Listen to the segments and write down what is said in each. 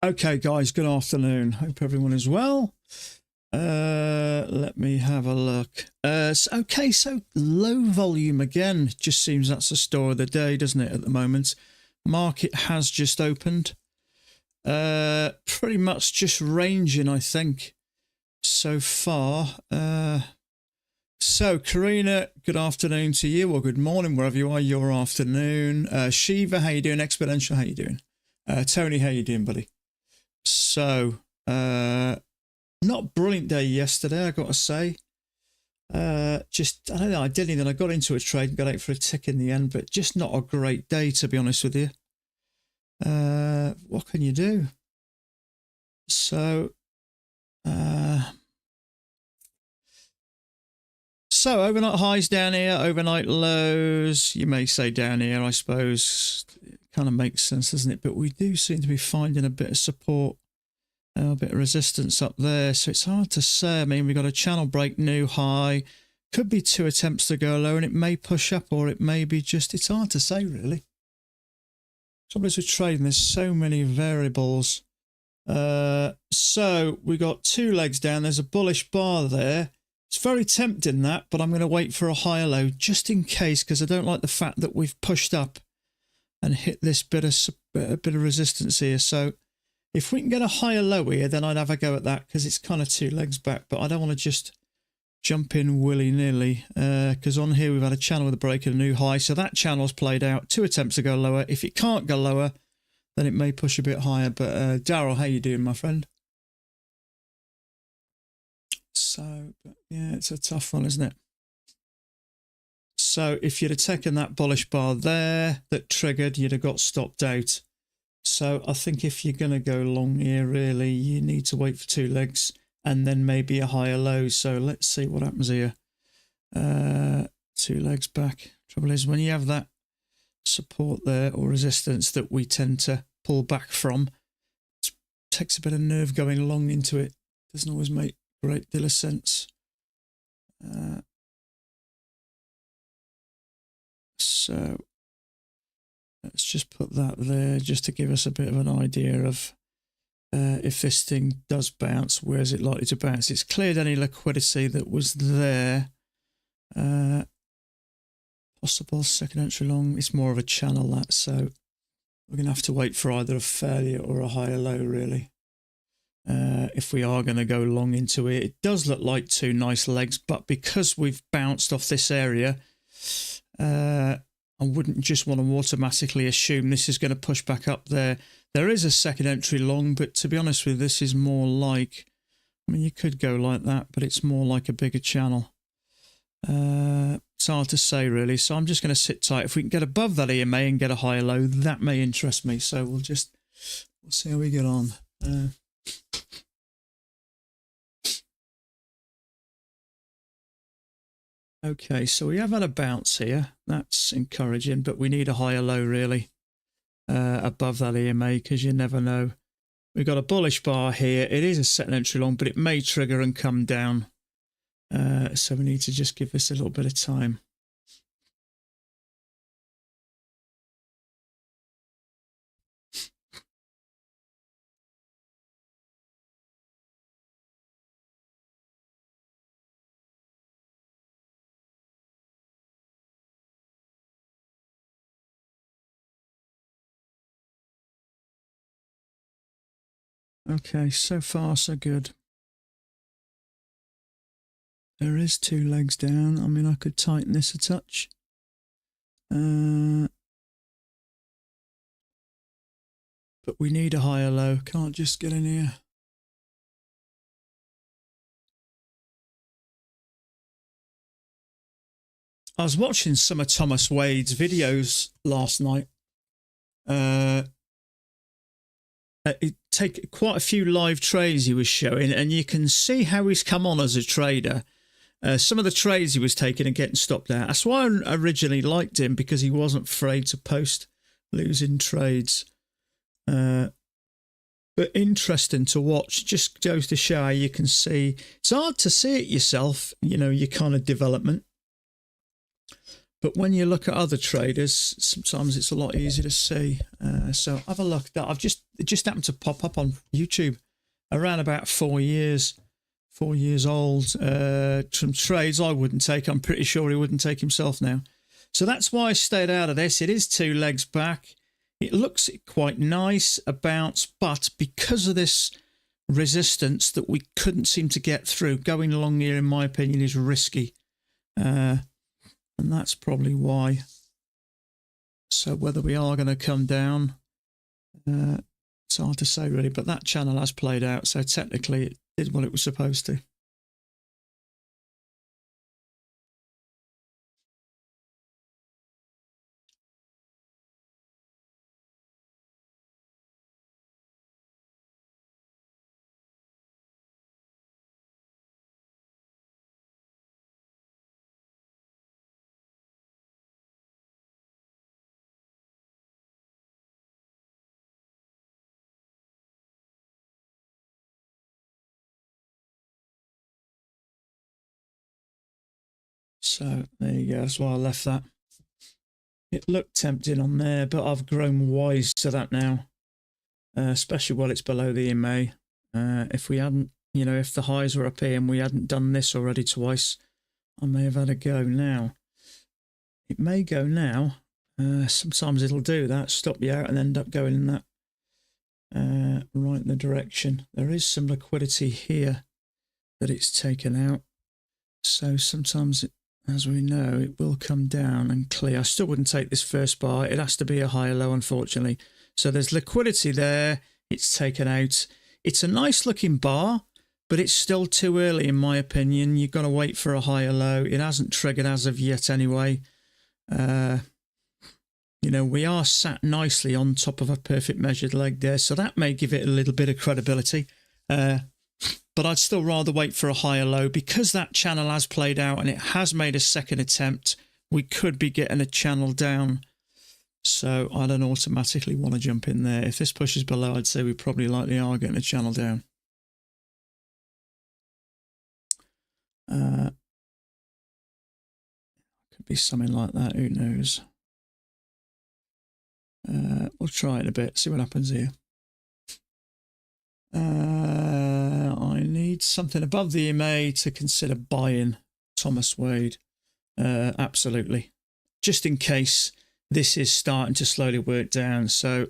Okay, guys, good afternoon. Hope everyone is well. Let me have a look. So low volume again. Just seems that's the story of the day, doesn't it, at the moment? Market has just opened. Pretty much just ranging, I think, so far. So, Karina, good afternoon to you, or good morning, wherever you are, your afternoon. Shiva, how you doing? Exponential, how you doing? Tony, how you doing, buddy? So, not a brilliant day yesterday, I got to say. I don't know, I did anything. I got into a trade and got out for a tick in the end, but just not a great day, to be honest with you. What can you do? So, overnight highs down here, overnight lows. You may say down here, I suppose. It kind of makes sense, doesn't it? But we do seem to be finding a bit of support, a bit of resistance up there. So it's hard to say. I mean, we've got a channel break, new high. Could be 2 attempts to go low, and it may push up, or it may be just, it's hard to say, really. Trouble is with trading, there's so many variables. So we got 2 legs down. There's a bullish bar there. It's very tempting, that, but I'm going to wait for a higher low just in case, because I don't like the fact that we've pushed up and hit this bit of resistance here. So if we can get a higher low here, then I'd have a go at that, because it's kind of 2 legs back. But I don't want to just jump in willy-nilly, because on here we've had a channel with a break and a new high. So that channel's played out. 2 attempts to go lower. If it can't go lower, then it may push a bit higher. But Daryl, how you doing, my friend? So, but yeah, it's a tough one, isn't it? So if you'd have taken that bullish bar there that triggered, you'd have got stopped out. So I think if you're going to go long here, really, you need to wait for 2 legs and then maybe a higher low. So let's see what happens here. 2 legs back. Trouble is, when you have that support there or resistance that we tend to pull back from, it takes a bit of nerve going long into it. Doesn't always make a great deal of sense. So let's just put that there just to give us a bit of an idea of if this thing does bounce, where is it likely to bounce? It's cleared any liquidity that was there. Possible second entry long. It's more of a channel, that, so we're going to have to wait for either a failure or a higher low, really. If we are going to go long into it. It does look like 2 nice legs, but because we've bounced off this area, I wouldn't just want to automatically assume this is going to push back up there. There is a second entry long, but to be honest with you, this is more like, I mean, you could go like that, but it's more like a bigger channel. It's hard to say, really. So I'm just going to sit tight. If we can get above that EMA and get a higher low, that may interest me. So we'll see how we get on. Okay, so we have had a bounce here. That's encouraging, but we need a higher low, really, above that EMA, because you never know. We've got a bullish bar here. It is a second entry long, but it may trigger and come down. So we need to just give this a little bit of time. Okay, so far so good. There is 2 legs down. I mean, I could tighten this a touch. But we need a higher low. Can't just get in here. I was watching some of Thomas Wade's videos last night. It take quite a few live trades he was showing, and you can see how he's come on as a trader. Some of the trades he was taking and getting stopped out. That's why I originally liked him, because he wasn't afraid to post losing trades. But interesting to watch. Just goes to show how you can see. It's hard to see it yourself, you know, your kind of development. But when you look at other traders, sometimes it's a lot easier to see. So have a look. That it just happened to pop up on YouTube around about 4 years old. Some trades I wouldn't take. I'm pretty sure he wouldn't take himself now. So that's why I stayed out of this. It is 2 legs back. It looks quite nice, a bounce, but because of this resistance that we couldn't seem to get through, going long here, in my opinion, is risky. And that's probably why. So whether we are going to come down, it's hard to say really, but that channel has played out. So technically it did what it was supposed to. So there you go. That's why I left that. It looked tempting on there, but I've grown wise to that now, especially while it's below the EMA. If we hadn't, you know, if the highs were up here and we hadn't done this already twice, I may have had a go now. It may go now. Sometimes it'll do that, stop you out and end up going in that right in the direction. There is some liquidity here that it's taken out. So sometimes, as we know, it will come down and clear. I still wouldn't take this first bar. It has to be a higher low, unfortunately. So there's liquidity there. It's taken out. It's a nice looking bar, but it's still too early, in my opinion. You've got to wait for a higher low. It hasn't triggered as of yet anyway. You know, we are sat nicely on top of a perfect measured leg there, so that may give it a little bit of credibility. But I'd still rather wait for a higher low because that channel has played out and it has made a second attempt. We could be getting a channel down. So I don't automatically want to jump in there. If this pushes below, I'd say we probably likely are getting a channel down. Could be something like that. Who knows? We'll try it a bit, see what happens here. I need something above the EMA to consider buying Thomas Wade. Absolutely. Just in case this is starting to slowly work down. So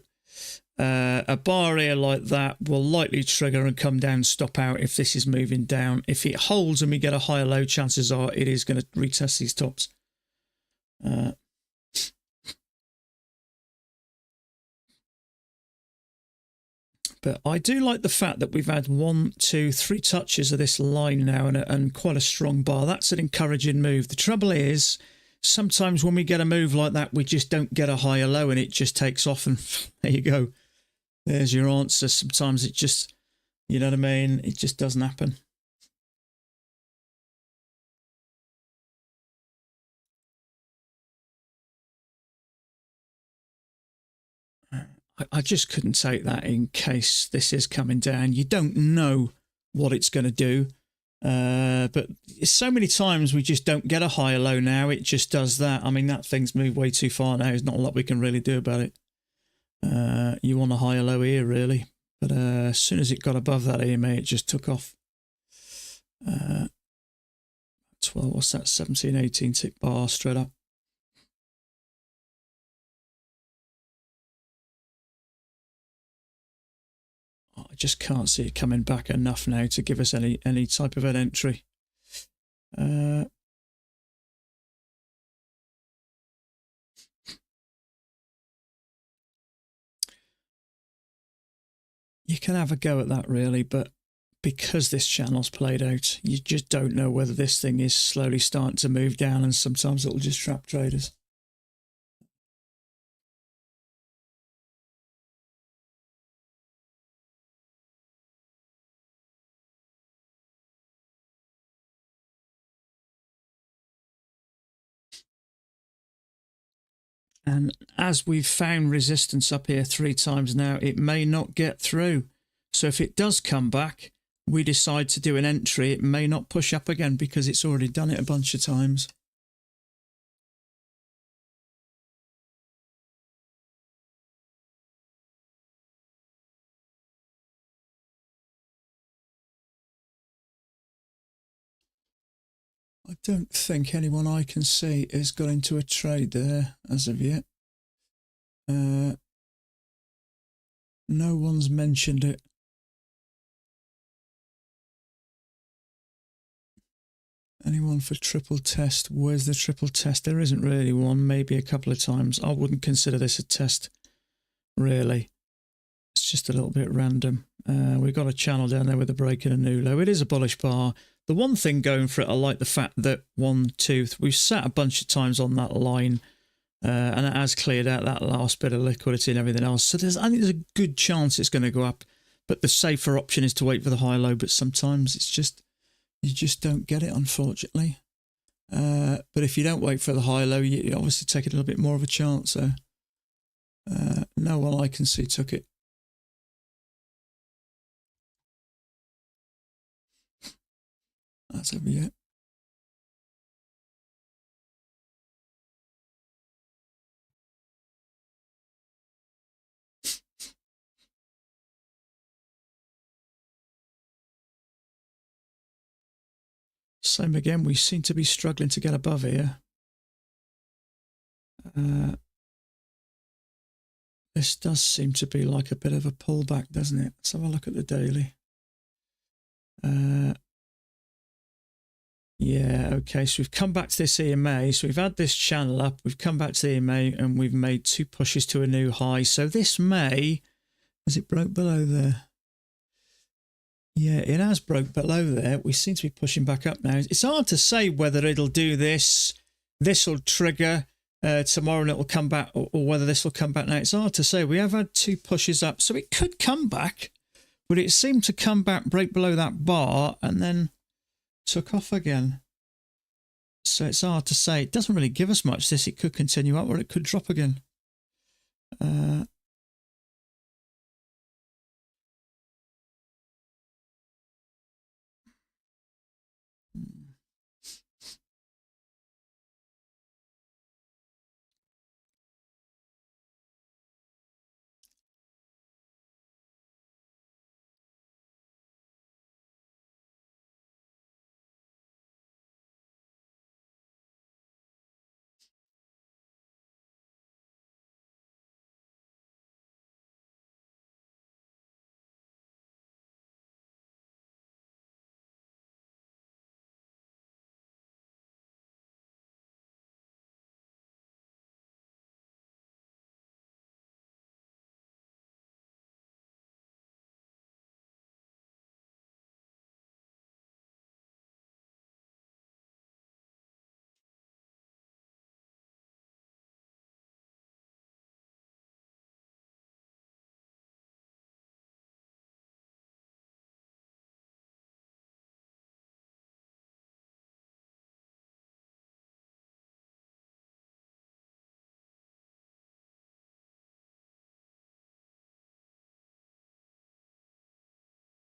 a bar here like that will likely trigger and come down, stop out if this is moving down. If it holds and we get a higher low, chances are it is going to retest these tops. But I do like the fact that we've had 1, 2, 3 touches of this line now and quite a strong bar. That's an encouraging move. The trouble is, sometimes when we get a move like that, we just don't get a higher low and it just takes off and there you go. There's your answer. Sometimes it just, you know what I mean? It just doesn't happen. I just couldn't take that in case this is coming down. You don't know what it's going to do. But so many times we just don't get a higher low now. It just does that. I mean, that thing's moved way too far now. There's not a lot we can really do about it. You want a higher low here, really. But as soon as it got above that EMA, it just took off. 12, what's that? 17, 18 tick bar straight up. I just can't see it coming back enough now to give us any type of an entry. You can have a go at that really, but because this channel's played out, you just don't know whether this thing is slowly starting to move down, and sometimes it'll just trap traders. And as we've found resistance up here 3 times now, it may not get through. So if it does come back, we decide to do an entry, it may not push up again because it's already done it a bunch of times. I don't think anyone I can see has got into a trade there as of yet. No one's mentioned it. Anyone for triple test? Where's the triple test? There isn't really one, maybe a couple of times. I wouldn't consider this a test, really. It's just a little bit random. We've got a channel down there with a break and a new low. It is a bullish bar. The one thing going for it, I like the fact that we've sat a bunch of times on that line, and it has cleared out that last bit of liquidity and everything else. So I think there's a good chance it's going to go up. But the safer option is to wait for the high low. But sometimes it's just, you just don't get it, unfortunately. But if you don't wait for the high low, you obviously take a little bit more of a chance. So no one I can see took it. As of yet. Same again, we seem to be struggling to get above here. This does seem to be like a bit of a pullback, doesn't it? Let's have a look at the daily. Yeah, okay, so we've come back to this EMA. So we've had this channel up, we've come back to the EMA, and we've made 2 pushes to a new high. So this may, has it broke below there? Yeah, it has broke below there. We seem to be pushing back up now. It's hard to say whether it'll do this. This will trigger tomorrow and it will come back, or whether this will come back now. It's hard to say. We have had 2 pushes up, so it could come back, but it seemed to come back, break below that bar, and then took off again. So it's hard to say. It doesn't really give us much, this. It could continue up or it could drop again.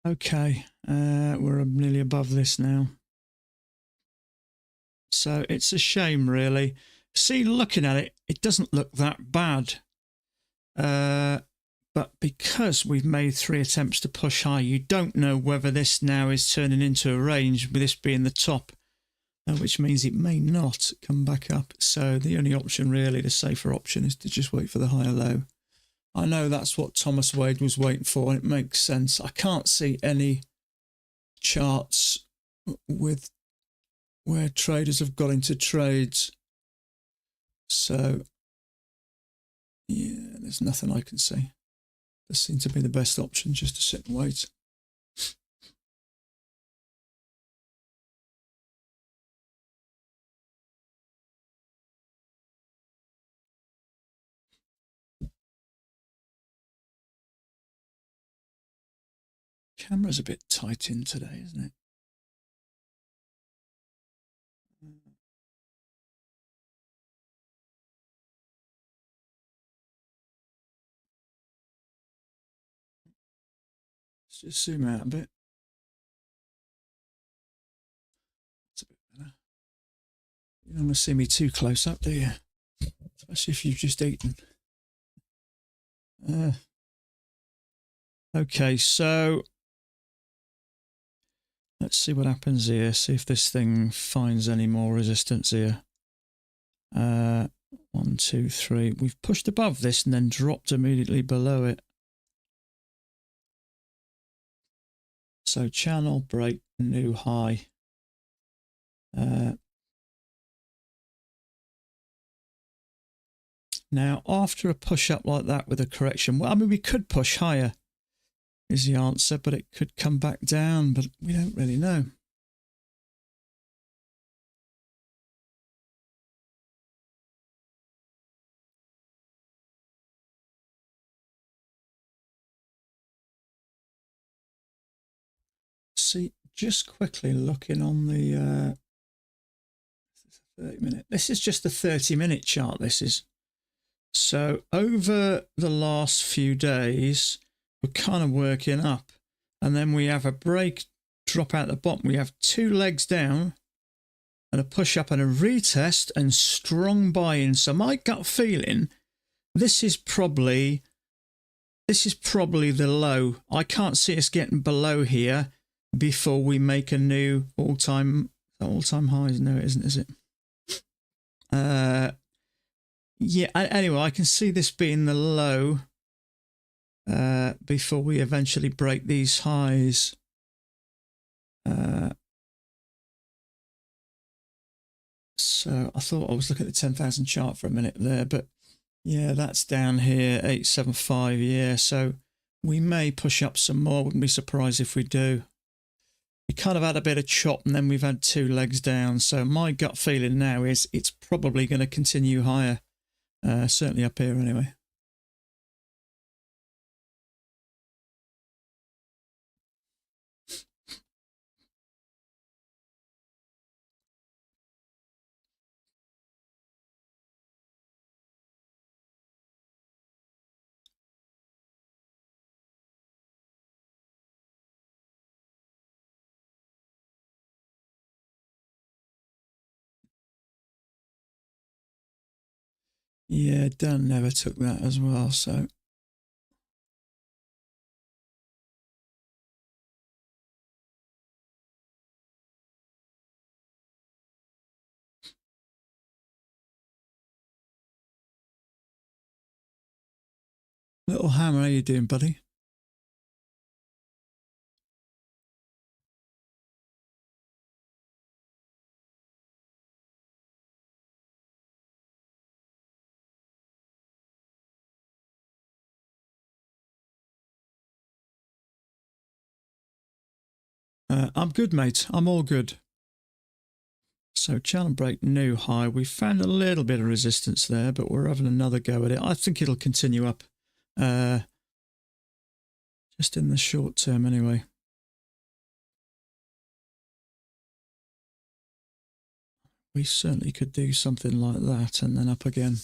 Okay, we're nearly above this now. So it's a shame, really. See, looking at it, it doesn't look that bad. But because we've made 3 attempts to push high, you don't know whether this now is turning into a range, with this being the top, which means it may not come back up. So the only option, really, the safer option, is to just wait for the higher low. I know that's what Thomas Wade was waiting for, and it makes sense. I can't see any charts with where traders have got into trades. So, yeah, there's nothing I can see. This seems to be the best option, just to sit and wait. Camera's a bit tight in today, isn't it? Let's just zoom out a bit. That's a bit better. You don't want to see me too close up, do you? Especially if you've just eaten. Okay, so Let's see what happens here. See if this thing finds any more resistance here. 1, 2, 3. We've pushed above this and then dropped immediately below it. So channel break, new high. Now, after a push up like that with a correction, well, I mean, we could push higher is the answer, but it could come back down, but we don't really know. See, just quickly looking on the 30-minute. This is just a 30-minute chart, this is. So over the last few days, we're kind of working up. And then we have a break, drop out the bottom. We have 2 legs down and a push up and a retest and strong buy-in. So my gut feeling, this is probably the low. I can't see us getting below here before we make a new all-time highs. No, it isn't, is it? Yeah, anyway, I can see this being the low before we eventually break these highs. So I thought I was looking at the 10,000 chart for a minute there, but yeah, that's down here, 875, yeah, so we may push up some more. Wouldn't be surprised if we do. We kind of had a bit of chop and then we've had 2 legs down, so my gut feeling now is it's probably going to continue higher, certainly up here anyway. Yeah, Dan never took that as well, so. Little Hammer, how you doing, buddy? I'm good, mate. I'm all good. So channel break, new high. We found a little bit of resistance there, but we're having another go at it. I think it'll continue up, just in the short term anyway. We certainly could do something like that and then up again.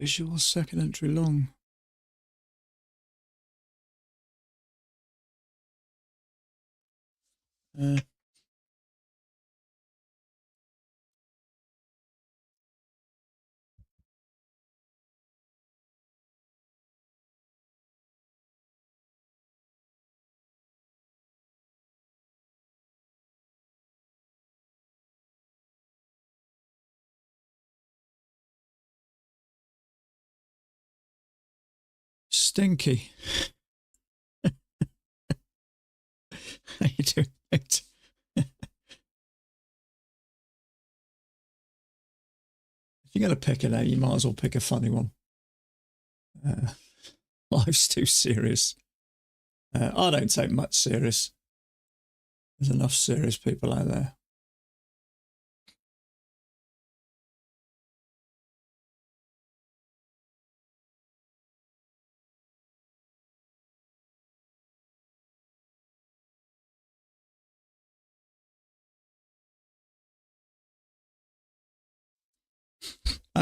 Visual second entry long. Stinky. How you doing, mate? If you're going to pick it out, you might as well pick a funny one. Life's too serious. I don't take much serious. There's enough serious people out there.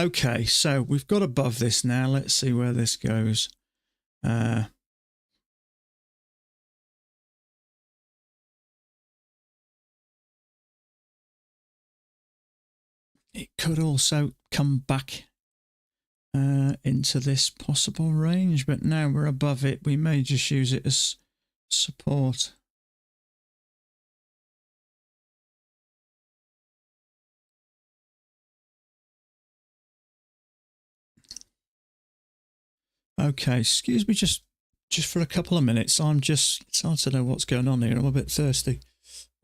Okay, so we've got above this now. Let's see where this goes. It could also come back into this possible range, but now we're above it. We may just use it as support. Okay, excuse me just for a couple of minutes. It's hard to know what's going on here. I'm a bit thirsty.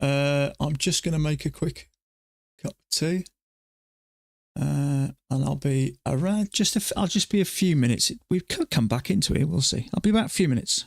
I'm just going to make a quick cup of tea. And I'll be around I'll just be a few minutes. We could come back into it. We'll see. I'll be about a few minutes.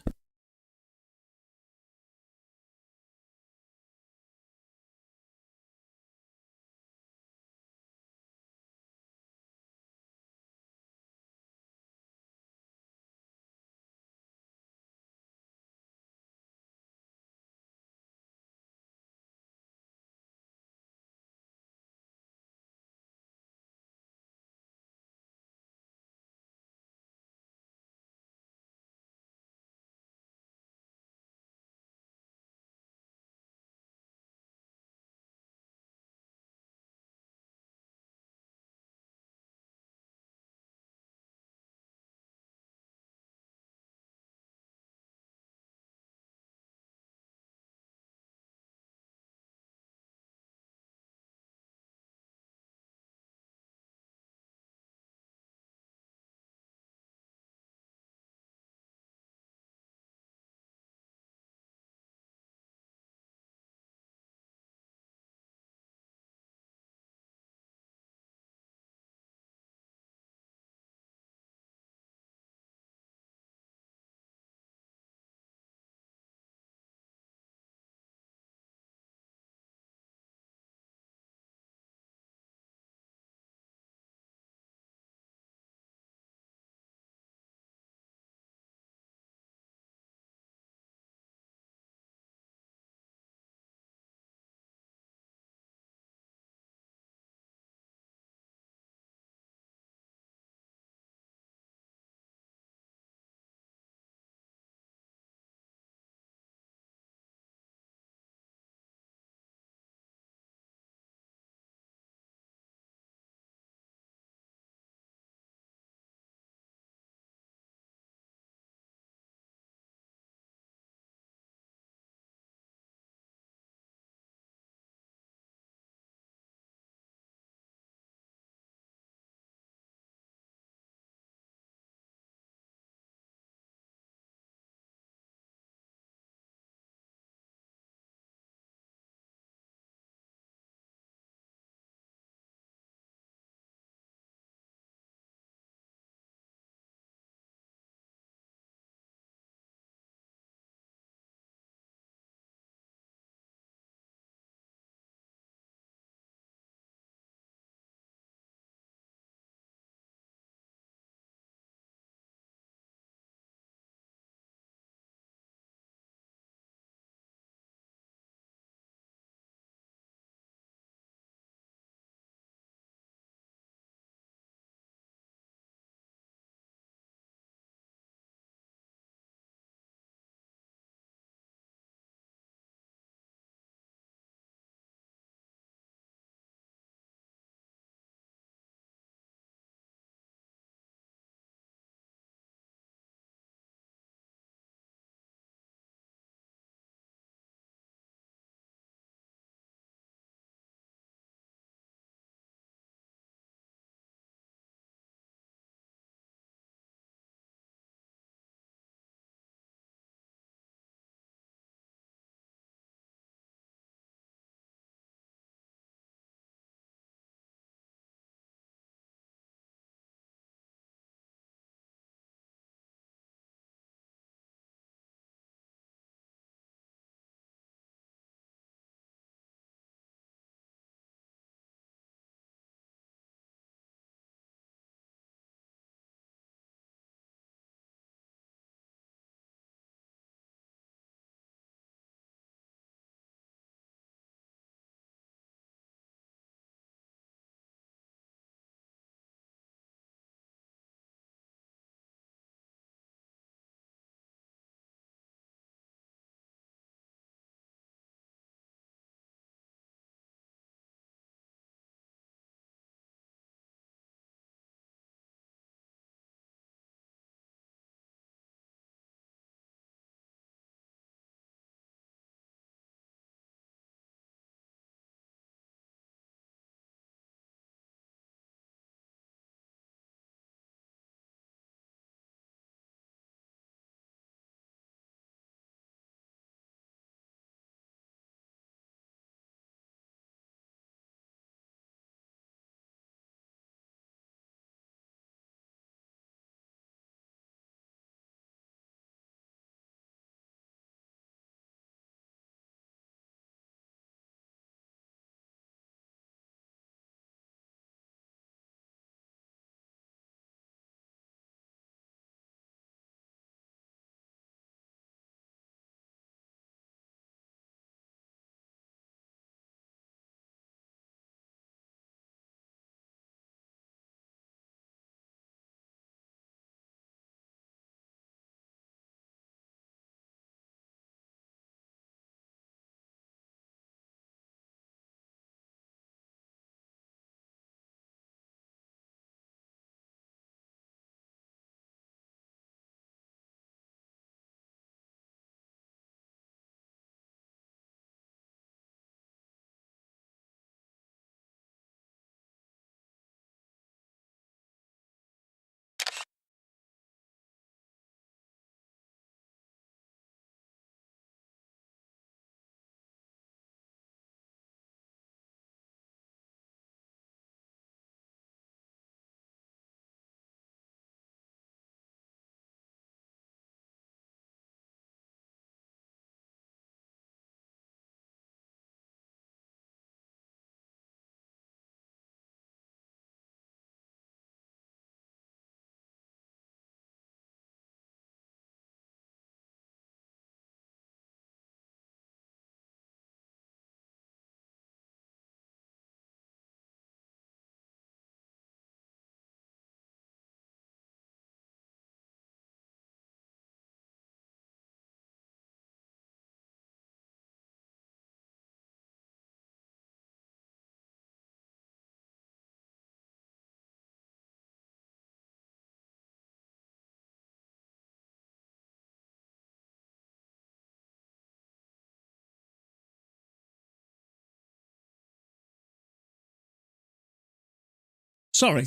Sorry.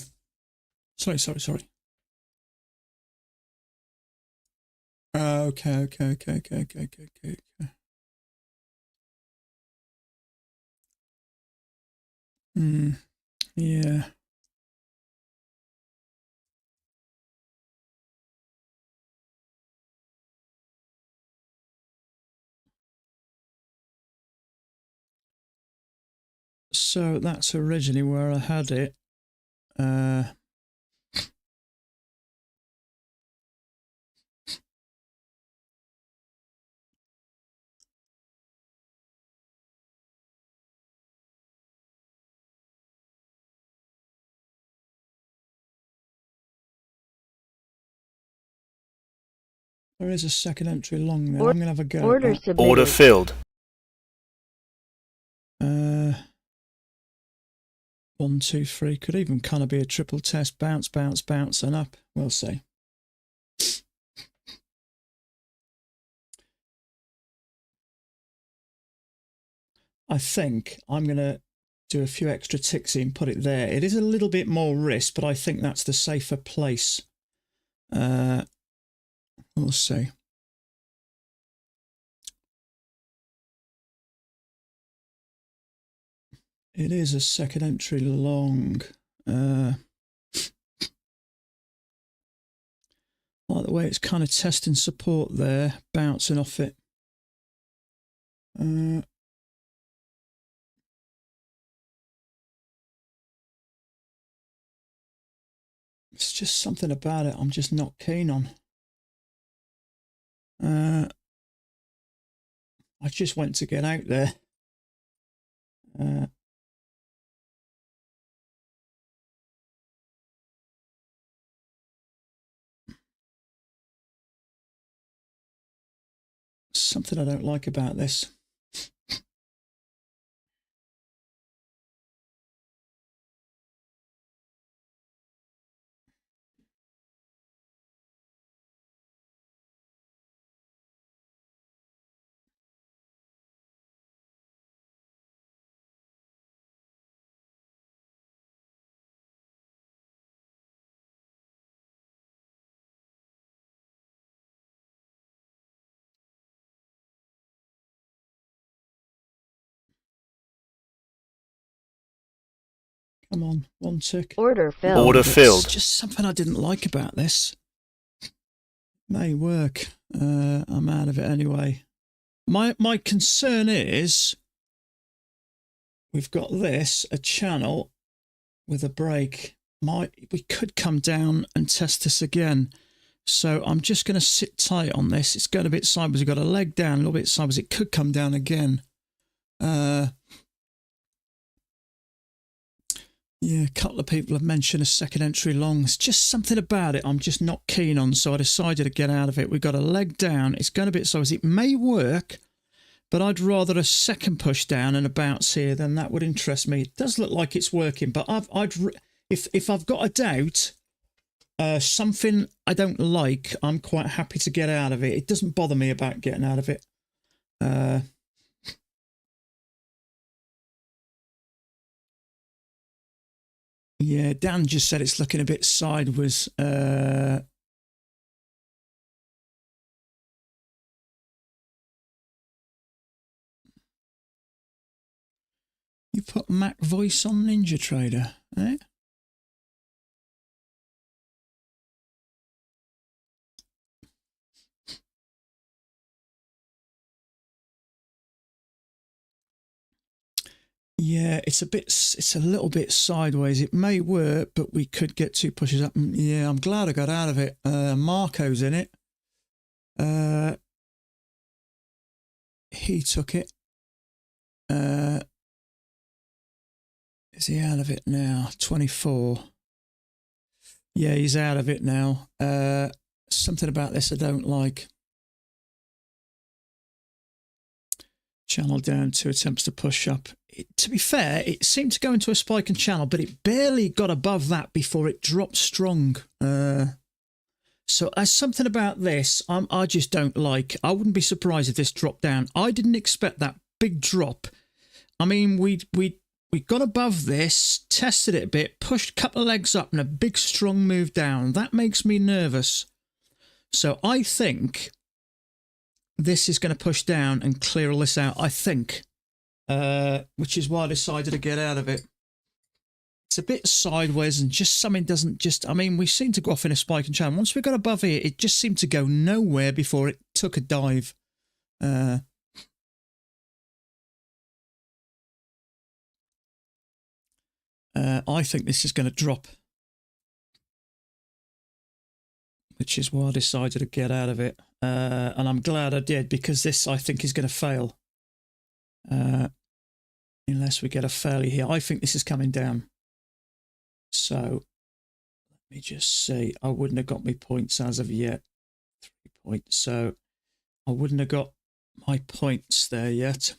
Okay. Yeah. So that's originally where I had it. There is a second entry long there. I'm going to have a go Order at that. submitted. Order filled. 1, 2, 3. Could even kind of be a triple test. Bounce, bounce, bounce, and up. We'll see. I think I'm going to do a few extra ticks and put it there. It is a little bit more risk, but I think that's the safer place. We'll see. It is a second entry long. Like the way it's kind of testing support there, bouncing off it. It's just something about it I'm just not keen on. I just went to get out there. Something I don't like about this. Come on, one tick. Order filled. Order filled. It's just something I didn't like about this. May work. I'm out of it anyway. My concern is we've got this, a channel with a break. We could come down and test this again. So I'm just going to sit tight on this. It's going a bit sideways. We've got a leg down, a little bit sideways. It could come down again. Yeah, a couple of people have mentioned a second entry long. It's just something about it I'm just not keen on, so I decided to get out of it. We've got a leg down. It's going a bit sideways. It may work, but I'd rather a second push down and a bounce here. Then that would interest me. It does look like it's working, but if I've got a doubt, something I don't like, I'm quite happy to get out of it. It doesn't bother me about getting out of it. Yeah, Dan just said it's looking a bit sideways. You put Mac voice on NinjaTrader, eh? Yeah, it's a little bit sideways. It may work, but we could get 2 pushes up. Yeah, I'm glad I got out of it. Marco's in it. He took it. Is he out of it now? 24. Yeah, he's out of it now. Something about this I don't like. Channel down, 2 attempts to push up. To be fair, it seemed to go into a spike and channel, but it barely got above that before it dropped strong. So there's something about this I just don't like. I wouldn't be surprised if this dropped down. I didn't expect that big drop. I mean, we got above this, tested it a bit, pushed a couple of legs up and a big strong move down. That makes me nervous. So I think this is going to push down and clear all this out, I think, which is why I decided to get out of it. It's a bit sideways and just something doesn't just, I mean, we seem to go off in a spike and channel. Once we got above here, it just seemed to go nowhere before it took a dive. I think this is going to drop, which is why I decided to get out of it. And I'm glad I did, because this, I think, is going to fail. Unless we get a failure here. I think this is coming down. So let me just see. I wouldn't have got my points as of yet. 3 points. So I wouldn't have got my points there yet.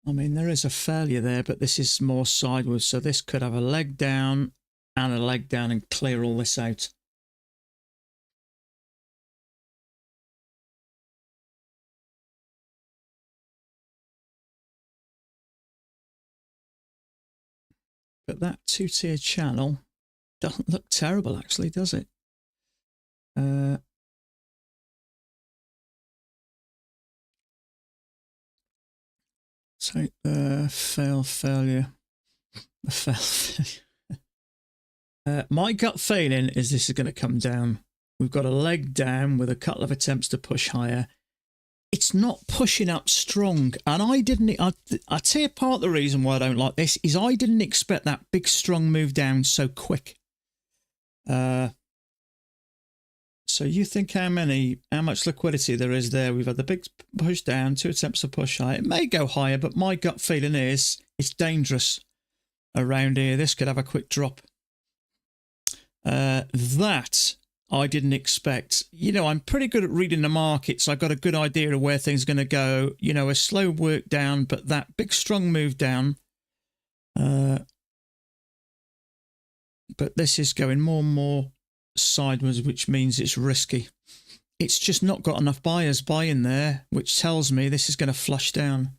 I mean, there is a failure there, but this is more sideways. So this could have a leg down and a leg down and clear all this out. But that two-tier channel doesn't look terrible, actually, does it? So failure. My gut feeling is this is going to come down. We've got a leg down with a couple of attempts to push higher. It's not pushing up strong, and I tell you, part of the reason why I don't like this is I didn't expect that big strong move down so quick. So you think how much liquidity there is there? We've had the big push down, 2 attempts to push higher. It may go higher, but my gut feeling is it's dangerous around here. This could have a quick drop. That I didn't expect. You know, I'm pretty good at reading the markets. I got a good idea of where things are going to go. You know, a slow work down, but that big strong move down. But this is going more and more sideways, which means it's risky. It's just not got enough buyers buying there, which tells me this is going to flush down.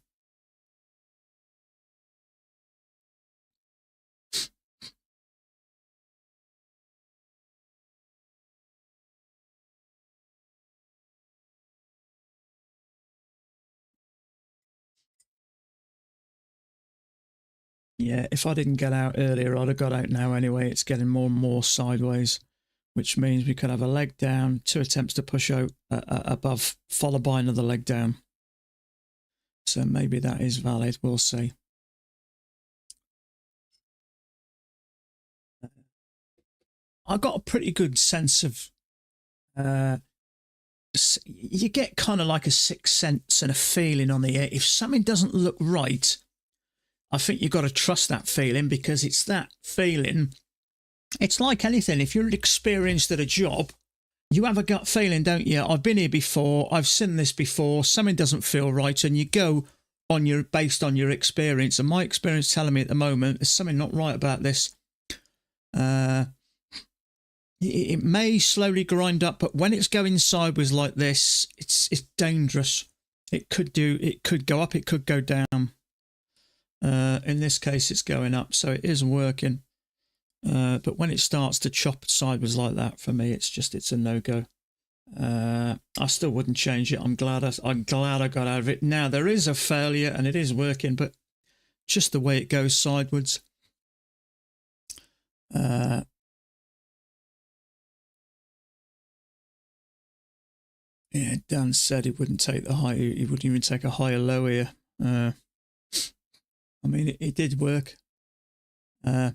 Yeah, if I didn't get out earlier, I'd have got out now anyway. It's getting more and more sideways, which means we could have a leg down, 2 attempts to push out above, followed by another leg down. So maybe that is valid. We'll see. I got a pretty good sense of, you get kind of like a sixth sense and a feeling on the air. If something doesn't look right, I think you've got to trust that feeling, because it's that feeling. It's like anything. If you're experienced at a job, you have a gut feeling, don't you? I've been here before. I've seen this before. Something doesn't feel right, and you go on based on your experience. And my experience telling me at the moment there's something not right about this. It may slowly grind up, but when it's going sideways like this, it's dangerous. It could go up, it could go down. In this case, it's going up, so it is working. But when it starts to chop sideways like that, for me, it's a no-go. I still wouldn't change it. I'm glad I got out of it. Now there is a failure, and it is working, but just the way it goes sideways. Yeah, Dan said he wouldn't take the high. He wouldn't even take a higher low here. I mean, it did work. And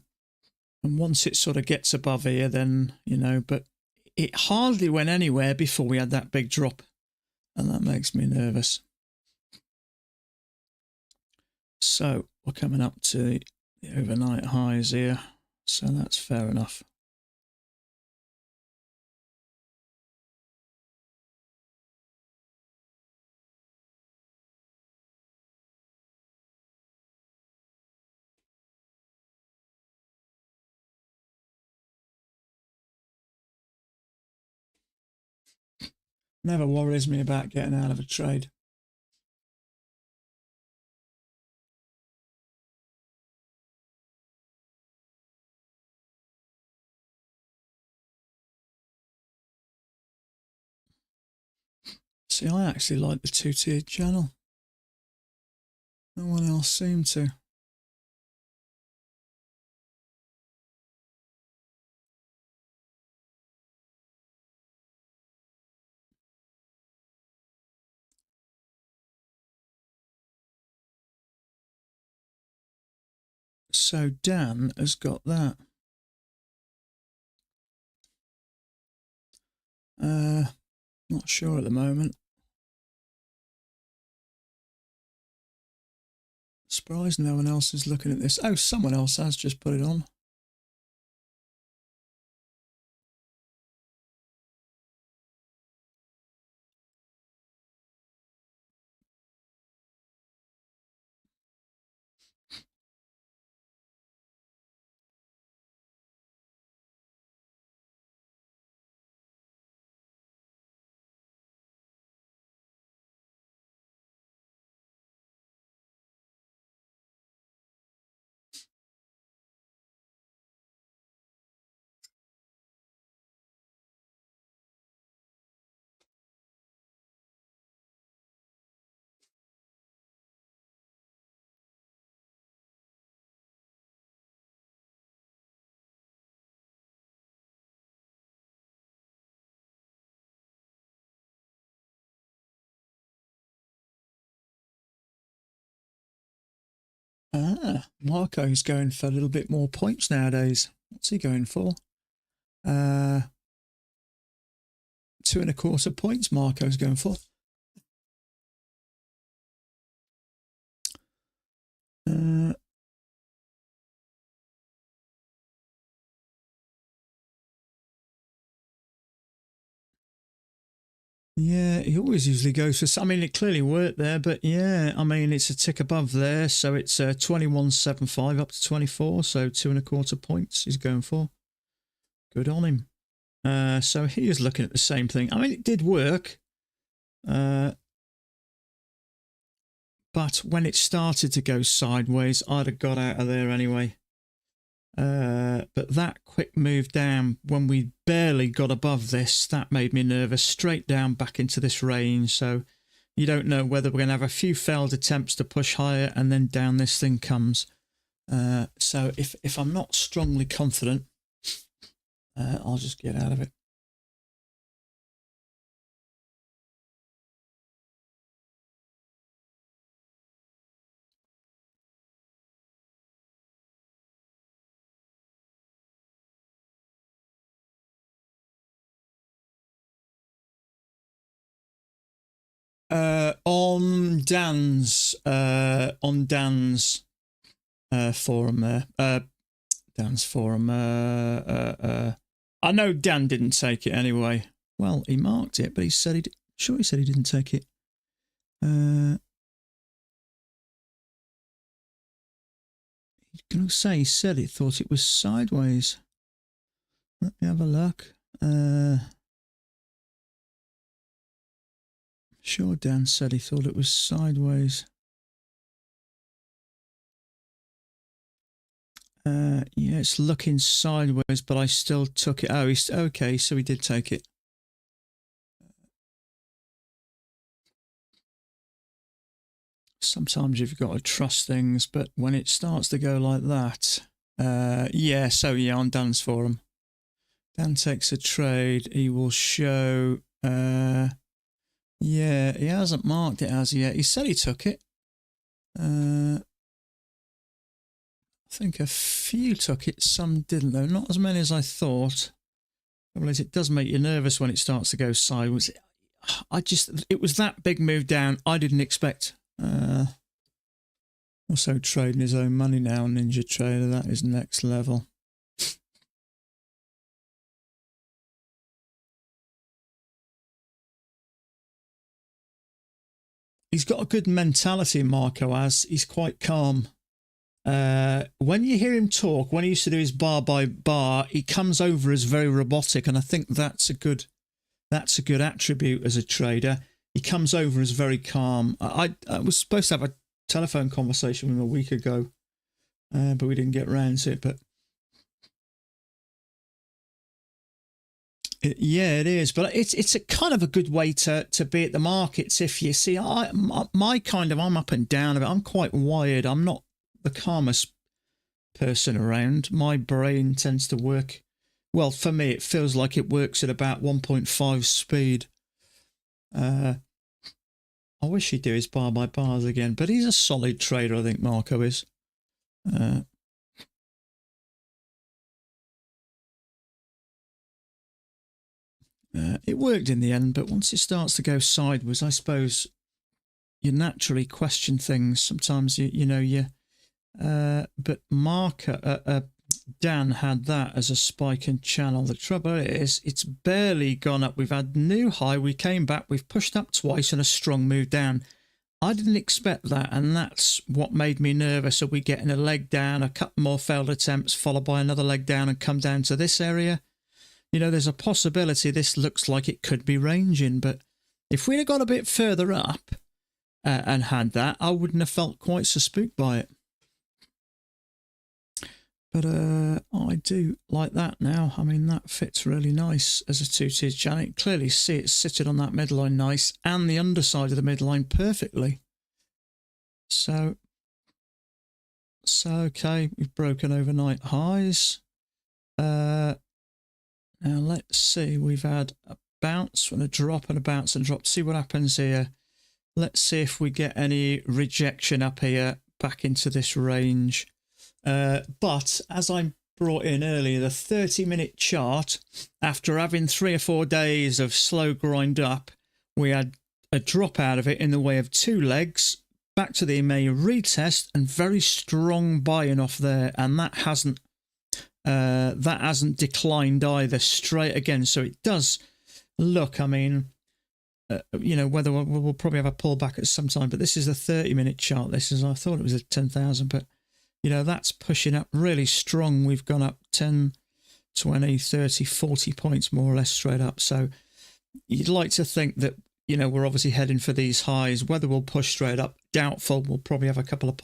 once it sort of gets above here, then, you know, but it hardly went anywhere before we had that big drop. And that makes me nervous. So we're coming up to the overnight highs here. So that's fair enough. Never worries me about getting out of a trade. See, I actually like the two-tiered channel. No one else seemed to. So Dan has got that. Not sure at the moment. Surprised no one else is looking at this. Oh, someone else has just put it on. Ah, Marco's going for a little bit more points nowadays. What's he going for? 2.25 points Marco's going for. Yeah, he always usually goes for. I mean, it clearly worked there, but yeah, I mean, it's a tick above there, so it's 21.75 up to 24, so 2.25 points he's going for. Good on him. So he is looking at the same thing. I mean, it did work, but when it started to go sideways, I'd have got out of there anyway. But that quick move down when we barely got above this, that made me nervous. Straight down back into this range, so you don't know whether we're going to have a few failed attempts to push higher and then down this thing comes. So if I'm not strongly confident, I'll just get out of it. On Dan's forum there, Dan's forum. I know Dan didn't take it anyway. Well, he marked it, but he said he said he didn't take it. He's gonna say he said it thought it was sideways. Let me have a look. Sure, Dan said he thought it was sideways. Yeah, it's looking sideways, but I still took it. Oh, he's okay, so he did take it. Sometimes you've got to trust things, but when it starts to go like that, yeah, so yeah, on Dan's forum. Dan takes a trade, he will show, yeah, he hasn't marked it as yet. He said he took it. I think a few took it, some didn't though. Not as many as I thought. Well, it does make you nervous when it starts to go sideways. It was that big move down. I didn't expect. Also trading his own money now, NinjaTrader. That is next level. He's got a good mentality, Marco has. He's quite calm. When you hear him talk, when he used to do his bar by bar, he comes over as very robotic, and I think that's a good attribute as a trader. He comes over as very calm. I was supposed to have a telephone conversation with him a week ago, but we didn't get round to it. But Yeah, it is, but it's a kind of a good way to be at the markets. If you see, I'm up and down a bit. I'm quite wired. I'm not the calmest person around. My brain tends to work. Well, for me, it feels like it works at about 1.5 speed. I wish he'd do his bar by bars again, but he's a solid trader, I think Marco is. It worked in the end, but once it starts to go sideways, I suppose you naturally question things. Sometimes but Dan had that as a spike in channel. The trouble is, it's barely gone up. We've had new high. We came back. We've pushed up twice and a strong move down. I didn't expect that, and that's what made me nervous. Are we getting a leg down, a couple more failed attempts, followed by another leg down and come down to this area? There's a possibility this looks like it could be ranging, but if we'd have got a bit further up and had that, I wouldn't have felt quite so spooked by it. But I do like that now. I mean, that fits really nice as a two-tier channel. You clearly see it sitting on that midline nice and the underside of the midline perfectly. So okay, we've broken overnight highs. Now let's see, we've had a bounce and a drop and a bounce and a drop. See what happens here. Let's see if we get any rejection up here back into this range. But as I brought in earlier, the 30-minute chart, after having 3 or 4 days of slow grind up, we had a drop out of it in the way of 2 legs, back to the EMA retest, and very strong buying off there, and that hasn't declined either, straight again. So it does look, I mean, whether we'll probably have a pullback at some time, but this is a 30-minute chart. This is, I thought it was a 10,000, but that's pushing up really strong. We've gone up 10, 20, 30, 40 points more or less straight up. So you'd like to think that, we're obviously heading for these highs. Whether we'll push straight up, doubtful. We'll probably have a couple of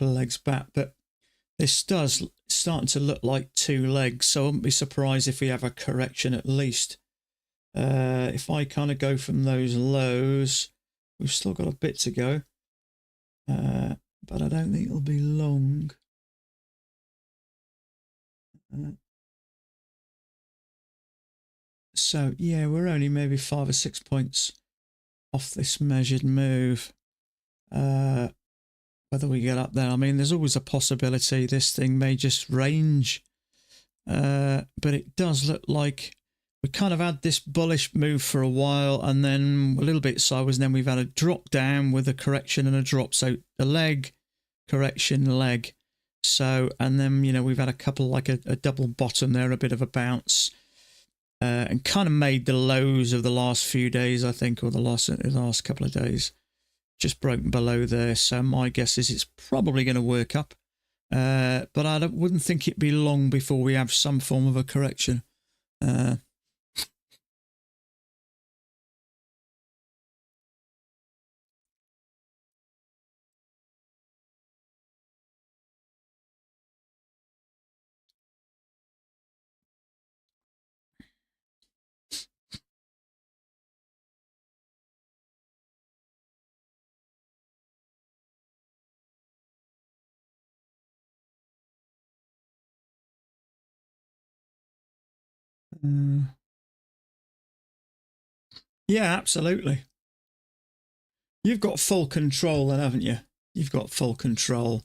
legs back, but this does starting to look like 2 legs. So I wouldn't be surprised if we have a correction at least. If I kind of go from those lows, we've still got a bit to go. But I don't think it'll be long. So yeah, we're only maybe 5 or 6 points off this measured move. Whether we get up there, I mean, there's always a possibility this thing may just range. But it does look like we kind of had this bullish move for a while, and then a little bit sideways, and then we've had a drop down with a correction and a drop. So a leg, correction, leg. So, and then, we've had a couple, like a double bottom there, a bit of a bounce, and kind of made the lows of the last few days, I think, or the last couple of days, just broken below there. So my guess is it's probably going to work up, but I wouldn't think it'd be long before we have some form of a correction. Yeah, absolutely. You've got full control then, haven't you? You've got full control.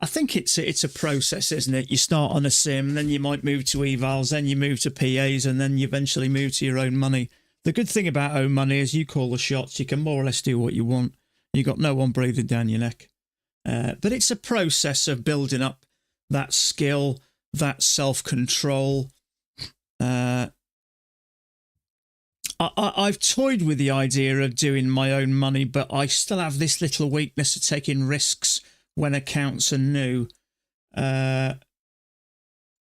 I think it's a process, isn't it? You start on a sim, then you might move to evals, then you move to PAs, and then you eventually move to your own money. The good thing about own money is you call the shots. You can more or less do what you want. You've got no one breathing down your neck. But it's a process of building up that skill, that self-control. I've toyed with the idea of doing my own money, but I still have this little weakness of taking risks when accounts are new.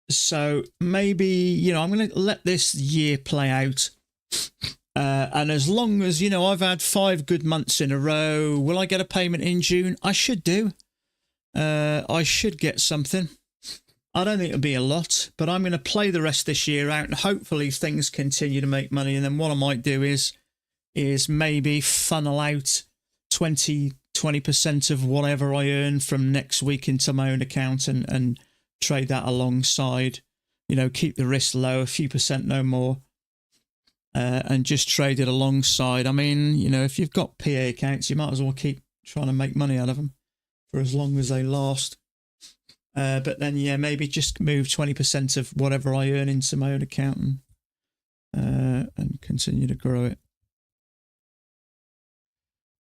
So maybe, I'm going to let this year play out. And as long as, I've had 5 good months in a row, will I get a payment in June? I should do. I should get something. I don't think it'll be a lot, but I'm going to play the rest this year out, and hopefully things continue to make money. And then what I might do is maybe funnel out 20% of whatever I earn from next week into my own account and trade that alongside, you know, keep the risk low, a few percent, no more, and just trade it alongside. I mean, you know, if you've got PA accounts, you might as well keep trying to make money out of them for as long as they last. But then, yeah, maybe just move 20% of whatever I earn into my own account and continue to grow it.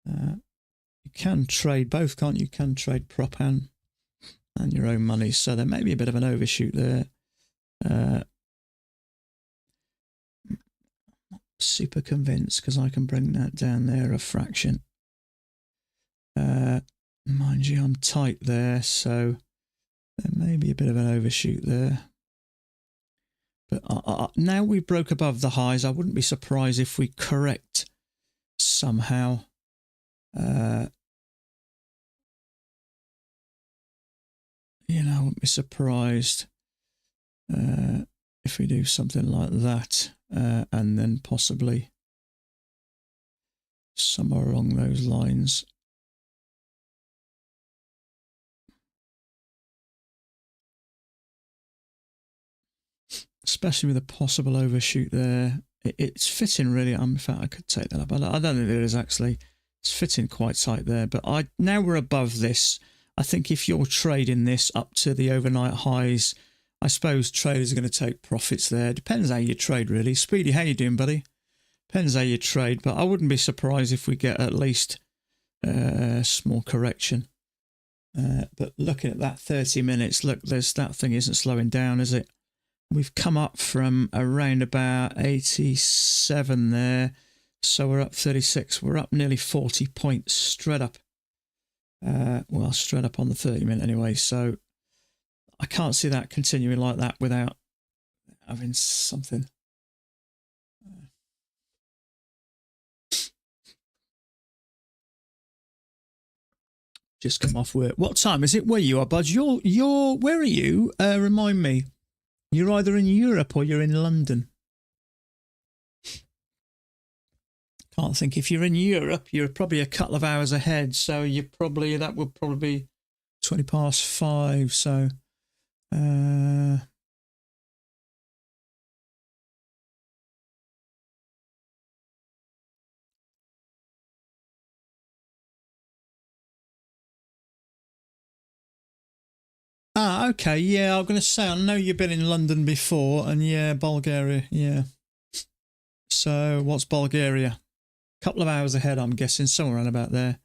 You can trade both, can't you? You can trade prop and your own money. So there may be a bit of an overshoot there. Not super convinced because I can bring that down there a fraction. Mind you, I'm tight there, so there may be a bit of an overshoot there. But now we broke above the highs, I wouldn't be surprised if we correct somehow. You know, I wouldn't be surprised if we do something like that, and then possibly somewhere along those lines. Especially with a possible overshoot there. It's fitting really. In fact, I could take that up. I don't think it is actually. It's fitting quite tight there. But now we're above this. I think if you're trading this up to the overnight highs, I suppose traders are going to take profits there. Depends how you trade really. Speedy, how you doing, buddy? Depends how you trade. But I wouldn't be surprised if we get at least a small correction. But looking at that 30 minutes, look, that thing isn't slowing down, is it? We've come up from around about 87 there, so we're up 36. We're up nearly 40 points straight up. Well, straight up on the 30-minute anyway, so I can't see that continuing like that without having something. Just come off work. What time is it where you are, Bud? Where are you? Remind me. You're either in Europe or you're in London. Can't think. If you're in Europe, you're probably a couple of hours ahead. So that would probably be 20 past 5. So, okay. Yeah, I'm going to say, I know you've been in London before, and yeah, Bulgaria. Yeah. So what's Bulgaria? Couple of hours ahead, I'm guessing, somewhere around about there.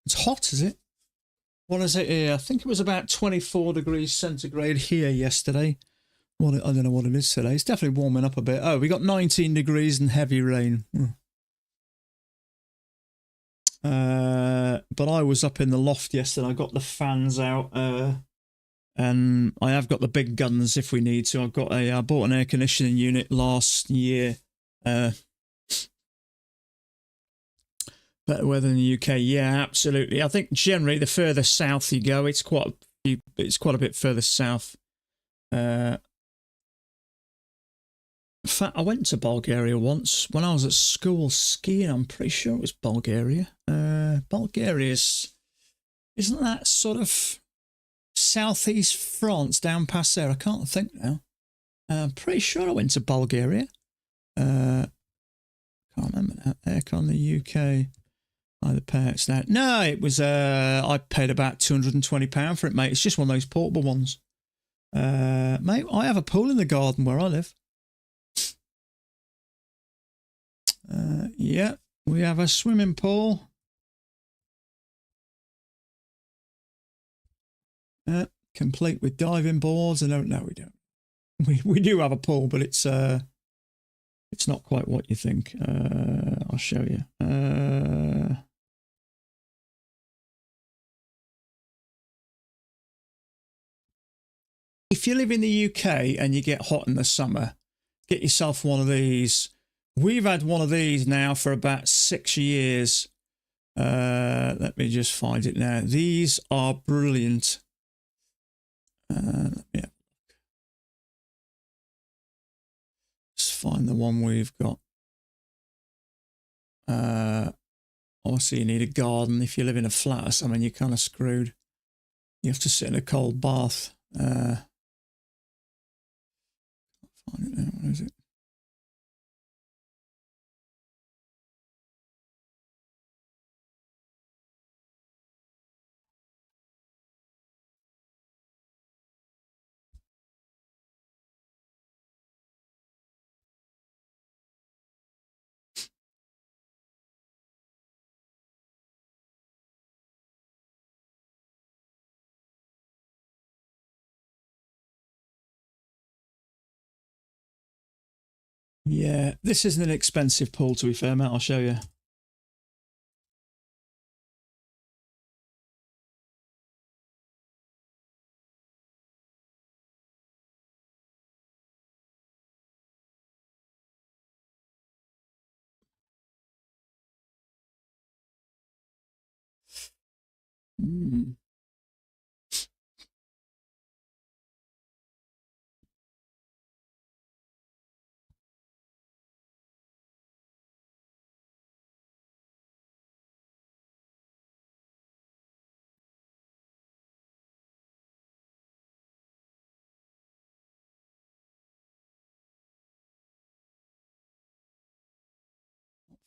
It's hot, is it? What is it here? I think it was about 24 degrees centigrade here yesterday. I don't know what it is today. It's definitely warming up a bit. Oh, we got 19 degrees and heavy rain. But I was up in the loft yesterday. I got the fans out, and I have got the big guns if we need to. I bought an air conditioning unit last year. Better weather in the UK, yeah, absolutely. I think generally the further south you go, it's quite a bit further south. In fact, I went to Bulgaria once when I was at school skiing. I'm pretty sure it was Bulgaria. Bulgaria's, isn't that sort of southeast France down past there? I can't think now. I'm pretty sure I went to Bulgaria. Can't remember that. Aircon the UK. The payouts now. No, it was. I paid about £220 for it, mate. It's just one of those portable ones. Mate, I have a pool in the garden where I live. Yeah, we have a swimming pool. complete with diving boards. And no, we don't. We do have a pool, but it's not quite what you think. I'll show you. If you live in the UK and you get hot in the summer, get yourself one of these. We've had one of these now for about 6 years. Let me just find it now. These are brilliant. Yeah. Let's find the one we've got. Obviously, you need a garden. If you live in a flat or something, you're kind of screwed. You have to sit in a cold bath. Find it now. Where is it? Yeah, this isn't an expensive pool, to be fair, Matt. I'll show you. Mm.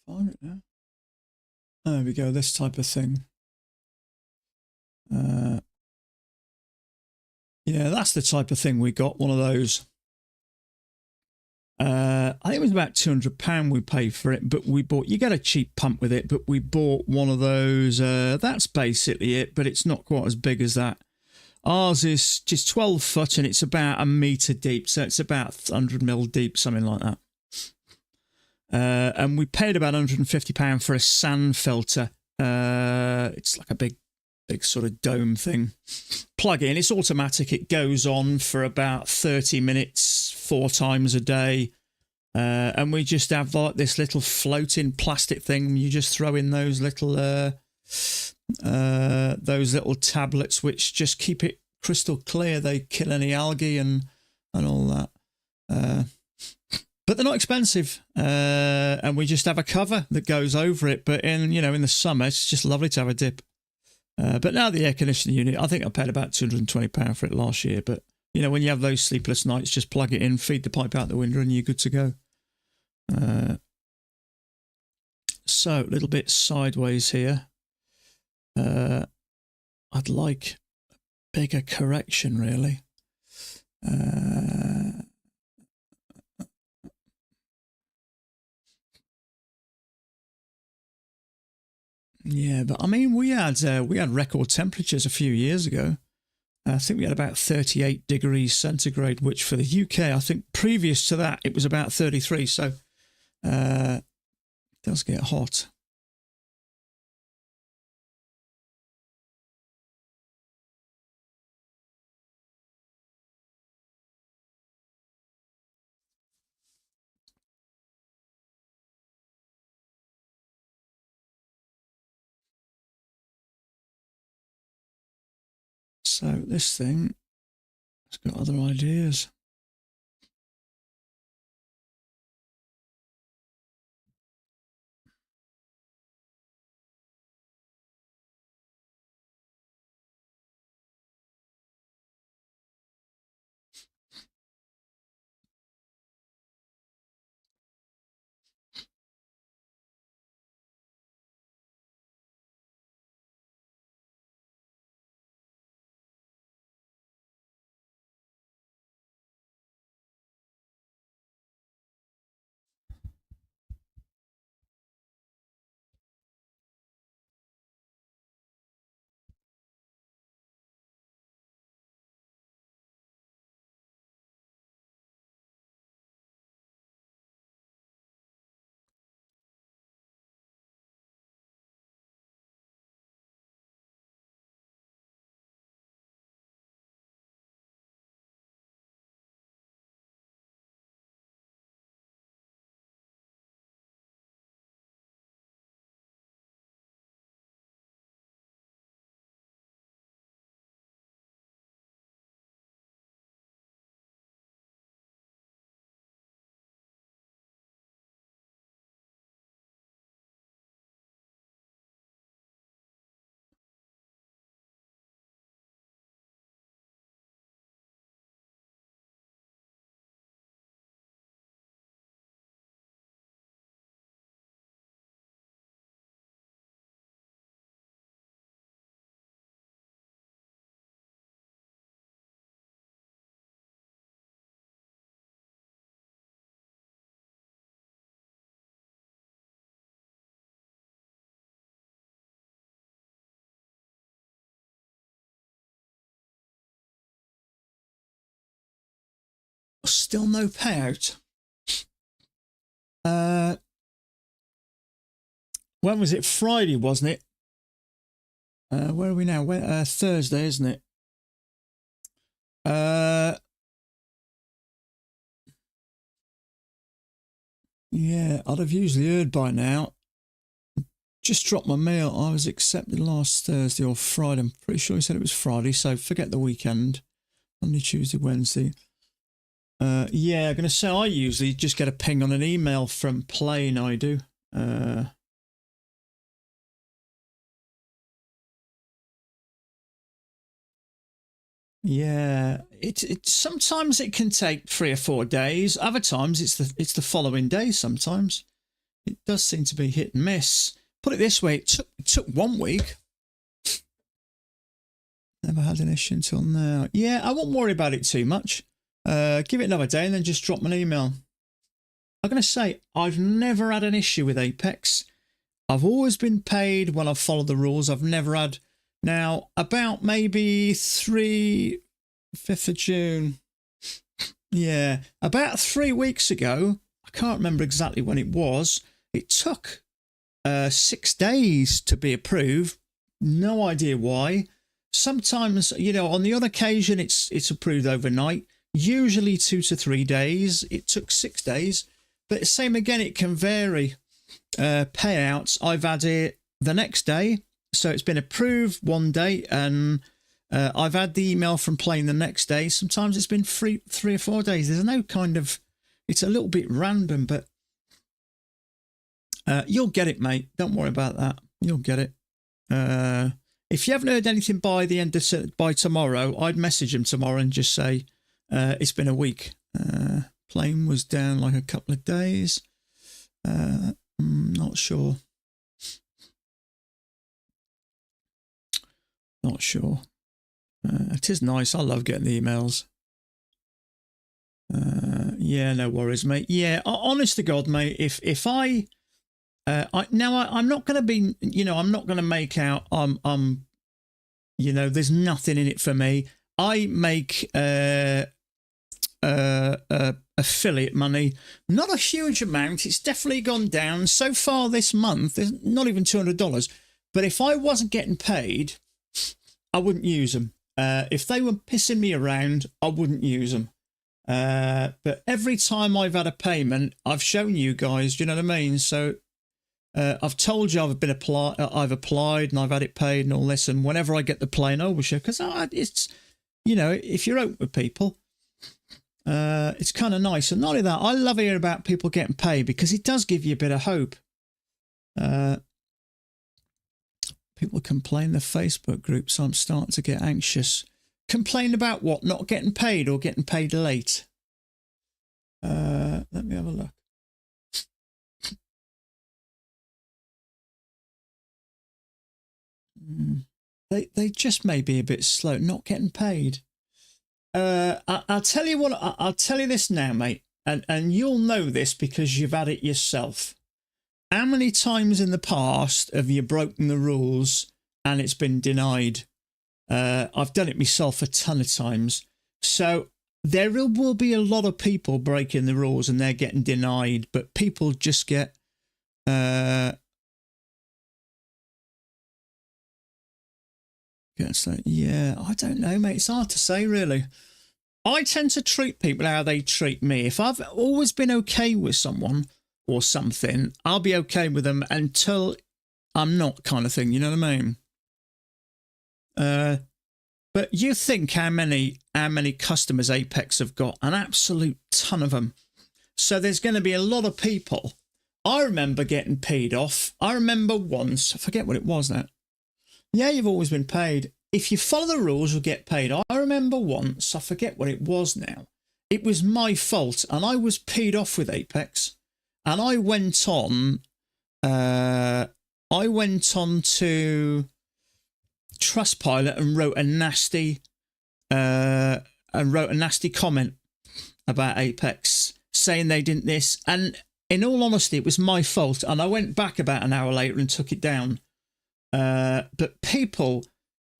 Find it now. There we go. This type of thing. Yeah, that's the type of thing we got. One of those. I think it was about £200 we paid for it, but we bought. You get a cheap pump with it, but we bought one of those. That's basically it, but it's not quite as big as that. Ours is just 12 foot and it's about a metre deep, so it's about 100 mil deep, something like that. And we paid about £150 for a sand filter. It's like a big sort of dome thing. Plug in, it's automatic. It goes on for about 30 minutes, 4 times a day. And we just have like this little floating plastic thing. You just throw in those little tablets, which just keep it crystal clear. They kill any algae and all that. But they're not expensive, and we just have a cover that goes over it. But in the summer, it's just lovely to have a dip. But now the air conditioning unit, I think I paid about £220 for it last year. But when you have those sleepless nights, just plug it in, feed the pipe out the window, and you're good to go. So a little bit sideways here. I'd like a bigger correction, really. Yeah, but I mean, we had record temperatures a few years ago. I think we had about 38 degrees centigrade, which for the UK, I think previous to that, it was about 33. So it does get hot. So this thing has got other ideas. Still no payout. When was it? Friday, wasn't it? Where are we now? Thursday, isn't it? Yeah, I'd have usually heard by now. Just dropped my mail. I was accepted last Thursday or Friday. I'm pretty sure he said it was Friday, so forget the weekend. Monday, Tuesday, Wednesday. Yeah, I'm going to say I usually just get a ping on an email from Plane, I do. Yeah, it sometimes it can take 3 or 4 days. Other times it's the following day. Sometimes it does seem to be hit and miss. Put it this way, it took 1 week. Never had an issue until now. Yeah, I won't worry about it too much. Give it another day and then just drop me an email. I'm going to say I've never had an issue with Apex. I've always been paid when I've followed the rules. I've never had. Now, about maybe 5th of June. Yeah, about 3 weeks ago, I can't remember exactly when it was. It took 6 days to be approved. No idea why. Sometimes, you know, on the odd occasion, it's approved overnight. Usually 2 to 3 days. It took 6 days. But same again, it can vary. Payouts, I've had it the next day. So it's been approved 1 day, and I've had the email from Plane the next day. Sometimes it's been 3 or 4 days. There's no kind of, it's a little bit random, but you'll get it, mate. Don't worry about that. You'll get it. If you haven't heard anything by the end of by tomorrow, I'd message him tomorrow and just say it's been a week. Plane was down like a couple of days. Not sure. Not sure. It is nice. I love getting the emails. Yeah, no worries, mate. Yeah, honest to God, mate. If I'm not going to be, you know, I'm not going to make out you know, there's nothing in it for me. I make affiliate money, not a huge amount. It's definitely gone down so far this month. There's not even $200. But if I wasn't getting paid, I wouldn't use them. If they were pissing me around, I wouldn't use them. But every time I've had a payment, I've shown you guys. Do you know what I mean? So I've told you I've applied and I've had it paid and all this. And whenever I get the Plane overshare, because it's, you know, if you're open with people, it's kind of nice. And not only that, I love hearing about people getting paid because it does give you a bit of hope. People complain in the Facebook group, so I'm starting to get anxious. Complain about what? Not getting paid or getting paid late? Let me have a look. They just may be a bit slow, not getting paid. I'll tell you what. I'll tell you this now, mate, and you'll know this because you've had it yourself. How many times in the past have you broken the rules and it's been denied? I've done it myself a ton of times. So there will be a lot of people breaking the rules and they're getting denied, but people just get yeah, I don't know, mate. It's hard to say, really. I tend to treat people how they treat me. If I've always been okay with someone or something, I'll be okay with them until I'm not, kind of thing. You know what I mean? But you think how many customers Apex have got? An absolute ton of them. So there's going to be a lot of people. I remember getting paid off. I remember once, I forget what it was now. Yeah, you've always been paid. If you follow the rules, you'll get paid. I remember once, I forget what it was now. It was my fault, and I was paid off with Apex. And I went on to Trustpilot and wrote a nasty comment about Apex, saying they didn't this. And in all honesty, it was my fault. And I went back about an hour later and took it down. But people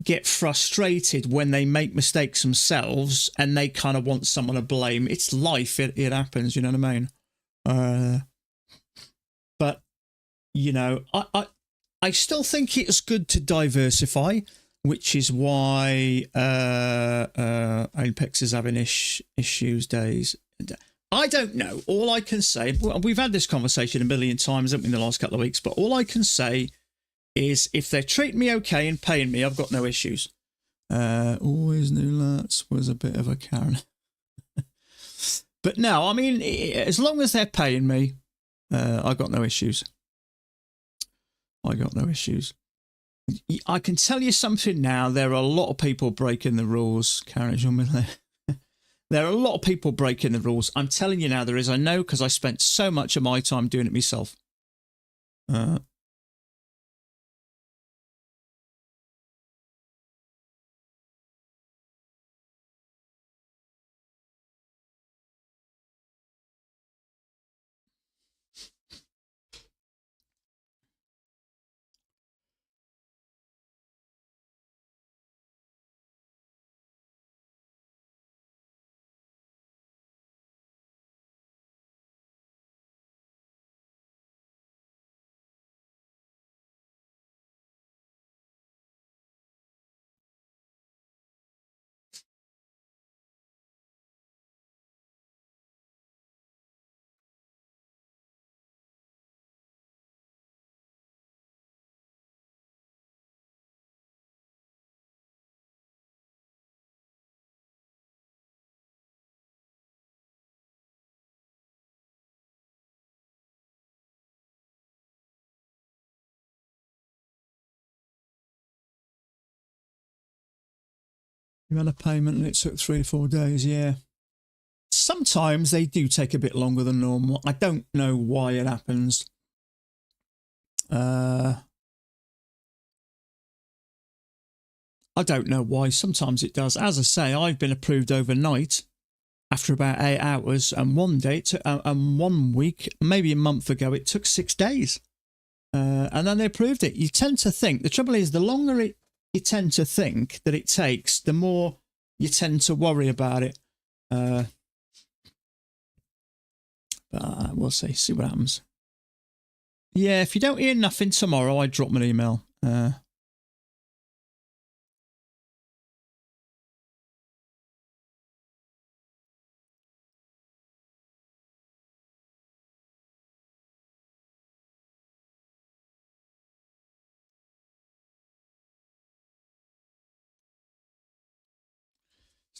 get frustrated when they make mistakes themselves and they kind of want someone to blame. It's life. It happens. You know what I mean? But, you know, I still think it's good to diversify, which is why Apex is having issues days. I don't know. All I can say, we've had this conversation a million times, haven't we, in the last couple of weeks, but all I can say is if they're treating me okay and paying me, I've got no issues. Always knew Lats was a bit of a Karen. But no, I mean, as long as they're paying me, I've got no issues. I got no issues. I can tell you something now. There are a lot of people breaking the rules. Karen, there are a lot of people breaking the rules. I'm telling you now, there is. I know because I spent so much of my time doing it myself. You had a payment and it took 3 to 4 days, yeah. Sometimes they do take a bit longer than normal. I don't know why it happens. I don't know why. Sometimes it does. As I say, I've been approved overnight after about 8 hours, and one day, and 1 week, maybe a month ago, it took 6 days. And then they approved it. You tend to think, the trouble is, the longer you tend to think that it takes, the more you tend to worry about it. But we'll see what happens. Yeah, if you don't hear nothing tomorrow, I drop me an email.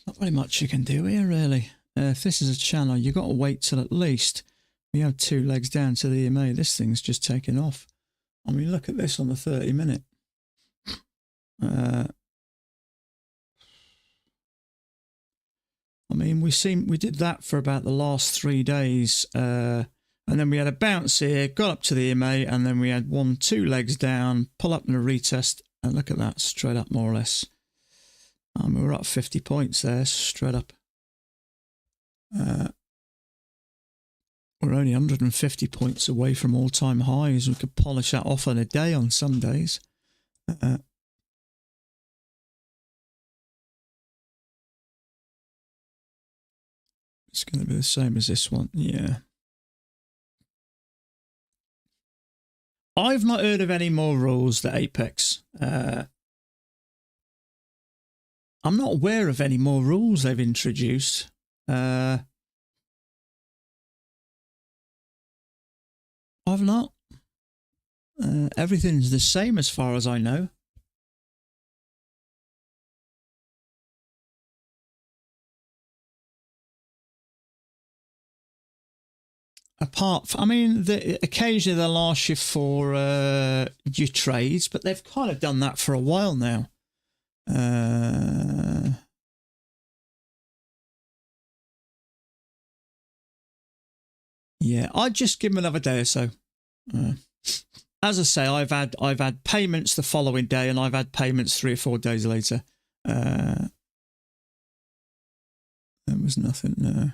Not very much you can do here, really. If this is a channel, you've got to wait till at least we have 2 legs down to the EMA. This thing's just taken off. I mean, look at this on the 30-minute. I mean, we did that for about the last 3 days. And then we had a bounce here, got up to the EMA, and then we had 2 legs down, pull up and a retest, and look at that, straight up more or less. We're up 50 points there, straight up. We're only 150 points away from all-time highs. We could polish that off in a day on some days. It's going to be the same as this one, yeah. I've not heard of any more rules that Apex. I'm not aware of any more rules they've introduced. I've not. Everything's the same as far as I know. Apart from, I mean, occasionally they'll ask you for your trades, but they've kind of done that for a while now. Yeah, I'd just give them another day or so. As I say, I've had payments the following day, and I've had payments 3 or 4 days later. There was nothing. No.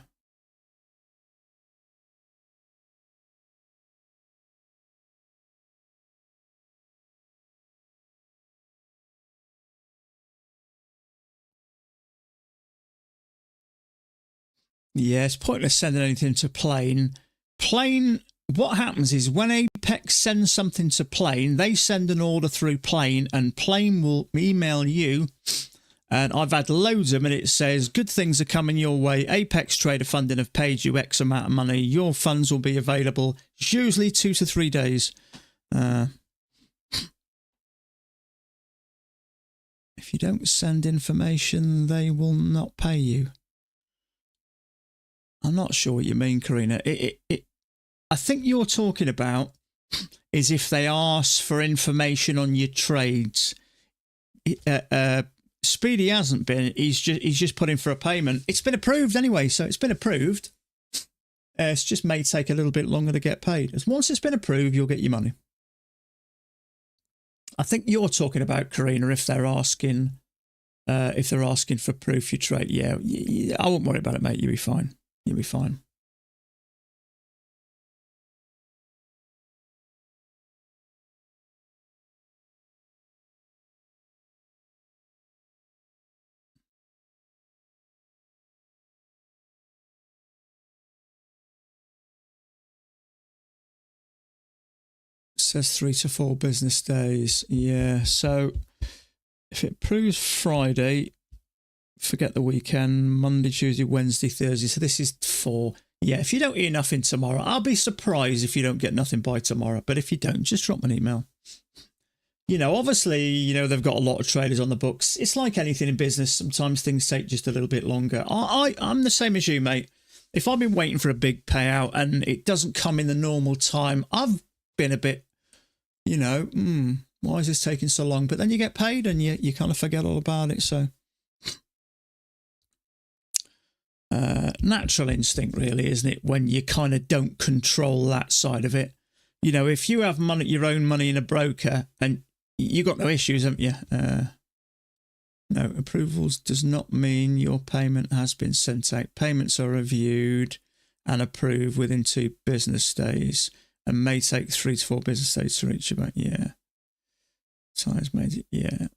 Yeah, it's pointless sending anything to Plane. Plane, what happens is when Apex sends something to Plane, they send an order through Plane, and Plane will email you. And I've had loads of them, and it says, good things are coming your way. Apex Trader Funding have paid you X amount of money. Your funds will be available. It's usually 2 to 3 days. If you don't send information, they will not pay you. I'm not sure what you mean, Karina. I think you're talking about is if they ask for information on your trades. Speedy hasn't been. He's just put in for a payment. It's been approved anyway, so it's been approved. It's just may take a little bit longer to get paid. As once it's been approved, you'll get your money. I think you're talking about, Karina, if they're asking for proof you trade. Yeah, I won't worry about it, mate. You'll be fine. You'll be fine. Says 3 to 4 business days. Yeah, so if it proves Friday, forget the weekend, Monday, Tuesday, Wednesday, Thursday. So this is 4. Yeah, if you don't hear nothing tomorrow, I'll be surprised if you don't get nothing by tomorrow. But if you don't, just drop me an email. You know, obviously, you know, they've got a lot of traders on the books. It's like anything in business. Sometimes things take just a little bit longer. I'm the same as you, mate. If I've been waiting for a big payout and it doesn't come in the normal time, I've been a bit, you know, why is this taking so long? But then you get paid and you kind of forget all about it. So natural instinct, really, isn't it? When you kind of don't control that side of it. You know, if you have money, your own money in a broker, and you got no issues, haven't you? No, approvals does not mean your payment has been sent out. Payments are reviewed and approved within 2 business days and may take 3 to 4 business days to reach about. Yeah. Times made it. Yeah.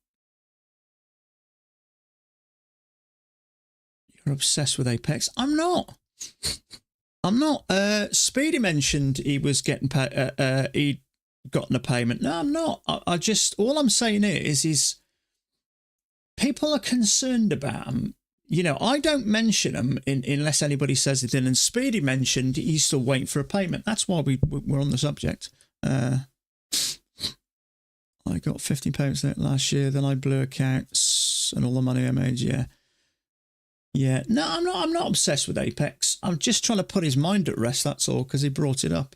You're obsessed with Apex. I'm not. I'm not. Speedy mentioned he was getting he'd gotten a payment. No, I'm not. I just, all I'm saying is people are concerned about them. You know, I don't mention them unless anybody says it. And Speedy mentioned he's still waiting for a payment. That's why we're on the subject. I got 50 payments last year. Then I blew accounts and all the money I made. Yeah. Yeah, no, I'm not obsessed with Apex. I'm just trying to put his mind at rest, that's all, because he brought it up.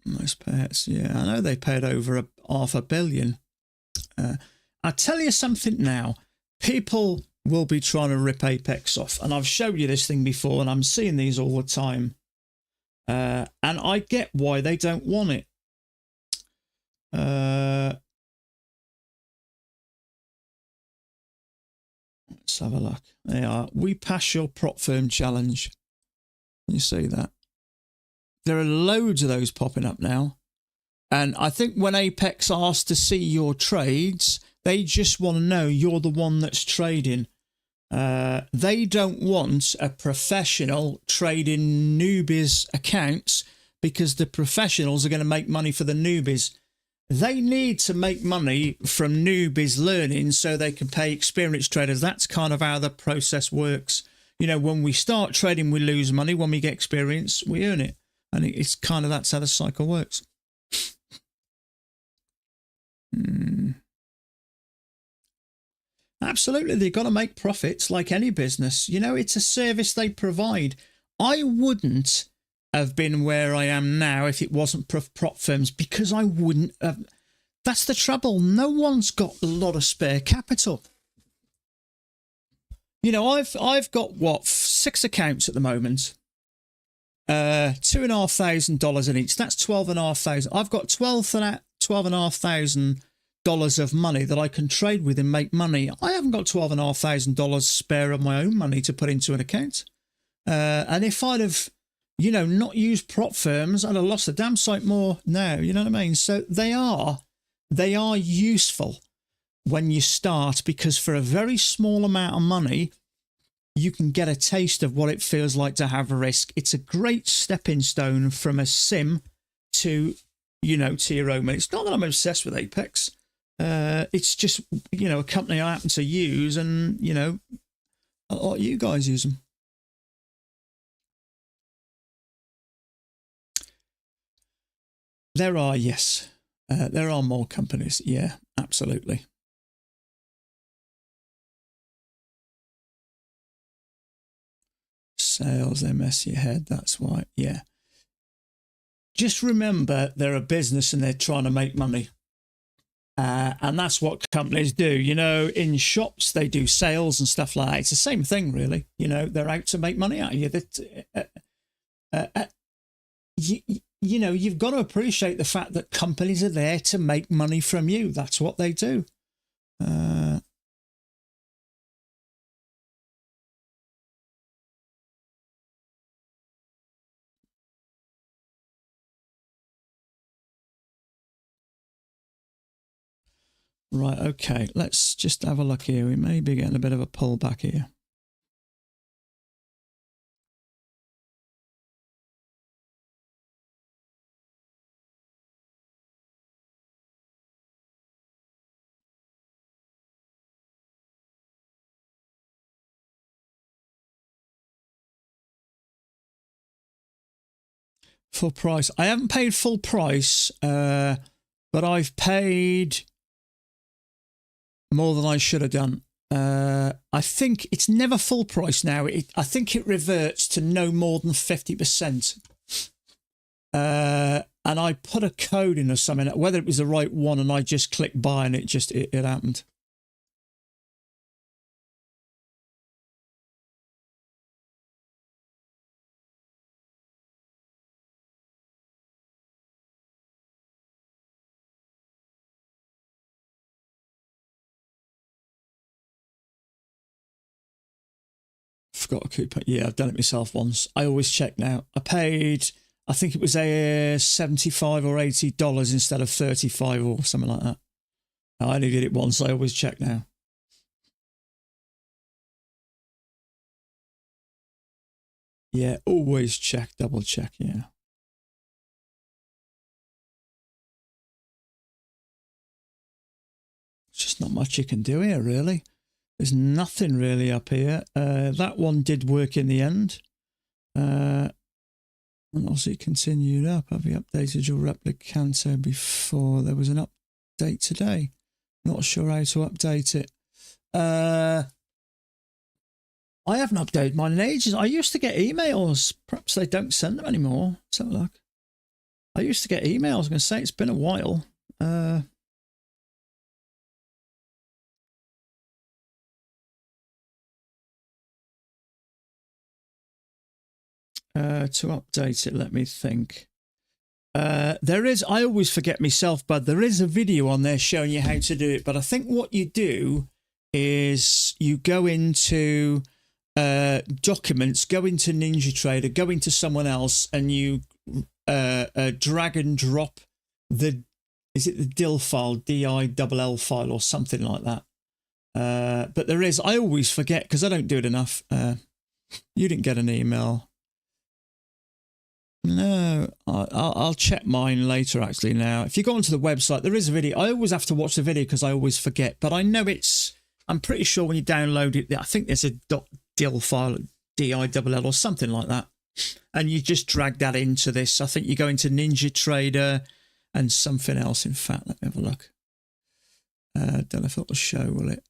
Most payouts, yeah, I know they paid over $500 million. I'll tell you something now. People will be trying to rip Apex off, and I've showed you this thing before, and I'm seeing these all the time. And I get why they don't want it. Let's have a look. They are. We pass your prop firm challenge. You see that? There are loads of those popping up now. And I think when Apex asks to see your trades, they just want to know you're the one that's trading. They don't want a professional trading newbies accounts because the professionals are going to make money for the newbies. They need to make money from newbies learning so they can pay experienced traders. That's kind of how the process works. You know, when we start trading, we lose money. When we get experience, we earn it. And it's kind of, that's how the cycle works. Absolutely. They've got to make profits like any business. You know, it's a service they provide. I wouldn't have been where I am now if it wasn't prop firms, because I wouldn't have. That's the trouble. No one's got a lot of spare capital. You know, I've got what, 6 accounts at the moment. $2,500 in each. That's $12,500. I've got $12,500 of money that I can trade with and make money. I haven't got $12,500 spare of my own money to put into an account. And if I'd have, you know, not used prop firms, I'd have lost a damn sight more now. You know what I mean? So they are useful. when you start, because for a very small amount of money, you can get a taste of what it feels like to have a risk. It's a great stepping stone from a sim to, to your own. It's not that I'm obsessed with Apex. It's just, a company I happen to use, and, a lot of you guys use them. There are, yes. There are more companies. Yeah, absolutely. Sales, they mess your head. That's why. Yeah. Just remember, they're a business and they're trying to make money. And that's what companies do. In shops, they do sales and stuff like that. It's the same thing, really. They're out to make money out of you. You've got to appreciate the fact that companies are there to make money from you. That's what they do. Right, okay, let's just have a look here. We may be getting a bit of a pullback here. Full price. I haven't paid full price, but I've paid more than I should have done. I think it's never full price now. I think it reverts to no more than 50%. And I put a code in or something, whether it was the right one, and I just clicked buy, and it happened. Forgot a coupon. Yeah, I've done it myself once. I always check now. I paid, I think it was $75 or $80 instead of $35 or something like that. I only did it once. I always check now. Yeah, always check, double check. Yeah. It's just not much you can do here, really. There's nothing really up here. That one did work in the end. And also it continued up. Have you updated your replicanto before? There was an update today. Not sure how to update it. I haven't updated mine in ages. I used to get emails. Perhaps they don't send them anymore. Let's have a look. I used to get emails. I was going to say it's been a while. To update it, let me think. There is, I always forget myself, but there is a video on there showing you how to do it. But I think what you do is you go into documents, go into NinjaTrader, go into someone else, and you drag and drop is it the DIL file, DILL file or something like that. But there is, I always forget because I don't do it enough. You didn't get an email. No, I'll check mine later actually now. If you go onto the website, there is a video. I always have to watch the video because I always forget. But I know I'm pretty sure when you download it, I think there's a .dil file, DILL or something like that. And you just drag that into this. I think you go into NinjaTrader and something else. In fact, let me have a look. Don't know if it will show, will it?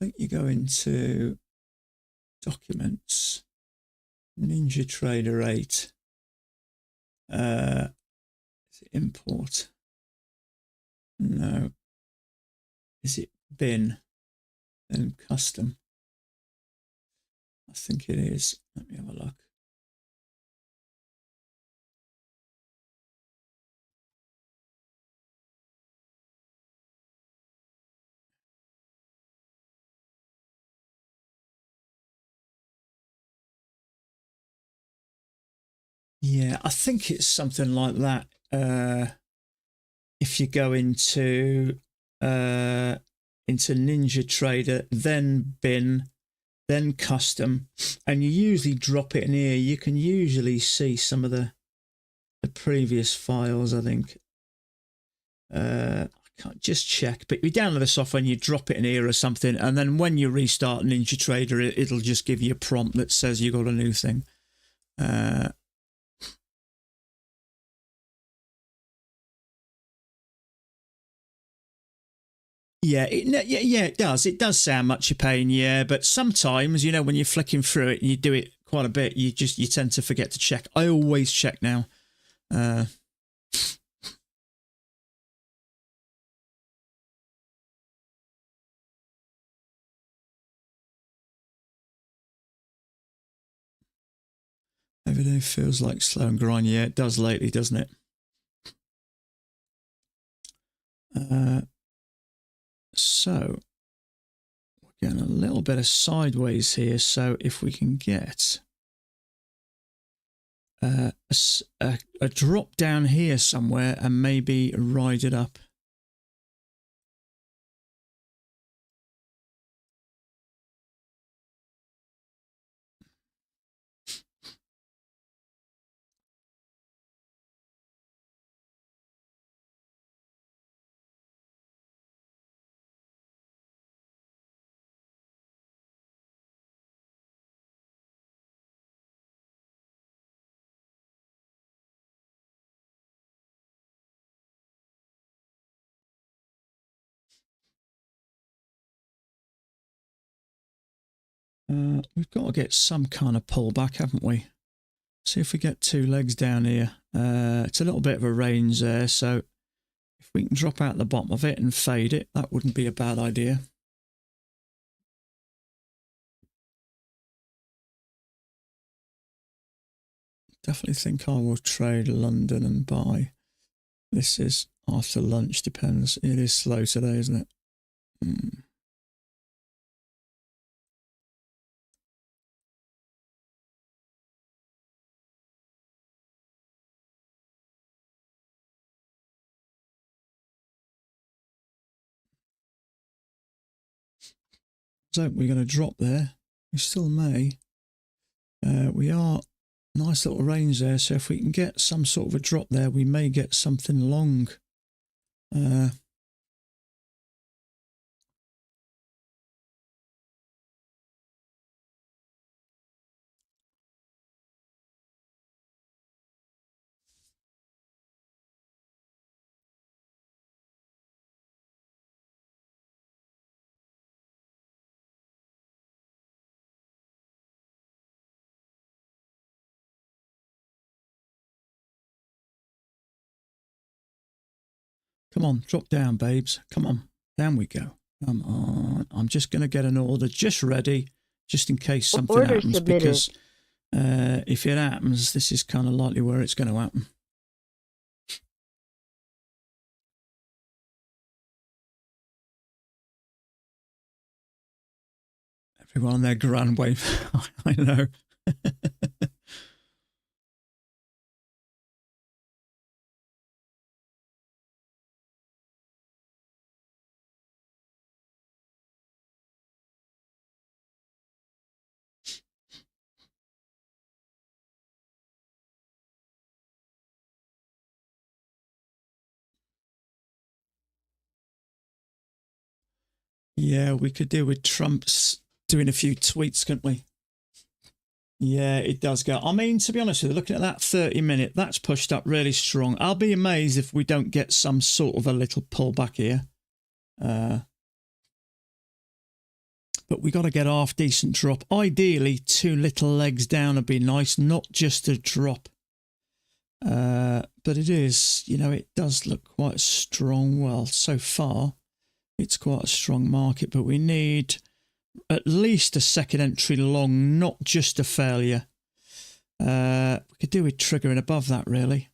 I think you go into documents, NinjaTrader 8. Is it import? No. Is it bin? Then custom. I think it is. Let me have a look. Yeah, I think it's something like that. If you go into NinjaTrader, then bin, then custom, and you usually drop it in here, you can usually see some of the previous files, I think. I can't just check, but you download the software and you drop it in here or something, and then when you restart NinjaTrader, it'll just give you a prompt that says you got a new thing. Yeah, it does. It does sound much a pain, yeah. But sometimes, you know, when you're flicking through it and you do it quite a bit, you tend to forget to check. I always check now. Every day feels like slow and grind. Yeah, it does lately, doesn't it? So we're getting a little bit of sideways here. So if we can get a drop down here somewhere and maybe ride it up. We've got to get some kind of pullback, haven't we? See if we get two legs down here. It's a little bit of a range there, so if we can drop out the bottom of it and fade it, that wouldn't be a bad idea. Definitely think I will trade London and buy. This is after lunch, depends. It is slow today, isn't it? So we're going to drop there. We still may. We are nice little range there. So if we can get some sort of a drop there, we may get something long. Come on, drop down, babes. Come on, down we go. Come on. I'm just going to get an order just ready, just in case something happens. Submitted. Because if it happens, this is kind of likely where it's going to happen. Everyone on their grand wave. I know. Yeah, we could do with Trump's doing a few tweets, couldn't we? Yeah, it does go. I mean, to be honest with you, looking at that 30-minute, that's pushed up really strong. I'll be amazed if we don't get some sort of a little pullback here. But we got to get half decent drop. Ideally, two little legs down would be nice, not just a drop. But it is, you know, it does look quite strong. Well, so far, it's quite a strong market, but we need at least a second entry long, not just a failure. We could do with triggering above that, really.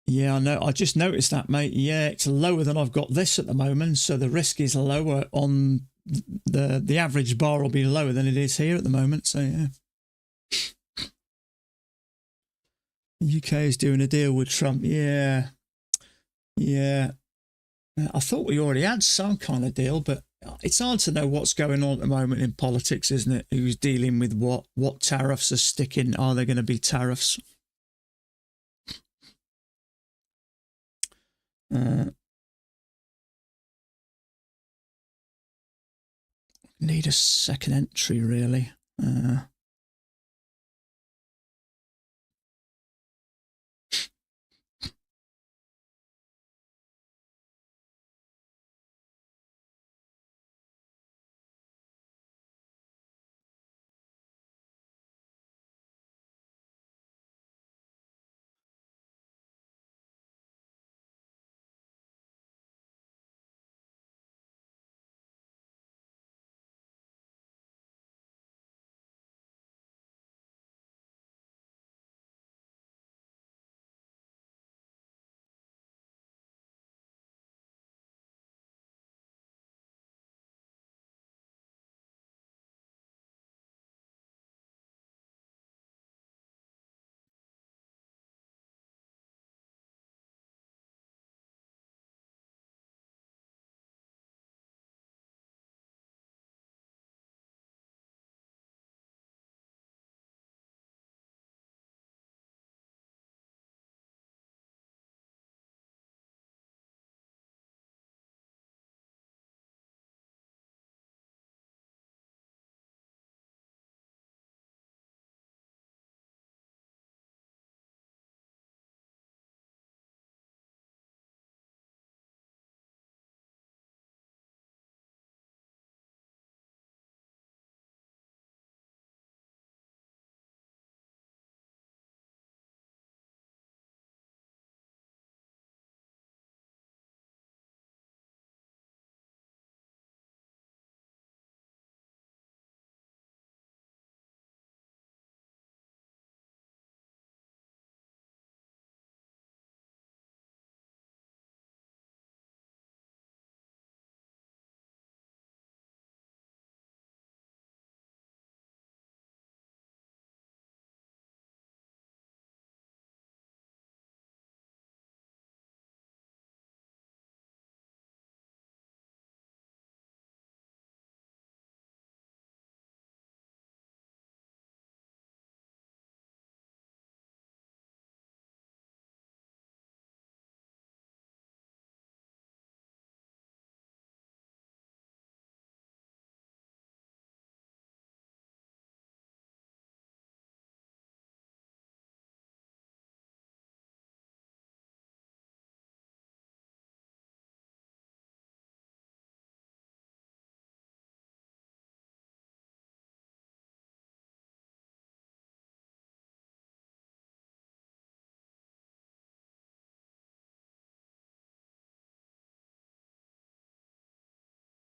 Yeah, I know. I just noticed that, mate. Yeah, it's lower than I've got this at the moment, so the risk is lower on the average bar will be lower than it is here at the moment. So yeah. The UK is doing a deal with Trump. Yeah, yeah. I thought we already had some kind of deal, but it's hard to know what's going on at the moment in politics, isn't it? Who's dealing with what tariffs are sticking? Are there going to be tariffs? Need a second entry, really.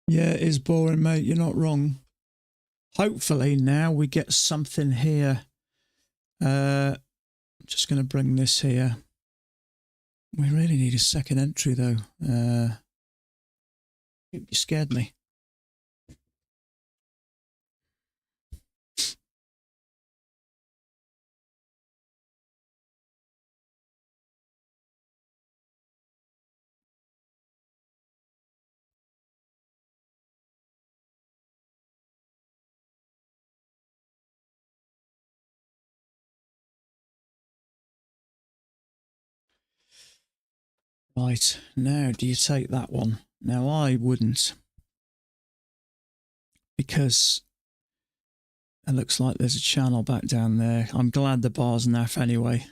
Yeah, it is boring, mate. You're not wrong. Hopefully now we get something here. I'm just going to bring this here. We really need a second entry, though. You scared me. Right, now do you take that one? Now I wouldn't, because it looks like there's a channel back down there. I'm glad the bar's naff anyway.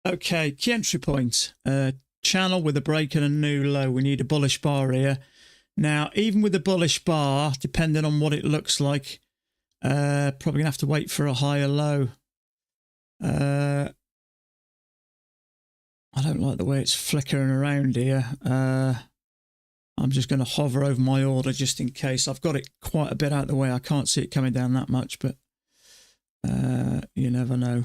Okay, key entry point. Channel with a break and a new low. We need a bullish bar here. Now, even with the bullish bar, depending on what it looks like, probably going to have to wait for a higher low. I don't like the way it's flickering around here. I'm just going to hover over my order just in case. I've got it quite a bit out of the way. I can't see it coming down that much, but you never know.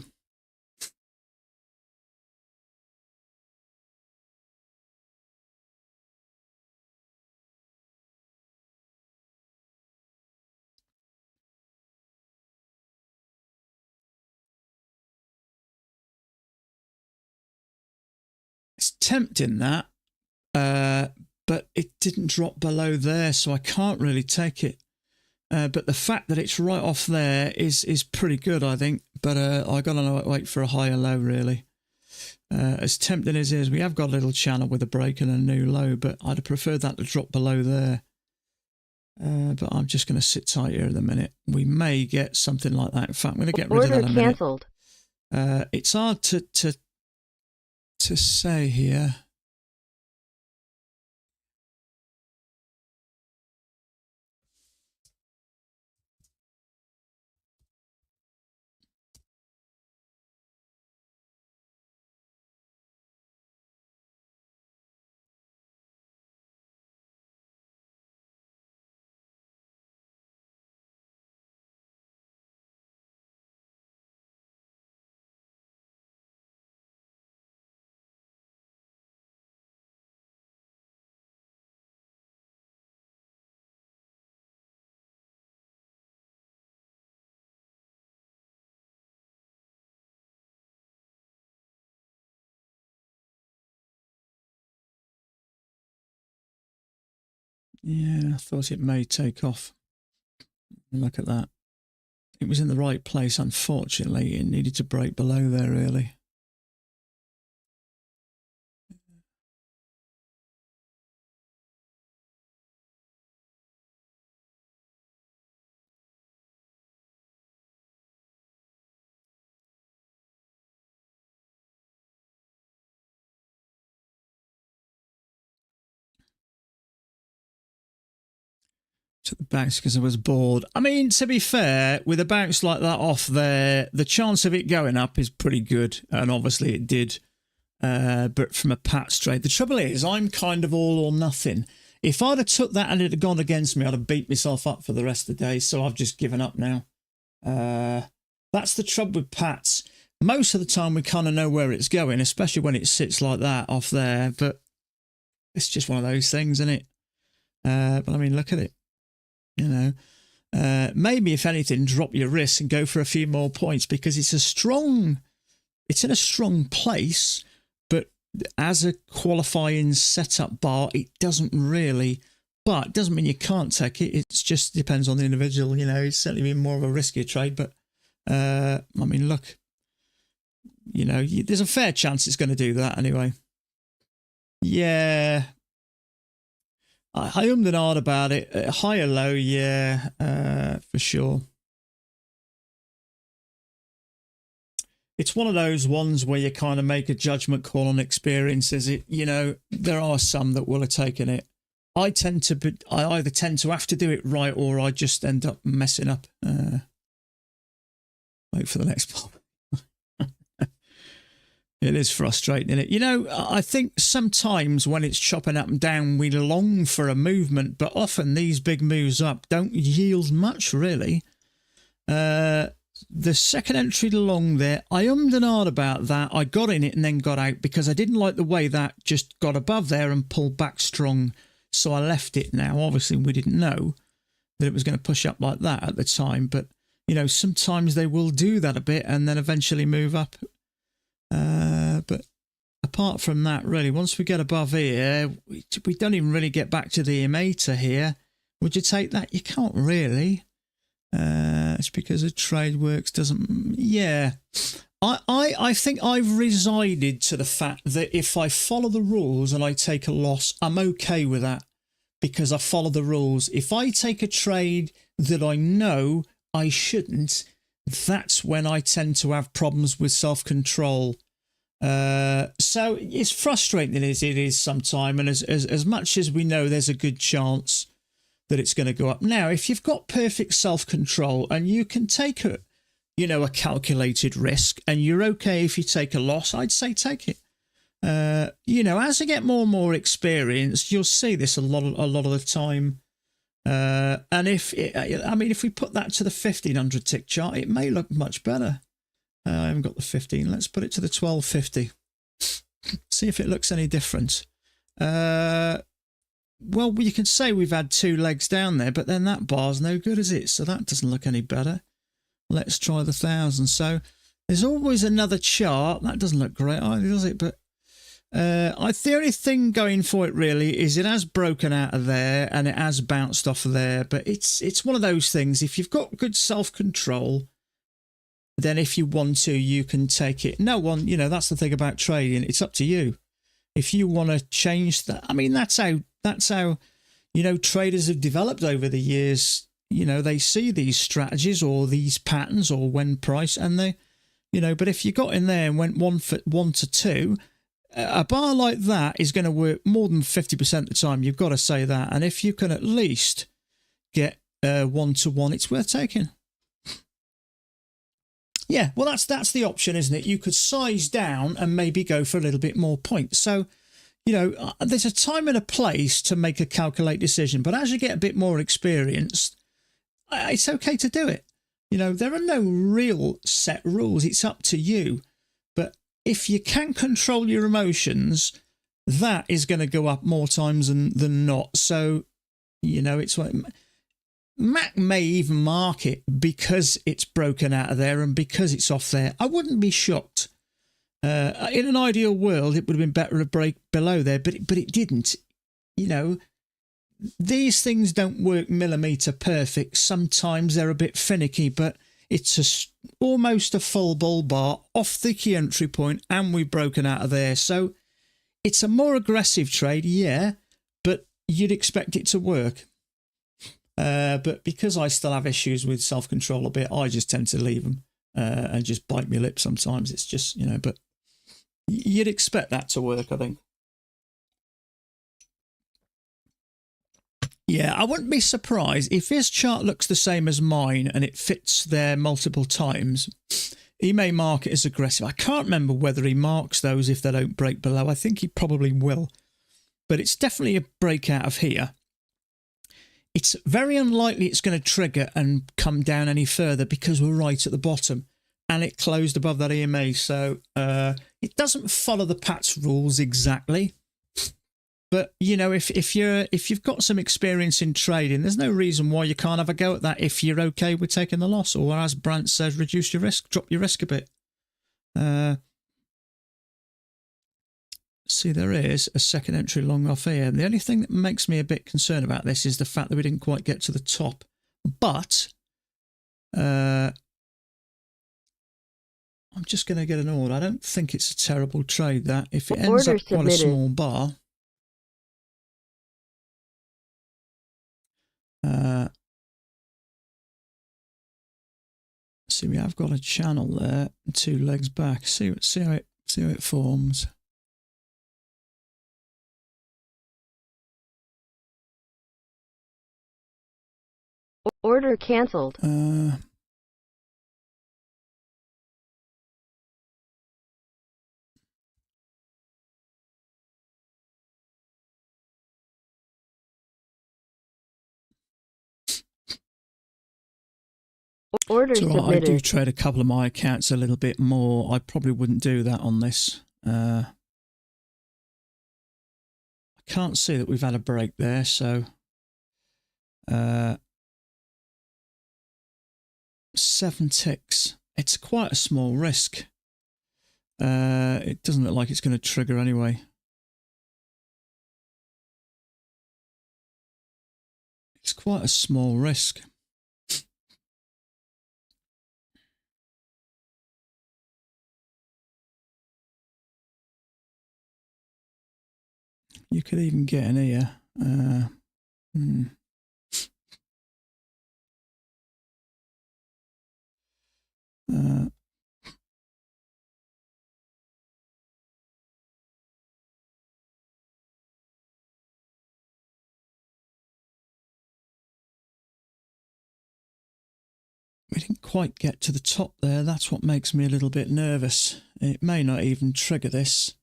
It's tempting that, but it didn't drop below there, so I can't really take it. But the fact that it's right off there is pretty good, I think. But I got to wait for a higher low, really. As tempting as it is, we have got a little channel with a break and a new low, but I'd have preferred that to drop below there. But I'm just going to sit tight here at the minute. We may get something like that. In fact, I'm going to get rid of that in a minute. Cancelled. It's hard to say here. Yeah, I thought it may take off. Look at that. It was in the right place. Unfortunately, it needed to break below there, really. Took the bounce because I was bored. I mean, to be fair, with a bounce like that off there, the chance of it going up is pretty good. And obviously it did. But from a Pat's trade, the trouble is I'm kind of all or nothing. If I'd have took that and it had gone against me, I'd have beat myself up for the rest of the day. So I've just given up now. That's the trouble with Pat's. Most of the time we kind of know where it's going, especially when it sits like that off there. But it's just one of those things, isn't it? But I mean, look at it. You know, maybe if anything, drop your risk and go for a few more points because it's in a strong place, but as a qualifying setup bar, it doesn't really, but it doesn't mean you can't take it. It just depends on the individual. You know, it's certainly been more of a riskier trade, but I mean, look, you know, there's a fair chance it's going to do that anyway. Yeah. I ummed and ahed about it. High or low, yeah, for sure. It's one of those ones where you kind of make a judgment call on experiences. You know, there are some that will have taken it. I either tend to have to do it right or I just end up messing up. Wait for the next pop. It is frustrating, isn't it? You know, I think sometimes when it's chopping up and down, we long for a movement, but often these big moves up don't yield much, really. The second entry long there, I ummed and ahed about that. I got in it and then got out because I didn't like the way that just got above there and pulled back strong. So I left it now. Obviously, we didn't know that it was going to push up like that at the time. But, you know, sometimes they will do that a bit and then eventually move up. But apart from that, really, once we get above here, we don't even really get back to the emator here. Would you take that? You can't really. It's because the trade works doesn't. Yeah, I think I've resided to the fact that if I follow the rules and I take a loss, I'm okay with that because I follow the rules. If I take a trade that I know I shouldn't, that's when I tend to have problems with self-control. So it's frustrating as it is sometimes, and as much as we know there's a good chance that it's going to go up. Now, if you've got perfect self-control and you can take a calculated risk, and you're okay if you take a loss, I'd say take it. As you get more and more experience, you'll see this a lot of the time. And if we put that to the 1500 tick chart, it may look much better. I haven't got the 15. Let's put it to the 1250. See if it looks any different. Well, you can say we've had 2 legs down there, but then that bar's no good, is it? So that doesn't look any better. Let's try the 1000. So there's always another chart. That doesn't look great either, does it? But the only thing going for it really is it has broken out of there and it has bounced off of there. But it's one of those things. If you've got good self-control, then if you want to, you can take it. No one, that's the thing about trading. It's up to you. If you want to change that, that's how traders have developed over the years. They see these strategies or these patterns or when price, and they, but if you got in there and went 1 to 2, a bar like that is going to work more than 50% of the time. You've got to say that. And if you can at least get 1 to 1, it's worth taking. Yeah, well, that's the option, isn't it? You could size down and maybe go for a little bit more points. So, there's a time and a place to make a calculated decision. But as you get a bit more experienced, it's okay to do it. There are no real set rules. It's up to you. But if you can control your emotions, that is going to go up more times than not. So, it's like Mac may even mark it because it's broken out of there and because it's off there. I wouldn't be shocked. In an ideal world, it would have been better to break below there, but it didn't. These things don't work millimeter perfect. Sometimes they're a bit finicky, but it's almost a full bull bar off the key entry point, and we've broken out of there. So it's a more aggressive trade, yeah, but you'd expect it to work. But because I still have issues with self-control a bit, I just tend to leave them and just bite my lip sometimes. It's just, but you'd expect that to work, I think. Yeah, I wouldn't be surprised if his chart looks the same as mine and it fits there multiple times. He may mark it as aggressive. I can't remember whether he marks those if they don't break below. I think he probably will. But it's definitely a breakout of here. It's very unlikely it's going to trigger and come down any further because we're right at the bottom and it closed above that EMA. So it doesn't follow the Pat's rules exactly. But, if you've got some experience in trading, there's no reason why you can't have a go at that if you're okay with taking the loss. Or as Brant says, reduce your risk, drop your risk a bit. See, there is a second entry long off here. And the only thing that makes me a bit concerned about this is the fact that we didn't quite get to the top. But I'm just going to get an order. I don't think it's a terrible trade, that. If it ends up quite a small bar. See, we have got a channel there, 2 legs back. See how it forms. Order cancelled. Order submitted. I do trade a couple of my accounts a little bit more. I probably wouldn't do that on this. I can't see that we've had a break there, so 7 ticks. It's quite a small risk. It doesn't look like it's going to trigger anyway. It's quite a small risk. You could even get in here. We didn't quite get to the top there. That's what makes me a little bit nervous. It may not even trigger this.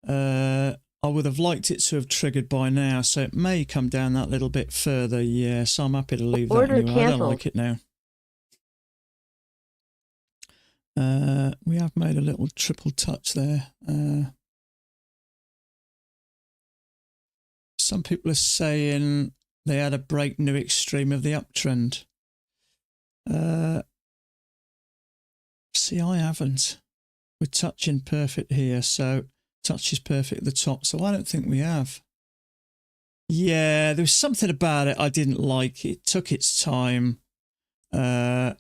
I would have liked it to have triggered by now, so it may come down that little bit further. Yeah, so I'm happy to leave that Order anyway. I don't canceled. like it now. We have made a little triple touch there. Some people are saying they had a break new extreme of the uptrend. See, I haven't. We're touching perfect here, so touch is perfect at the top, so I don't think we have. Yeah, there was something about it I didn't like. It took its time, so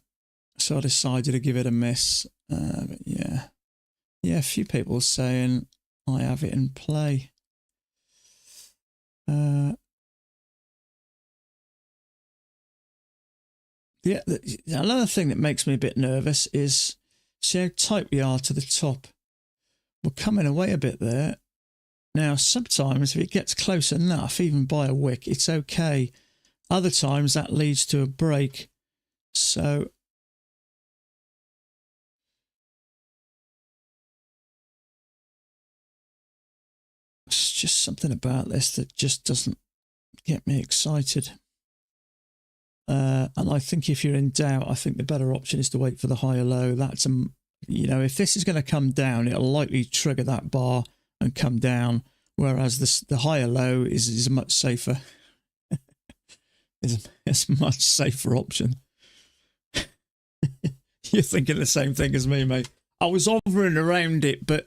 I decided to give it a miss. But yeah, a few people saying I have it in play. Another thing that makes me a bit nervous is see how tight we are to the top. We're coming away a bit there. Now, sometimes if it gets close enough, even by a wick, it's okay. Other times that leads to a break. So it's just something about this that just doesn't get me excited. And I think if you're in doubt, I think the better option is to wait for the higher low. That's you know, if this is going to come down, it'll likely trigger that bar and come down. Whereas the higher low is much safer. It's a much safer option. You're thinking the same thing as me, mate. I was hovering around it, but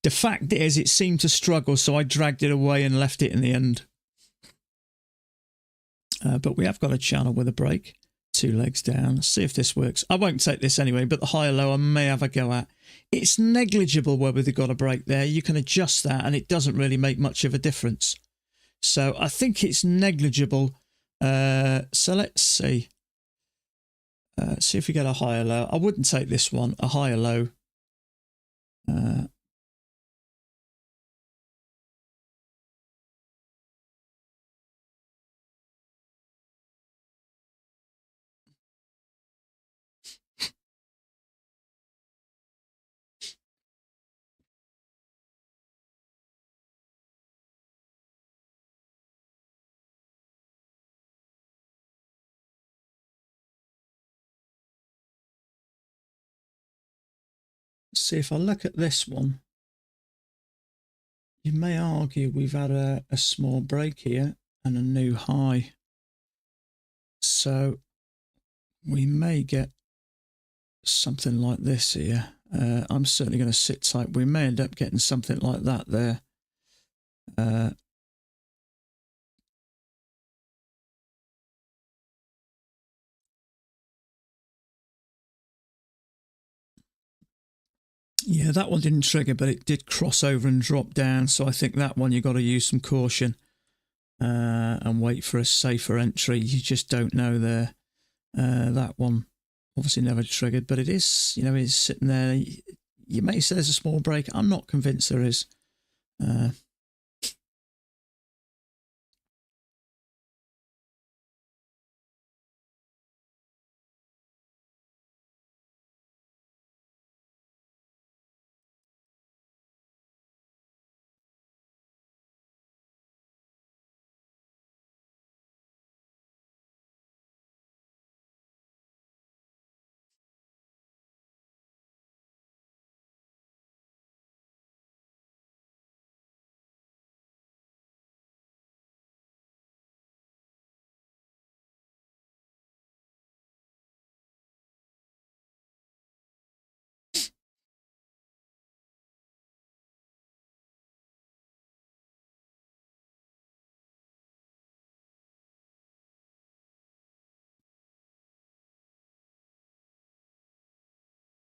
the fact is it seemed to struggle, so I dragged it away and left it in the end. But we have got a channel with a break. 2 legs down. Let's see if this works. I won't take this anyway, but the higher low I may have a go at. It's negligible whether they've got a break there. You can adjust that and it doesn't really make much of a difference. So I think it's negligible. So let's see. See if we get a higher low. I wouldn't take this one. A higher low. See if I look at this one. You may argue we've had a small break here and a new high. So we may get something like this here. I'm certainly going to sit tight. We may end up getting something like that there. Yeah, that one didn't trigger, but it did cross over and drop down. So I think that one you've got to use some caution and wait for a safer entry. You just don't know there. That one obviously never triggered, but it is, you know, it's sitting there. You may say there's a small break. I'm not convinced there is.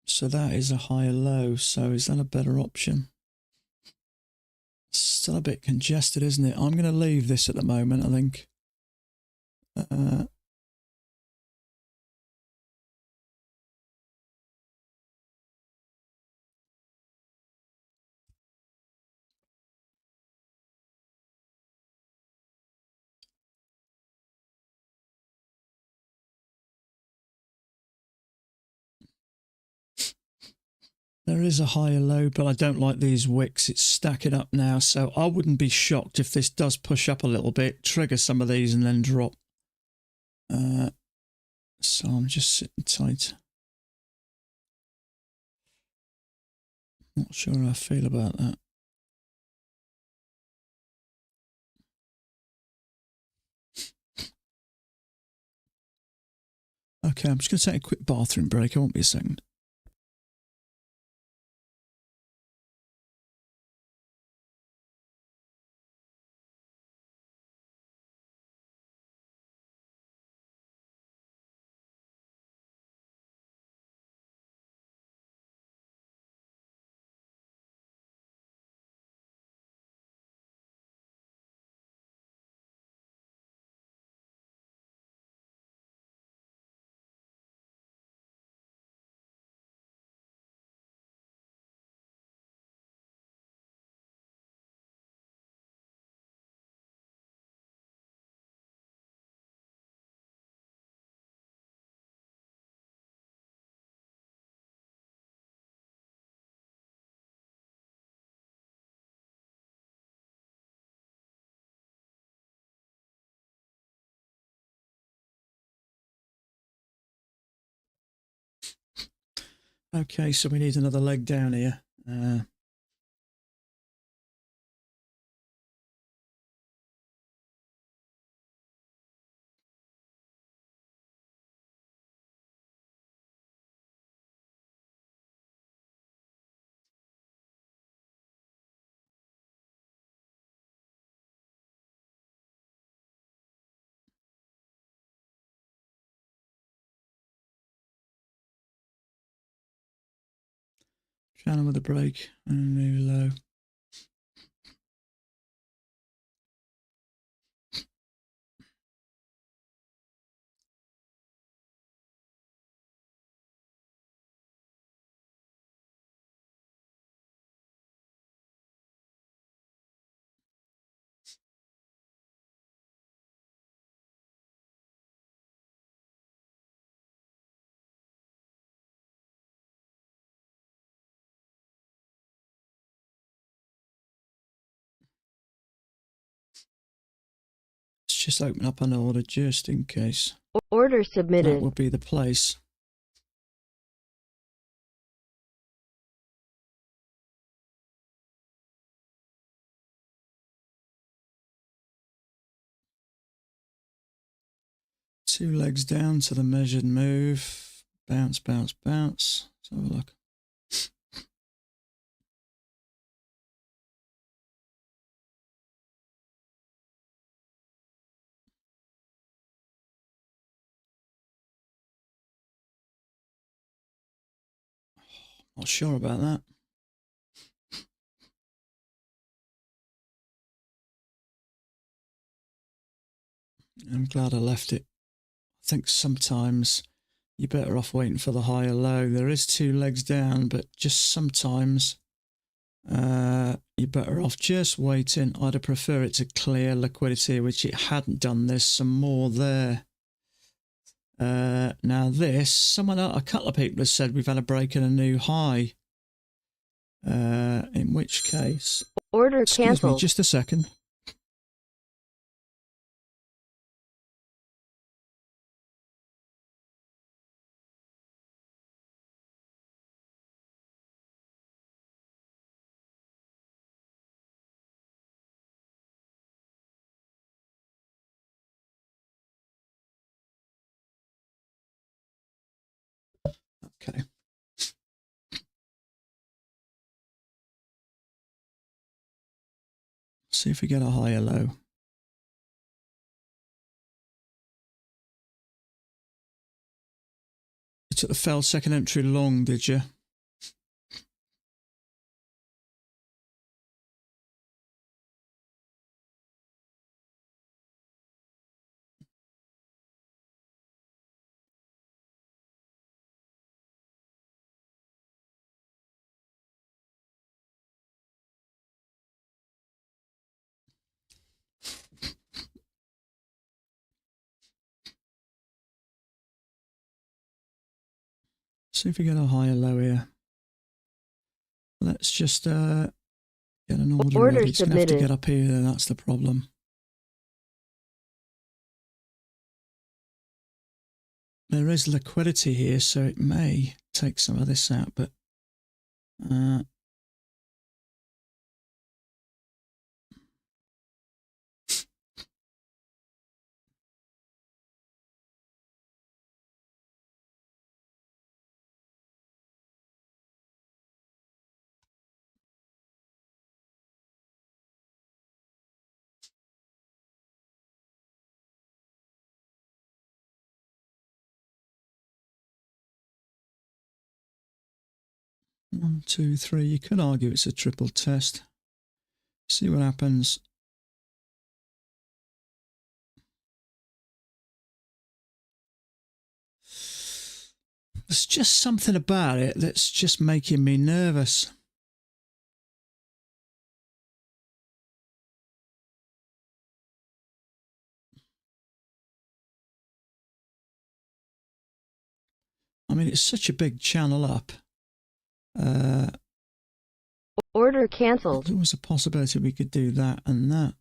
So that is a higher low. So is that a better option? Still a bit congested, isn't it? I'm going to leave this at the moment, I think. There is a higher low, but I don't like these wicks. It's stacking up now, so I wouldn't be shocked if this does push up a little bit, trigger some of these and then drop. So I'm just sitting tight. Not sure how I feel about that. Okay, I'm just going to take a quick bathroom break. I won't be a second. Okay, so we need another leg down here. Channel with a break and new low. Let's just open up an order just in case. Order That submitted. would be the place. Two legs down to the measured move. Bounce, bounce, bounce. Let's have a look. Not sure about that. I'm glad I left it. I think sometimes you're better off waiting for the higher low. There is two legs down, but just sometimes you're better off just waiting. I'd prefer it to clear liquidity, which it hadn't done. There's some more there. Now this, a couple of people have said we've had a break and a new high. In which case, Order excuse canceled. me, just a second. Okay. See if we get a higher low. You took the fell second entry long, did you? See if we get a higher low here. Let's just get an order Order ready. It's going to have to submitted. get up here, then that's the problem. There is liquidity here, so it may take some of this out, but 1, 2, 3. You could argue it's a triple test. See what happens. There's just something about it that's just making me nervous. I mean, it's such a big channel up. Order cancelled. There's always a possibility we could do that and that.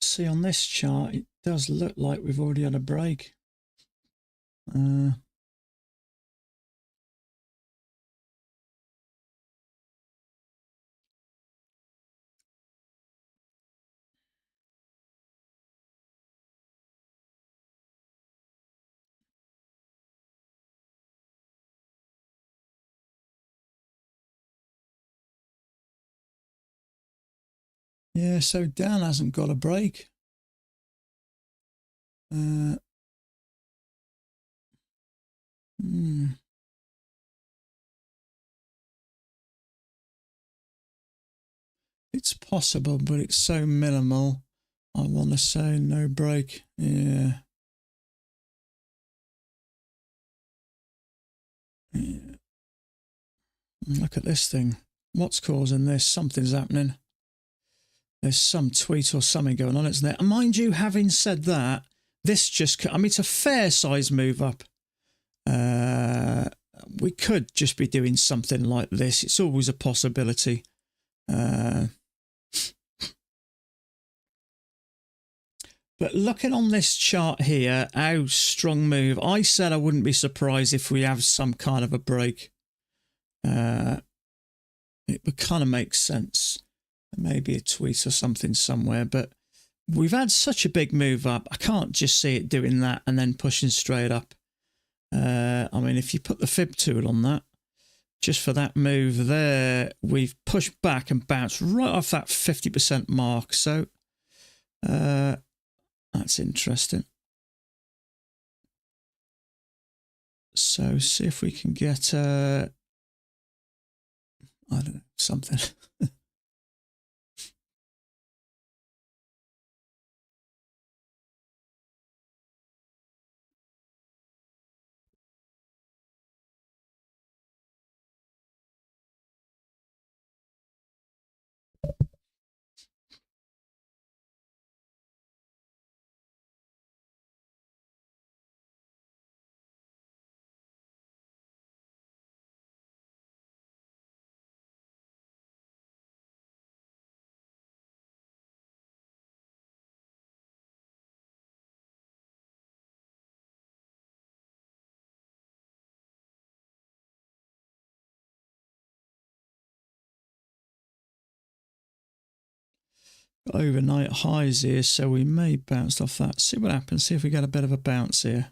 See, on this chart, it does look like we've already had a break. Yeah, so Dan hasn't got a break. It's possible, but it's so minimal. I want to say no break. Yeah. Look at this thing. What's causing this? Something's happening. There's some tweet or something going on, isn't there? And mind you, having said that, this just, I mean, it's a fair size move up. We could just be doing something like this. It's always a possibility. But looking on this chart here, how strong move. I said I wouldn't be surprised if we have some kind of a break. It would kind of make sense. Maybe a tweet or something somewhere, but we've had such a big move up. I can't just see it doing that and then pushing straight up. I mean, if you put the fib tool on that, just for that move there, we've pushed back and bounced right off that 50% mark. So that's interesting. So see if we can get, I don't know, something. overnight highs here, so we may bounce off that. See what happens. See if we get a bit of a bounce here.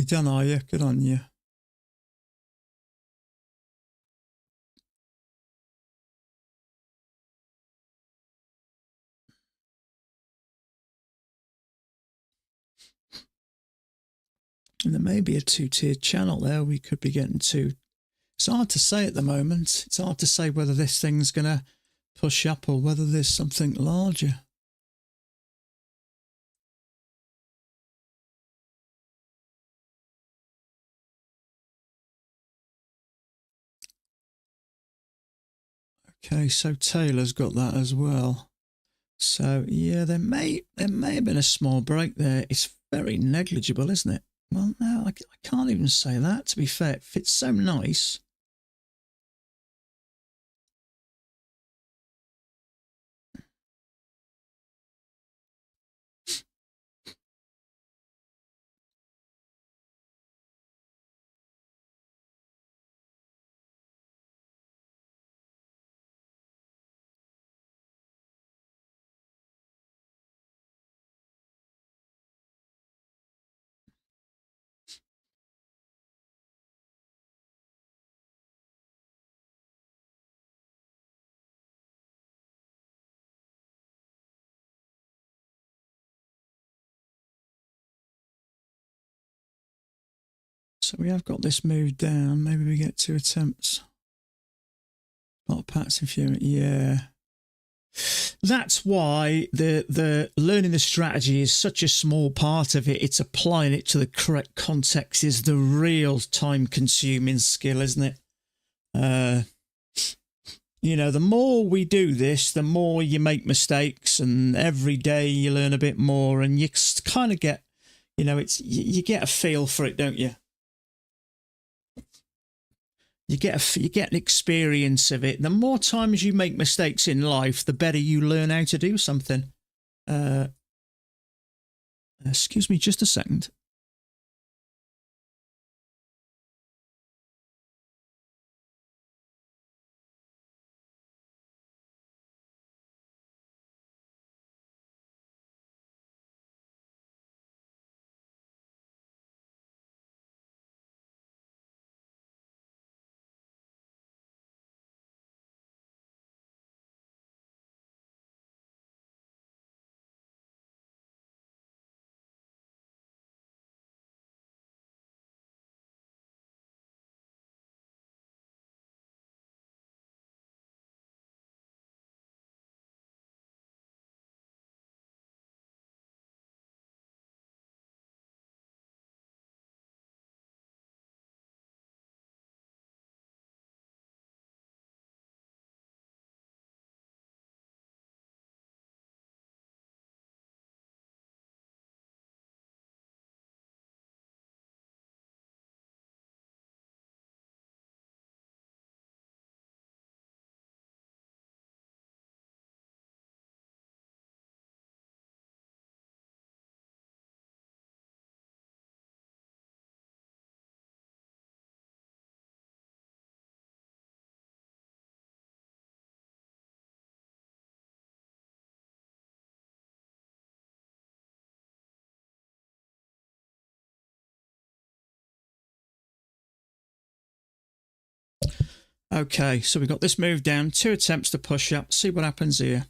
You done, are you? Good on you. And there may be a two-tiered channel there we could be getting to. It's hard to say at the moment. It's hard to say whether this thing's going to push up or whether there's something larger. Okay, so Taylor's got that as well. So yeah, there may have been a small break there. It's very negligible, isn't it? Well, no, I can't even say that, to be fair. It fits so nice. So we have got this move down. Maybe we get 2 attempts. Not Pat's infuriate. Yeah. That's why the learning the strategy is such a small part of it. It's applying it to the correct context is the real time-consuming skill, isn't it? You know, the more we do this, the more you make mistakes, and every day you learn a bit more, and you kind of get, you know, you get a feel for it, don't you? You get an experience of it. The more times you make mistakes in life, the better you learn how to do something. Excuse me, just a second. Okay, so we got this move down, 2 attempts to push up, see what happens here.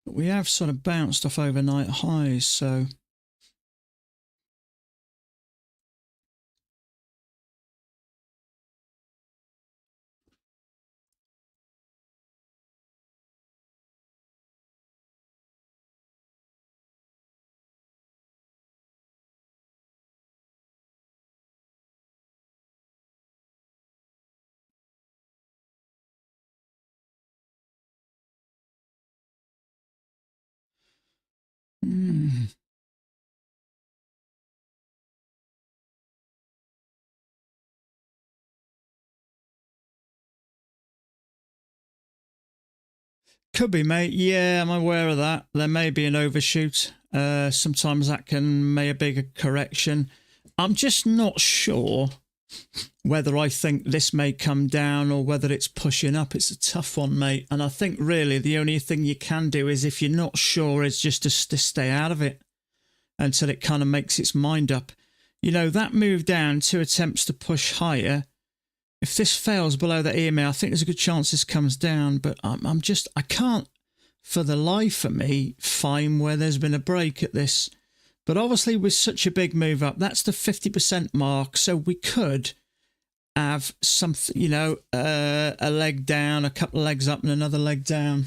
But we have sort of bounced off overnight highs, so could be, mate. Yeah, I'm aware of that. There may be an overshoot. Sometimes that can make a bigger correction. I'm just not sure whether I think this may come down or whether it's pushing up. It's a tough one, mate. And I think really the only thing you can do is, if you're not sure, is just to stay out of it until it kind of makes its mind up. You know, that move down, 2 attempts to push higher. If this fails below the EMA, I think there's a good chance this comes down, but I can't for the life of me find where there's been a break at this. But obviously with such a big move up, that's the 50% mark. So we could have something, you know, a leg down, a couple of legs up and another leg down.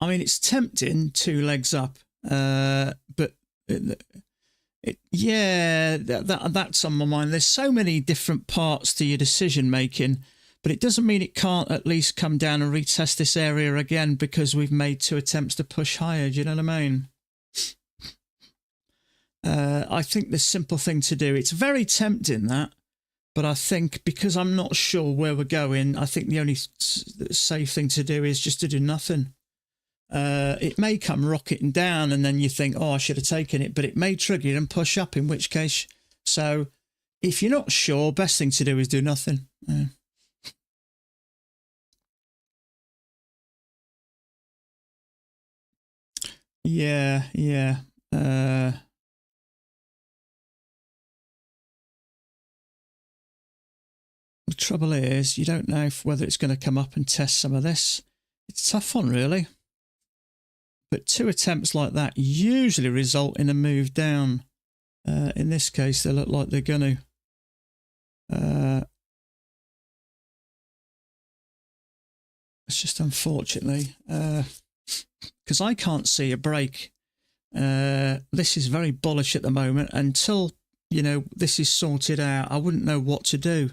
I mean, it's tempting 2 legs up, but yeah, that's on my mind. There's so many different parts to your decision making, but it doesn't mean it can't at least come down and retest this area again because we've made 2 attempts to push higher. Do you know what I mean? I think the simple thing to do, it's very tempting that, but I think because I'm not sure where we're going, I think the only safe thing to do is just to do nothing. It may come rocketing down and then you think, oh, I should have taken it, but it may trigger it and push up, in which case. So if you're not sure, best thing to do is do nothing. Yeah. The trouble is you don't know whether it's going to come up and test some of this. It's a tough one, really. But 2 attempts like that usually result in a move down. In this case, they look like they're going to. It's just unfortunately, because I can't see a break. This is very bullish at the moment. Until, you know, this is sorted out, I wouldn't know what to do.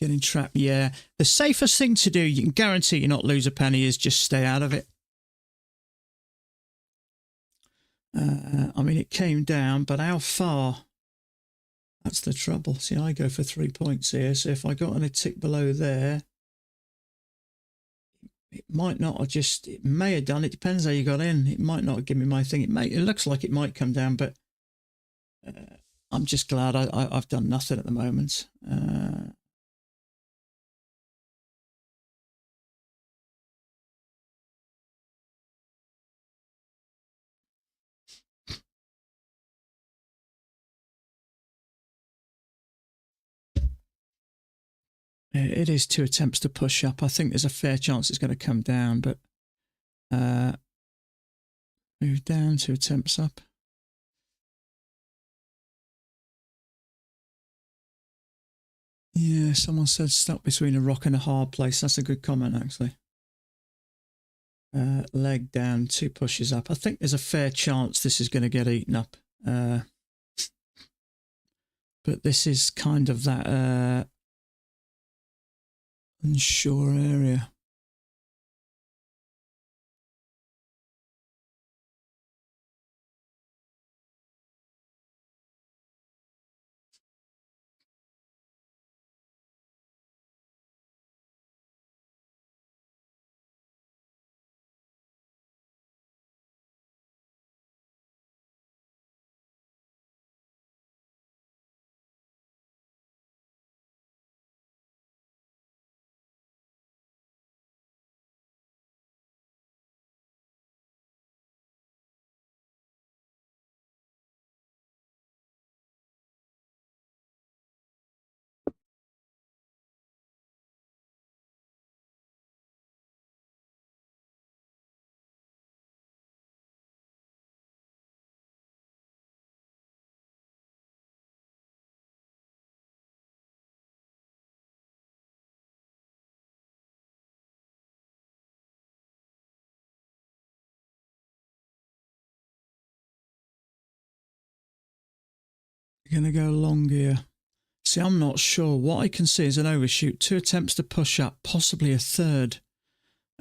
Getting trapped, yeah. The safest thing to do, you can guarantee you not lose a penny, is just stay out of it. I mean, it came down, but how far? That's the trouble. See, I go for 3 points here, so if I got on a tick below there, it might not have just, it may have done, it depends how you got in. It might not give me my thing. It looks like it might come down, but I'm just glad I've done nothing at the moment. It is 2 attempts to push up. I think there's a fair chance it's going to come down, but move down, 2 attempts up. Yeah, someone said stuck between a rock and a hard place. That's a good comment, actually. Leg down, 2 pushes up. I think there's a fair chance this is going to get eaten up. But this is kind of that unsure area. Going to go long here. See, I'm not sure. What I can see is an overshoot, 2 attempts to push up, possibly a third.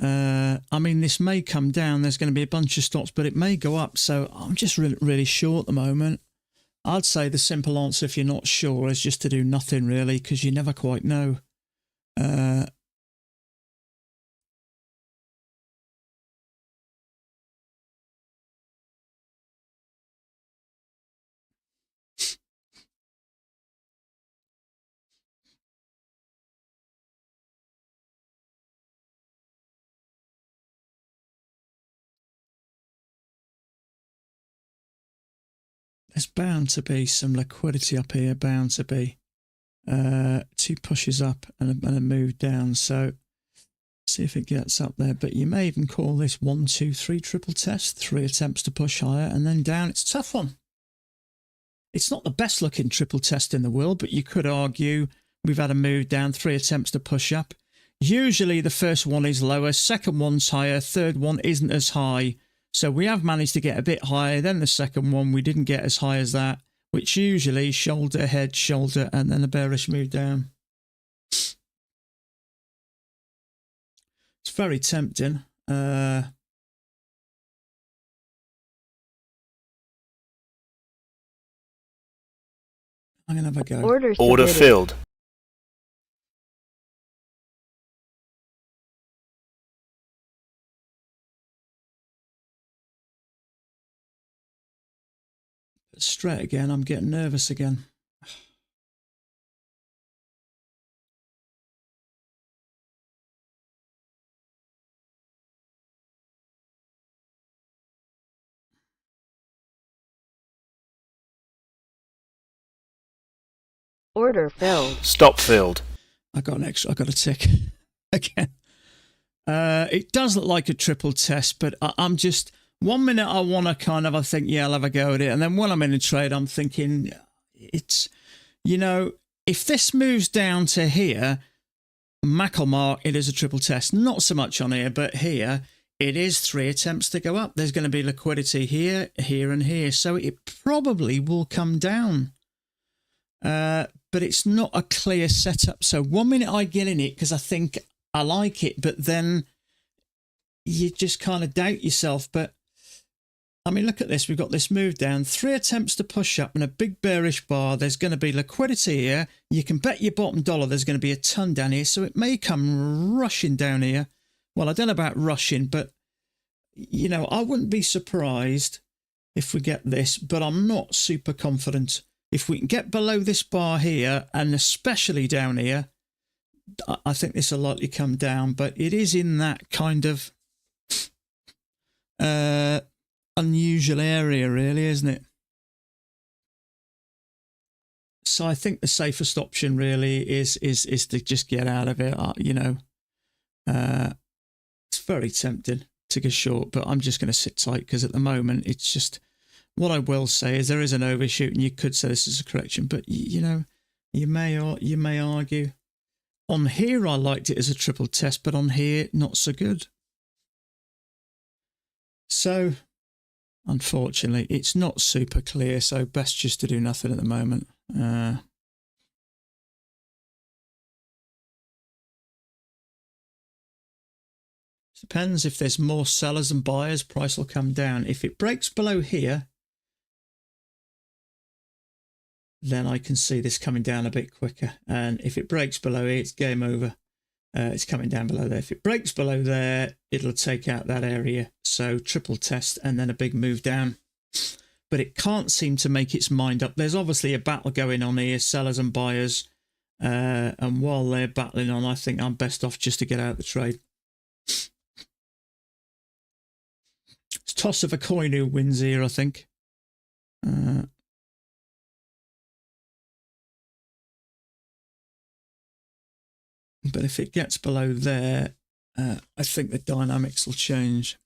I mean, this may come down. There's going to be a bunch of stops, but it may go up. So I'm just really short at the moment. I'd say the simple answer, if you're not sure, is just to do nothing really, because you never quite know. There's bound to be some liquidity up here, bound to be. 2 pushes up and a move down. So see if it gets up there. But you may even call this 1, 2, 3 triple test, 3 attempts to push higher and then down. It's a tough one. It's not the best looking triple test in the world, but you could argue we've had a move down, 3 attempts to push up. Usually the first one is lower, second one's higher, third one isn't as high. So we have managed to get a bit higher. Then the second one, we didn't get as high as that, which usually shoulder, head, shoulder, and then a bearish move down. It's very tempting. I'm going to have a go. Order filled. Straight again, I'm getting nervous again. Order filled. Stop filled. I got a tick again. It does look like a triple test, but I'm just, 1 minute I want to I think, yeah, I'll have a go at it. And then when I'm in a trade, I'm thinking, it's, you know, if this moves down to here, Macklemark, it is a triple test. Not so much on here, but here, it is 3 attempts to go up. There's going to be liquidity here, here, and here. So it probably will come down. But it's not a clear setup. So 1 minute I get in it because I think I like it, but then you just kind of doubt yourself. But I mean, look at this. We've got this move down, 3 attempts to push up and a big bearish bar. There's going to be liquidity here. You can bet your bottom dollar there's going to be a ton down here. So it may come rushing down here. Well, I don't know about rushing, but, you know, I wouldn't be surprised if we get this, but I'm not super confident. If we can get below this bar here, and especially down here, I think this will likely come down, but it is in that kind of unusual area, really, isn't it? So I think the safest option really is to just get out of it. You know, it's very tempting to go short, but I'm just going to sit tight because at the moment it's just. What I will say is there is an overshoot, and you could say this is a correction, but you know, you may argue. On here, I liked it as a triple test, but on here, not so good. So, unfortunately, it's not super clear, so best just to do nothing at the moment. Depends if there's more sellers than buyers, price will come down. If it breaks below here, then I can see this coming down a bit quicker. And if it breaks below here, it's game over. It's coming down below there. If it breaks below there, it'll take out that area. So triple test and then a big move down. But it can't seem to make its mind up. There's obviously a battle going on here, sellers and buyers. And while they're battling on, I think I'm best off just to get out of the trade. It's toss of a coin who wins here, I think. But if it gets below there, I think the dynamics will change.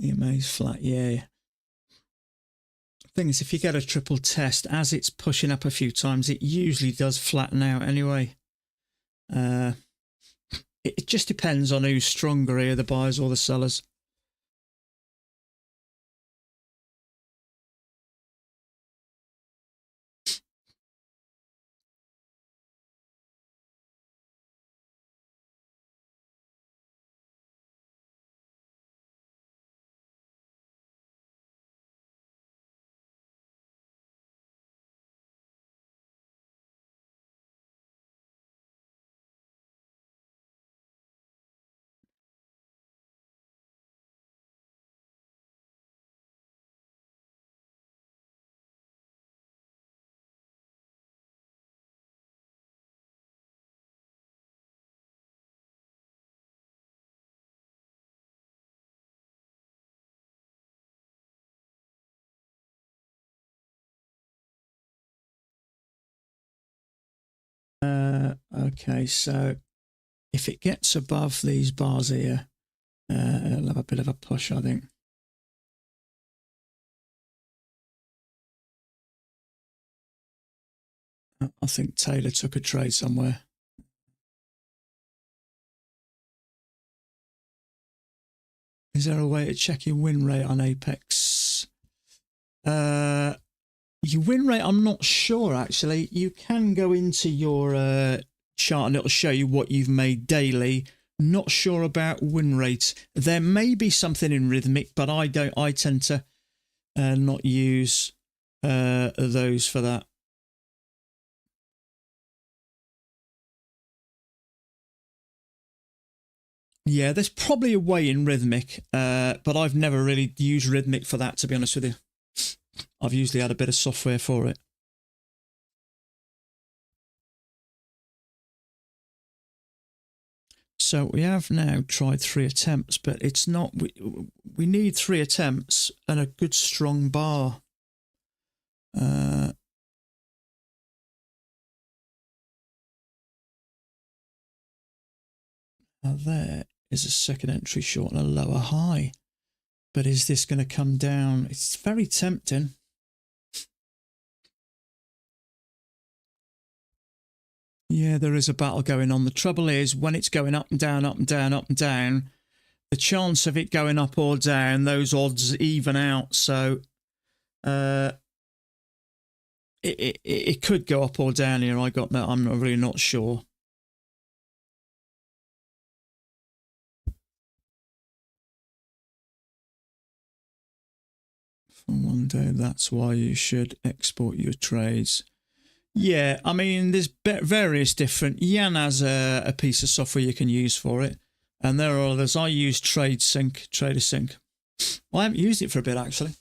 EMA's flat, yeah. Thing is, if you get a triple test, as it's pushing up a few times, it usually does flatten out anyway. It just depends on who's stronger here, the buyers or the sellers. Okay, so if it gets above these bars here, it'll have a bit of a push, I think. I think Taylor took a trade somewhere. Is there a way to check your win rate on Apex? Your win rate, I'm not sure, actually. You can go into your chart and it'll show you what you've made daily. Not sure about win rate. There may be something in Rhythmic, but I tend to not use those for that. Yeah, there's probably a way in Rhythmic, but I've never really used Rhythmic for that, to be honest with you. I've usually had a bit of software for it. So we have now tried 3 attempts, but it's not, we need 3 attempts and a good strong bar. Now there is a second entry short and a lower high. But is this going to come down? It's very tempting. Yeah, there is a battle going on. The trouble is, when it's going up and down, up and down, up and down, the chance of it going up or down, those odds even out. So it could go up or down here. I'm really not sure. For one day, that's why you should export your trades. Yeah, I mean, there's various different. Yan has a piece of software you can use for it, and there are others. I use Trader Sync. I haven't used it for a bit actually,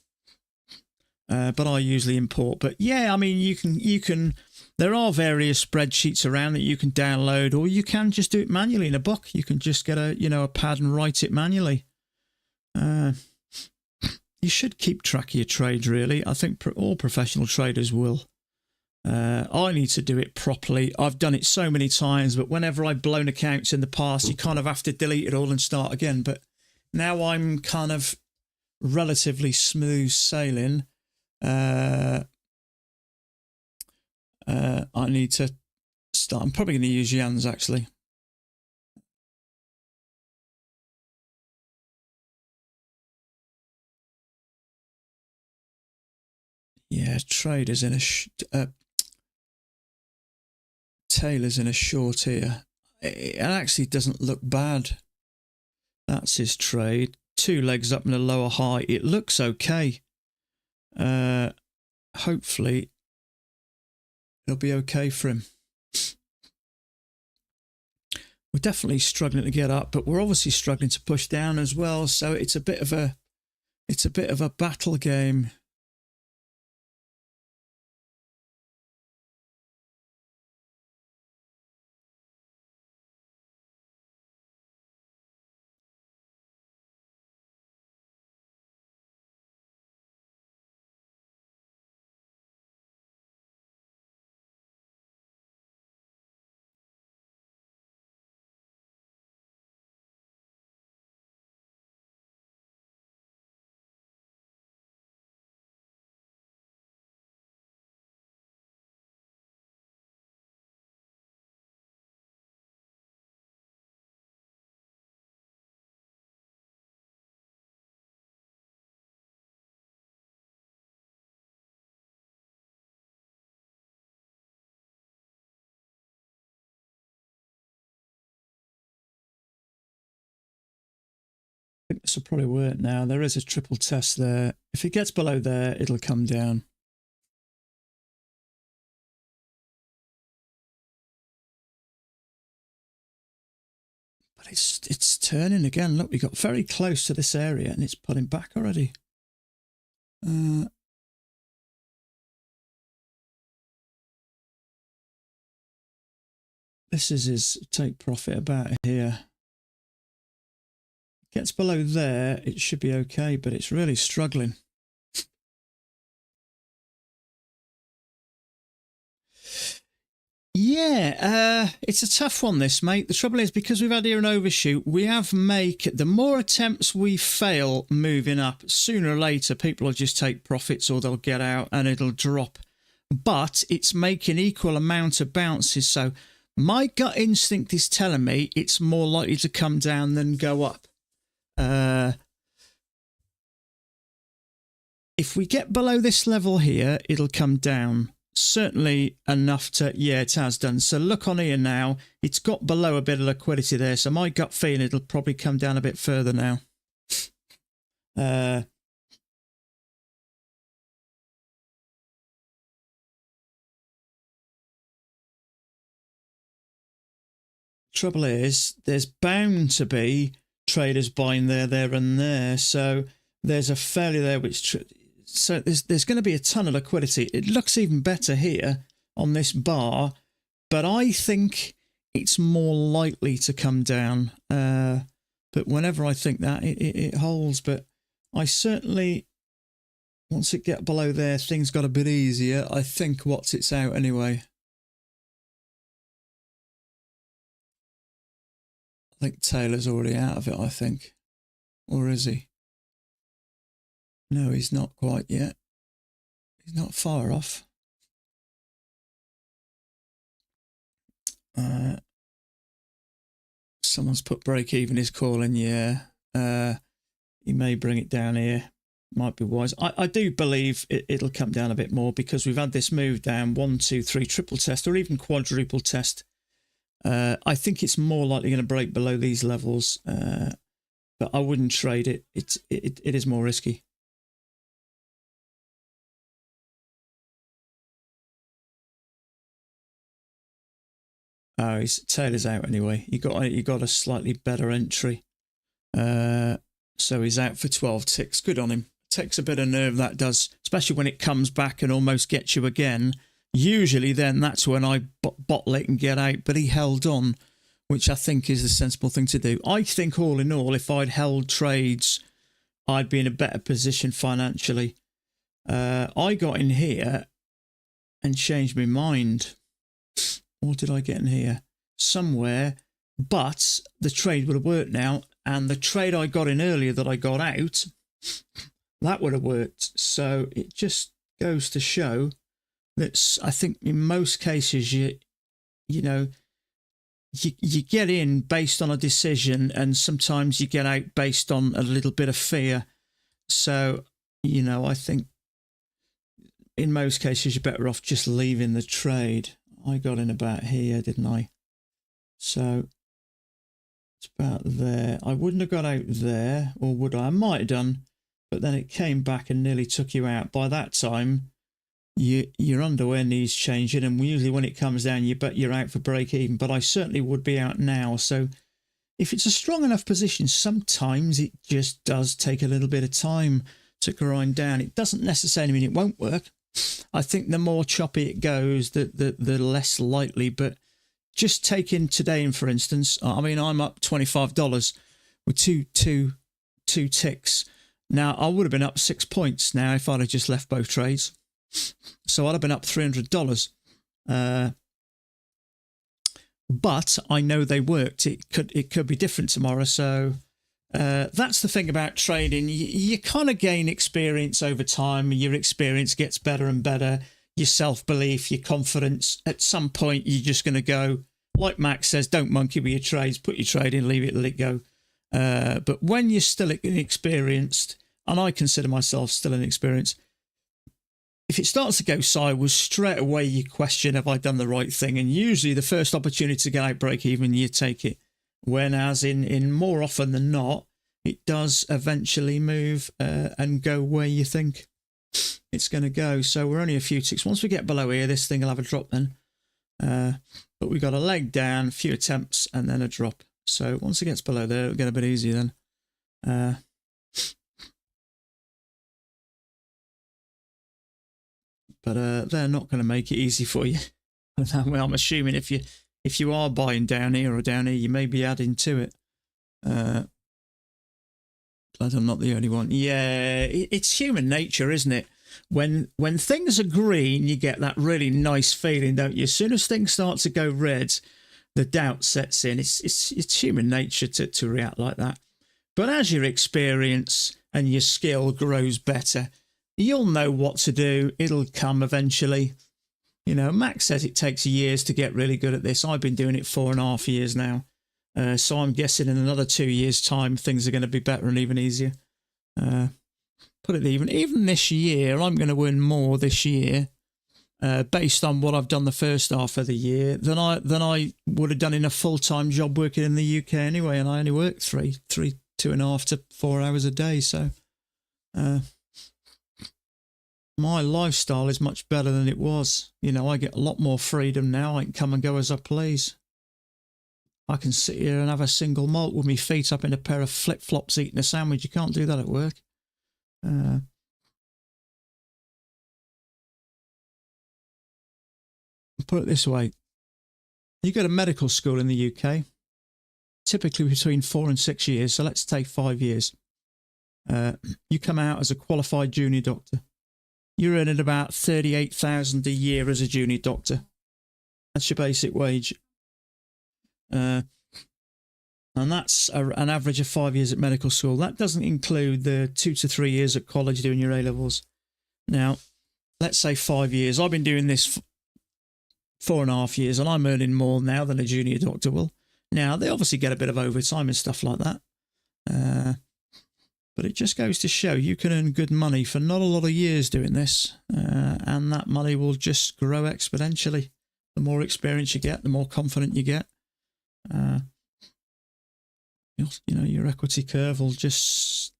but I usually import. But yeah, I mean, you can. There are various spreadsheets around that you can download, or you can just do it manually in a book. You can just get a pad and write it manually. You should keep track of your trades, really. I think all professional traders will. I need to do it properly. I've done it so many times, but whenever I've blown accounts in the past, you kind of have to delete it all and start again. But now I'm kind of relatively smooth sailing. I need to start. I'm probably going to use Jan's actually. Yeah, traders in a Taylor's in a short here. It actually doesn't look bad. That's his trade. 2 legs up and a lower high. It looks okay. Hopefully it'll be okay for him. We're definitely struggling to get up, but we're obviously struggling to push down as well. So it's a bit of a battle game. This will probably work now. There is a triple test there. If it gets below there, it'll come down. But it's turning again. Look, we got very close to this area and it's pulling back already. This is his take profit about here. Gets below there, it should be okay, but it's really struggling. Yeah, it's a tough one, this, mate. The trouble is, because we've had here an overshoot, we have the more attempts we fail moving up, sooner or later, people will just take profits or they'll get out and it'll drop. But it's making equal amount of bounces, so my gut instinct is telling me it's more likely to come down than go up. If we get below this level here, it'll come down. Certainly enough to, yeah, it has done. So look on here now, it's got below a bit of liquidity there. So my gut feeling it'll probably come down a bit further now. Trouble is, there's bound to be traders buying there, and there. So there's a failure there, which so there's going to be a ton of liquidity. It looks even better here on this bar, but I think it's more likely to come down. But whenever I think that, it holds. But I certainly, once it get below there, things got a bit easier. I think what's it's out anyway. I think Taylor's already out of it, I think. Or is he? No, he's not quite yet. He's not far off. Someone's put break even is calling, yeah. He may bring it down here. Might be wise. I do believe it'll come down a bit more because we've had this move down 1, 2, 3 triple test or even quadruple test. I think it's more likely going to break below these levels, but I wouldn't trade it. It is more risky. Oh, Taylor's out anyway. You got a slightly better entry, so he's out for 12 ticks. Good on him. Takes a bit of nerve, that does, especially when it comes back and almost gets you again. Usually then that's when I bottle it and get out, but he held on, which I think is the sensible thing to do. I think all in all, if I'd held trades, I'd be in a better position financially. I got in here and changed my mind. What did I get in here? Somewhere, but the trade would have worked now, and the trade I got in earlier that I got out, that would have worked. So it just goes to show that I think in most cases you get in based on a decision, and sometimes you get out based on a little bit of fear. So, I think in most cases you're better off just leaving the trade. I got in about here, didn't I? So it's about there. I wouldn't have got out there, or would I? I might have done, but then it came back and nearly took you out. By that time, your underwear needs changing, and usually when it comes down, you're out for break even. But I certainly would be out now. So if it's a strong enough position, sometimes it just does take a little bit of time to grind down. It doesn't necessarily mean it won't work. I think the more choppy it goes, the less likely. But just taking today in, for instance, I mean, I'm up $25 with two ticks. Now, I would have been up 6 points now if I'd have just left both trades. So I'd have been up $300. But I know they worked. It could be different tomorrow. So that's the thing about trading. You kind of gain experience over time. Your experience gets better and better. Your self-belief, your confidence. At some point, you're just going to go, like Max says, don't monkey with your trades. Put your trade in, leave it, let it go. But when you're still inexperienced, and I consider myself still inexperienced, if it starts to go sideways, straight away you question, have I done the right thing? And usually the first opportunity to get out break even, you take it. Whereas in more often than not, it does eventually move and go where you think it's going to go. So we're only a few ticks. Once we get below here, this thing will have a drop then. But we got a leg down, a few attempts, and then a drop. So once it gets below there, it'll get a bit easier then. But they're not going to make it easy for you. I'm assuming if you are buying down here or down here, you may be adding to it. Glad I'm not the only one. Yeah, it's human nature, isn't it? When things are green, you get that really nice feeling, don't you? As soon as things start to go red, the doubt sets in. It's human nature to react like that. But as your experience and your skill grows better, you'll know what to do. It'll come eventually. You know, Max says it takes years to get really good at this. I've been doing it 4.5 years now. So I'm guessing in another 2 years' time, things are going to be better and even easier. Put it even this year, I'm going to win more this year based on what I've done the first half of the year than I would have done in a full-time job working in the UK anyway. And I only work 2.5 to 4 hours a day. So my lifestyle is much better than it was. You know, I get a lot more freedom now. I can come and go as I please. I can sit here and have a single malt with my feet up in a pair of flip-flops eating a sandwich. You can't do that at work. Put it this way. You go to medical school in the UK, typically between 4 and 6 years. So let's take 5 years. You come out as a qualified junior doctor. You're earning about 38,000 a year as a junior doctor. That's your basic wage. And that's an average of 5 years at medical school. That doesn't include the 2 to 3 years at college doing your A-levels. Now, let's say 5 years. I've been doing this 4.5 years, and I'm earning more now than a junior doctor will. Now, they obviously get a bit of overtime and stuff like that. But it just goes to show you can earn good money for not a lot of years doing this. And that money will just grow exponentially. The more experience you get, the more confident you get. You know, your equity curve will just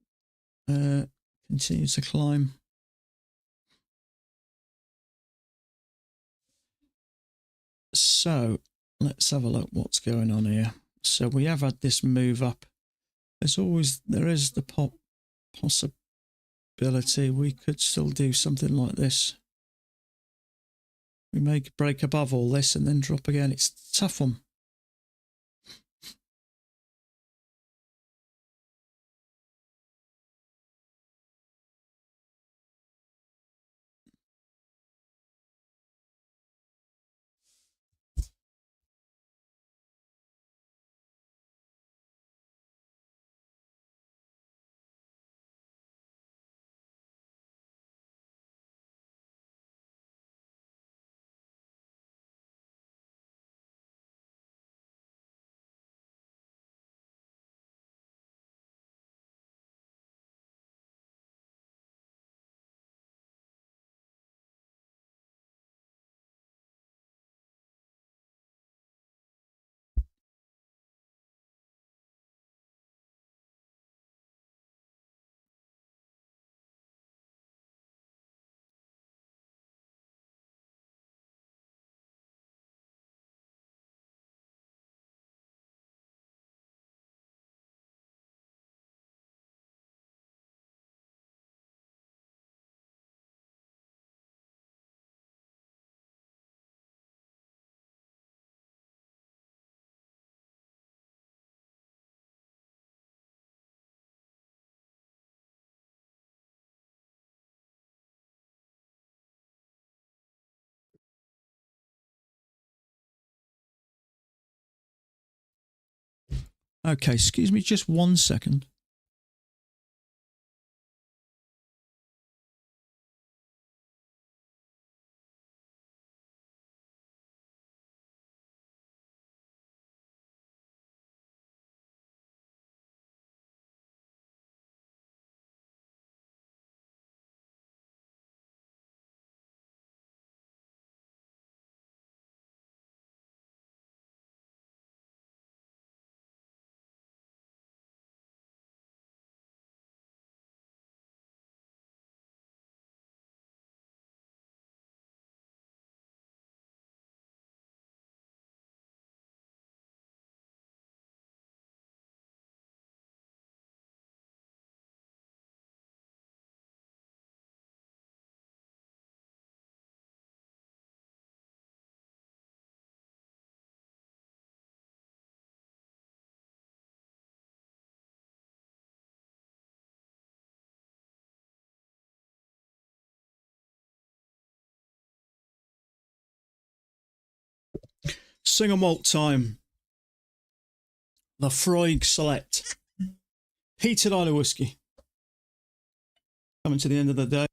continue to climb. So let's have a look what's going on here. So we have had this move up. There is the possibility we could still do something like this. We may break above all this and then drop again. It's a tough one. Okay, excuse me just 1 second. Single malt time. The Freud Select. Heated Isle whiskey. Coming to the end of the day.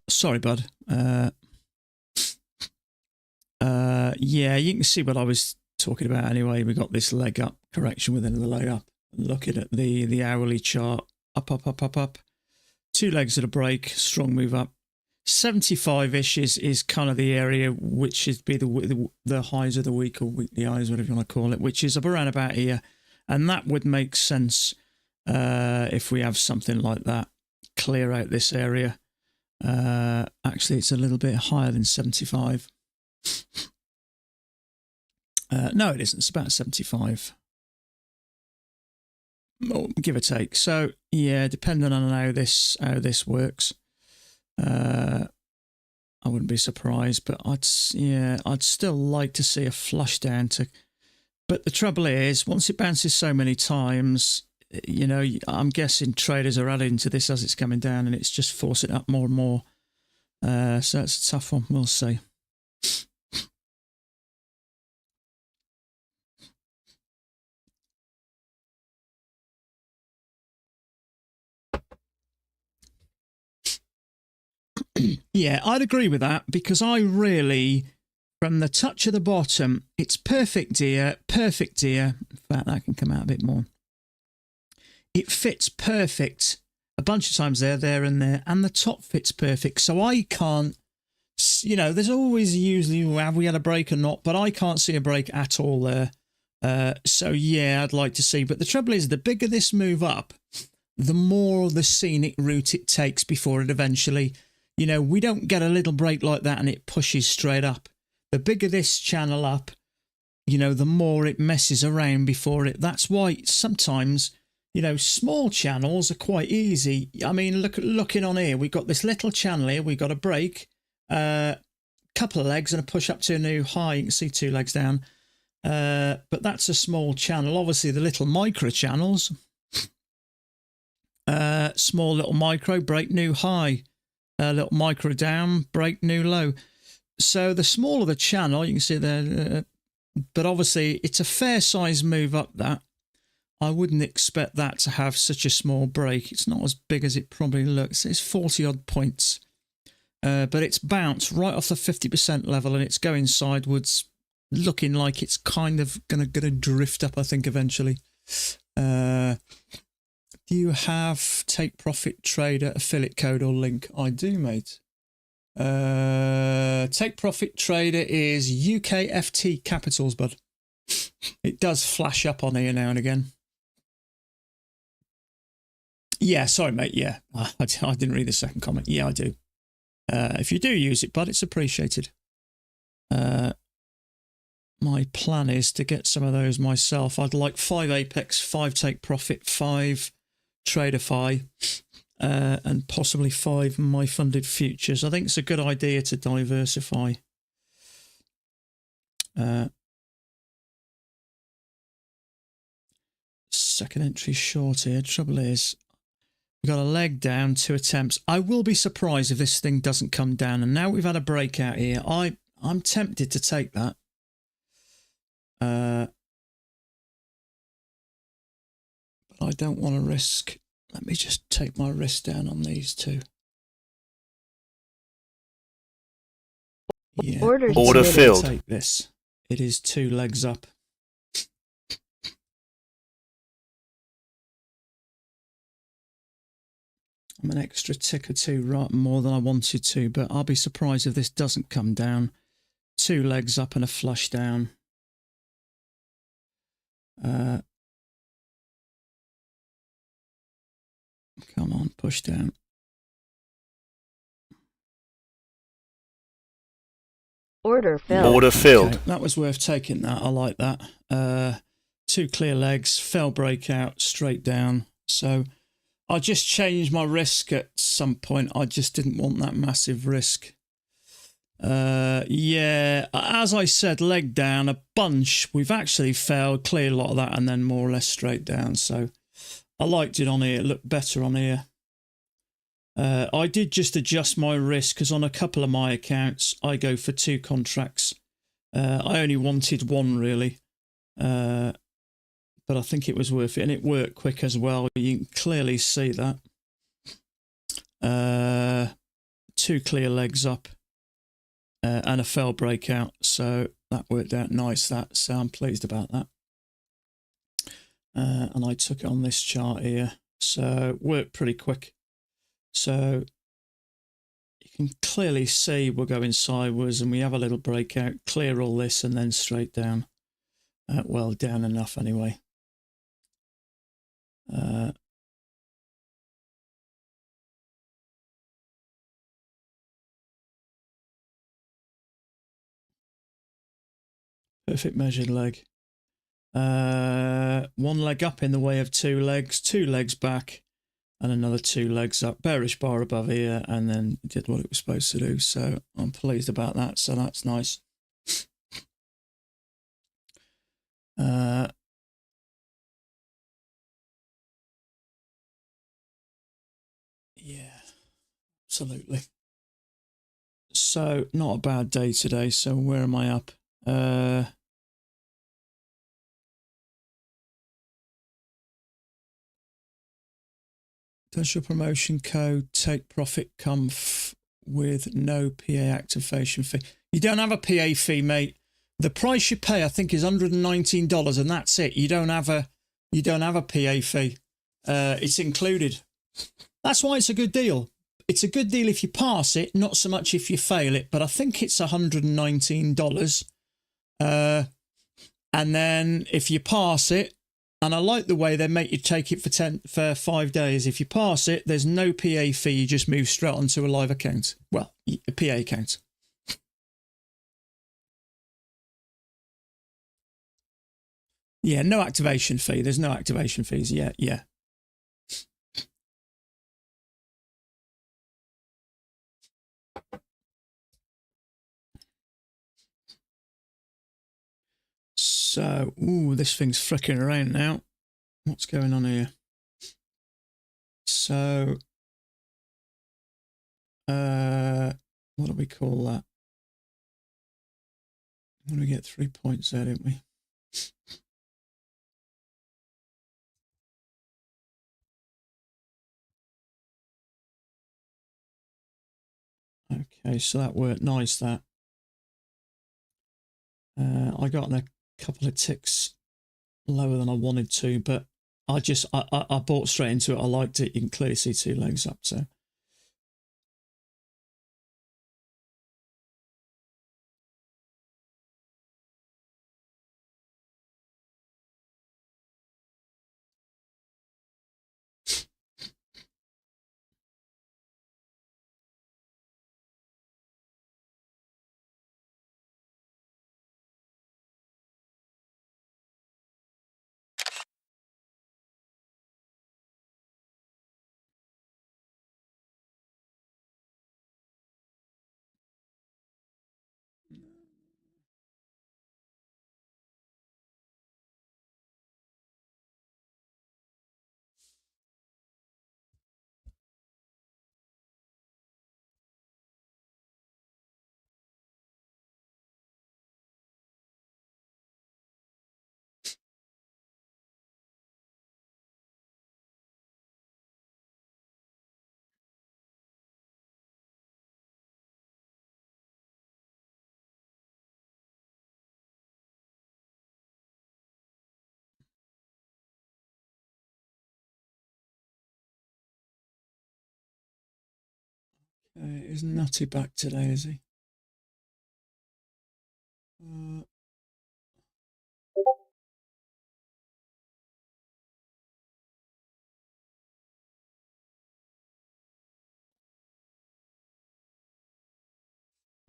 Sorry, bud. Yeah, you can see what I was talking about anyway. We got this leg up correction within the leg up. Looking at the hourly chart, up, up, up, up, up. 2 legs at a break, strong move up. 75-ish is kind of the area which is be the highs of the week, or weekly highs, whatever you want to call it, which is up around about here. And that would make sense if we have something like that. Clear out this area. Actually, it's a little bit higher than 75. No, it isn't. It's about 75. Give or take. So yeah, depending on how this works, I wouldn't be surprised. But I'd still like to see a flush down to. But the trouble is, once it bounces so many times, you know, I'm guessing traders are adding to this as it's coming down, and it's just forcing it up more and more. So it's a tough one. We'll see. Yeah, I'd agree with that, because I really from the touch of the bottom, it's perfect here, perfect here. In fact, that can come out a bit more. It fits perfect a bunch of times there, and there, and the top fits perfect. So I can't, you know, there's always usually, have we had a break or not, but I can't see a break at all there. So yeah, I'd like to see. But the trouble is, the bigger this move up, the more the scenic route it takes before it eventually, you know, we don't get a little break like that and it pushes straight up. The bigger this channel up, you know, the more it messes around before it. That's why sometimes, you know, small channels are quite easy. I mean, looking on here, we've got this little channel here. We've got a break, couple of legs and a push up to a new high. You can see 2 legs down. But that's a small channel. Obviously, the little micro channels, small little micro, break new high, little micro down, break new low. So the smaller the channel, you can see there, but obviously it's a fair size move up that. I wouldn't expect that to have such a small break. It's not as big as it probably looks. It's 40 odd points, but it's bounced right off the 50% level and it's going sidewards, looking like it's kind of gonna drift up, I think, eventually. Do you have Take Profit Trader affiliate code or link? I do, mate. Take Profit Trader is ukft capitals, bud. It does flash up on here now and again. Yeah, sorry, mate. Yeah, I didn't read the second comment. Yeah, I do. If you do use it, bud, it's appreciated. My plan is to get some of those myself. I'd like 5 Apex, 5 Take Profit, 5 Traderify, and possibly 5 My Funded Futures. I think it's a good idea to diversify. Second entry short here. Trouble is, we've got a leg down, 2 attempts. I will be surprised if this thing doesn't come down. And now we've had a breakout here. I'm tempted to take that. But I don't want to risk. Let me just take my risk down on these 2. Yeah, Order filled. Take this. It is 2 legs up. I'm an extra tick or 2 right more than I wanted to, but I'll be surprised if this doesn't come down. 2 legs up and a flush down. Come on, push down. Order filled. Order filled. Okay, that was worth taking that. I like that. 2 clear legs, fell breakout, straight down. So I just changed my risk at some point. I just didn't want that massive risk. Yeah, as I said, leg down, a bunch. We've actually failed, cleared a lot of that, and then more or less straight down. So I liked it on here. It looked better on here. I did just adjust my risk because on a couple of my accounts, I go for 2 contracts. I only wanted 1 really, but I think it was worth it, and it worked quick as well. You can clearly see that. 2 clear legs up and a fell breakout, so that worked out nice. So I'm pleased about that. And I took it on this chart here, so it worked pretty quick. So you can clearly see we're going sideways and we have a little breakout, clear all this and then straight down. Well, down enough anyway. Perfect measured leg. 1 leg up in the way of 2 legs, 2 legs back, and another 2 legs up. Bearish bar above here, and then did what it was supposed to do. So I'm pleased about that. So that's nice. Yeah, absolutely. So not a bad day today. So where am I up? Does your promotion code Take Profit come with no PA activation fee. You don't have a PA fee, mate. The price you pay, I think, is $119, and that's it. You don't have a PA fee. It's included. That's why it's a good deal. It's a good deal if you pass it, not so much if you fail it. But I think it's $119. And then if you pass it, and I like the way they make you take it for 5 days. If you pass it, there's no PA fee. You just move straight onto a live account. Well, a PA account. Yeah, no activation fee. There's no activation fees. Yeah. So, this thing's flicking around now. What's going on here? So, what do we call that? We get 3 points there, didn't we? Okay, so that worked nice, that. I got a couple of ticks lower than I wanted to, but I bought straight into it. I liked it. You can clearly see 2 legs up, so. Is Nutty back today, is he?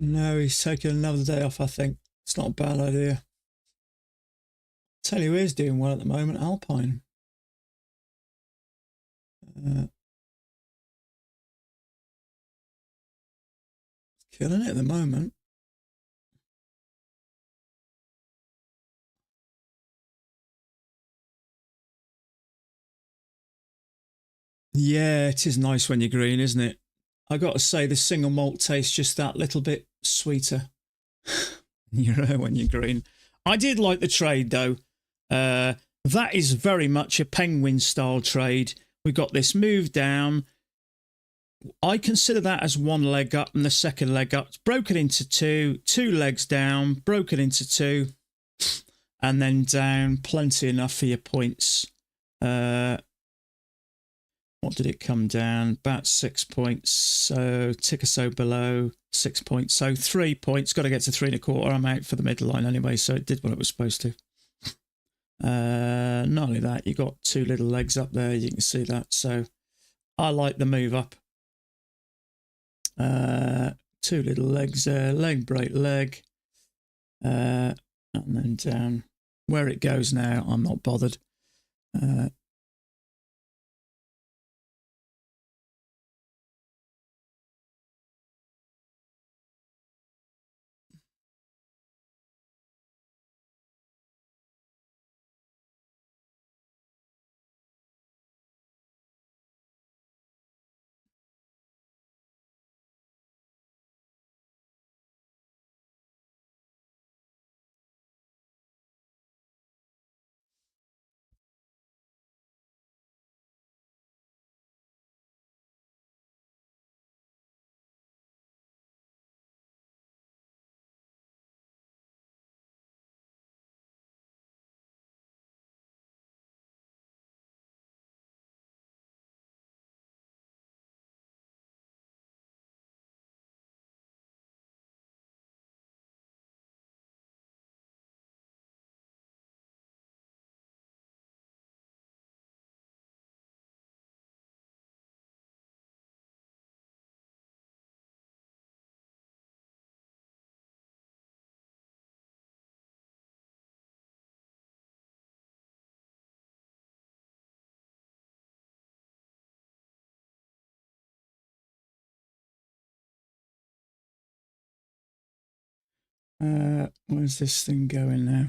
No, he's taking another day off, I think. It's not a bad idea. Tell you who is doing well at the moment, Alpine. Killing it at the moment. Yeah, it is nice when you're green, isn't it? I got to say, the single malt tastes just that little bit sweeter when you're green. I did like the trade, though. That is very much a penguin-style trade. We've got this move down. I consider that as 1 leg up and the second leg up. It's broken into 2, 2 legs down, broken into 2, and then down. Plenty enough for your points. What did it come down? About 6 points. So tick or so below 6 points. So 3 points. Got to get to 3 1/4. I'm out for the middle line anyway, so it did what it was supposed to. Not only that, you got 2 little legs up there. You can see that. So I like the move up. 2 little legs there. Leg break leg. And then down. Where it goes now, I'm not bothered. Where's this thing going now?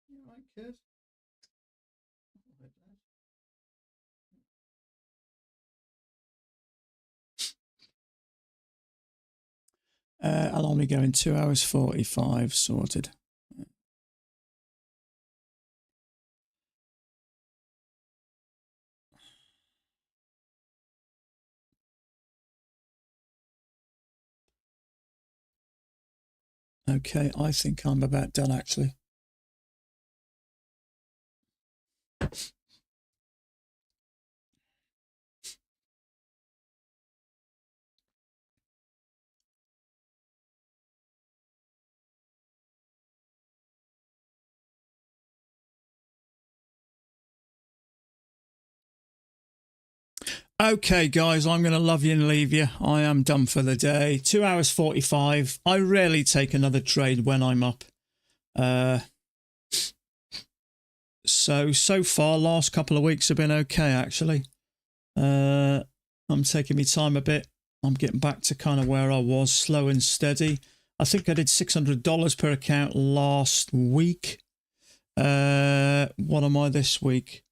You all right, kid? I'll only go in 2 hours 45, sorted. Okay, I think I'm about done actually. Okay, guys, I'm going to love you and leave you. I am done for the day. 2 hours 45. I rarely take another trade when I'm up. So far, last couple of weeks have been okay, actually. I'm taking my time a bit. I'm getting back to kind of where I was, slow and steady. I think I did $600 per account last week. What am I this week?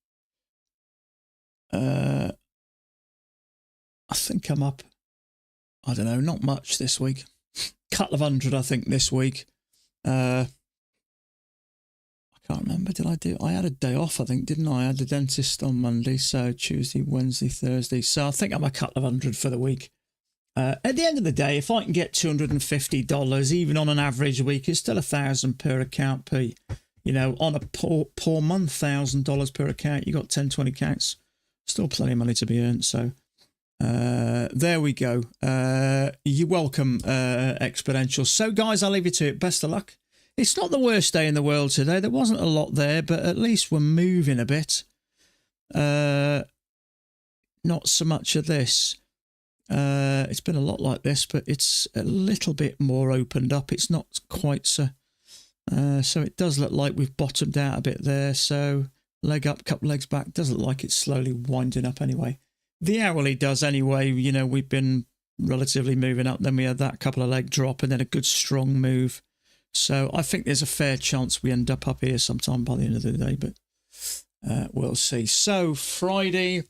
I think I'm up, I don't know, not much this week. Couple of hundred, I think, this week. I can't remember. Did I do? I had a day off, I think, didn't I? I had the dentist on Monday, so Tuesday, Wednesday, Thursday. So I think I'm a couple of hundred for the week. At the end of the day, if I can get $250, even on an average week, it's still $1,000 per account. You know, on a poor month, $1,000 per account. You got 10, 20 accounts. Still plenty of money to be earned. So there we go. You're welcome, Exponential. So, guys, I'll leave you to it. Best of luck. It's not the worst day in the world today. There wasn't a lot there, but at least we're moving a bit. Not so much of this. It's been a lot like this, but it's a little bit more opened up. It's not quite so. So it does look like we've bottomed out a bit there. So leg up, couple legs back. Does look like it's slowly winding up anyway. The hourly does anyway. You know, we've been relatively moving up. Then we had that couple of leg drop and then a good strong move. So I think there's a fair chance we end up here sometime by the end of the day, but we'll see. So Friday,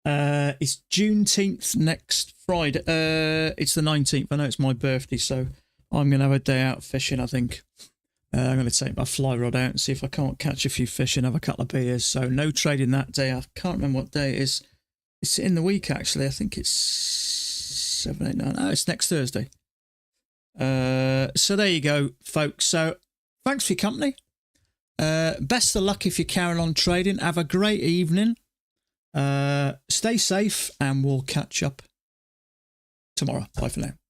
it's Juneteenth next Friday. It's the 19th. I know it's my birthday, so I'm going to have a day out fishing, I think. I'm going to take my fly rod out and see if I can't catch a few fish and have a couple of beers. So no trading that day. I can't remember what day it is. It's in the week, actually. I think it's 7, 8, 9. Oh, it's next Thursday. So there you go, folks. So thanks for your company. Best of luck if you're carrying on trading. Have a great evening. Stay safe and we'll catch up tomorrow. Bye for now.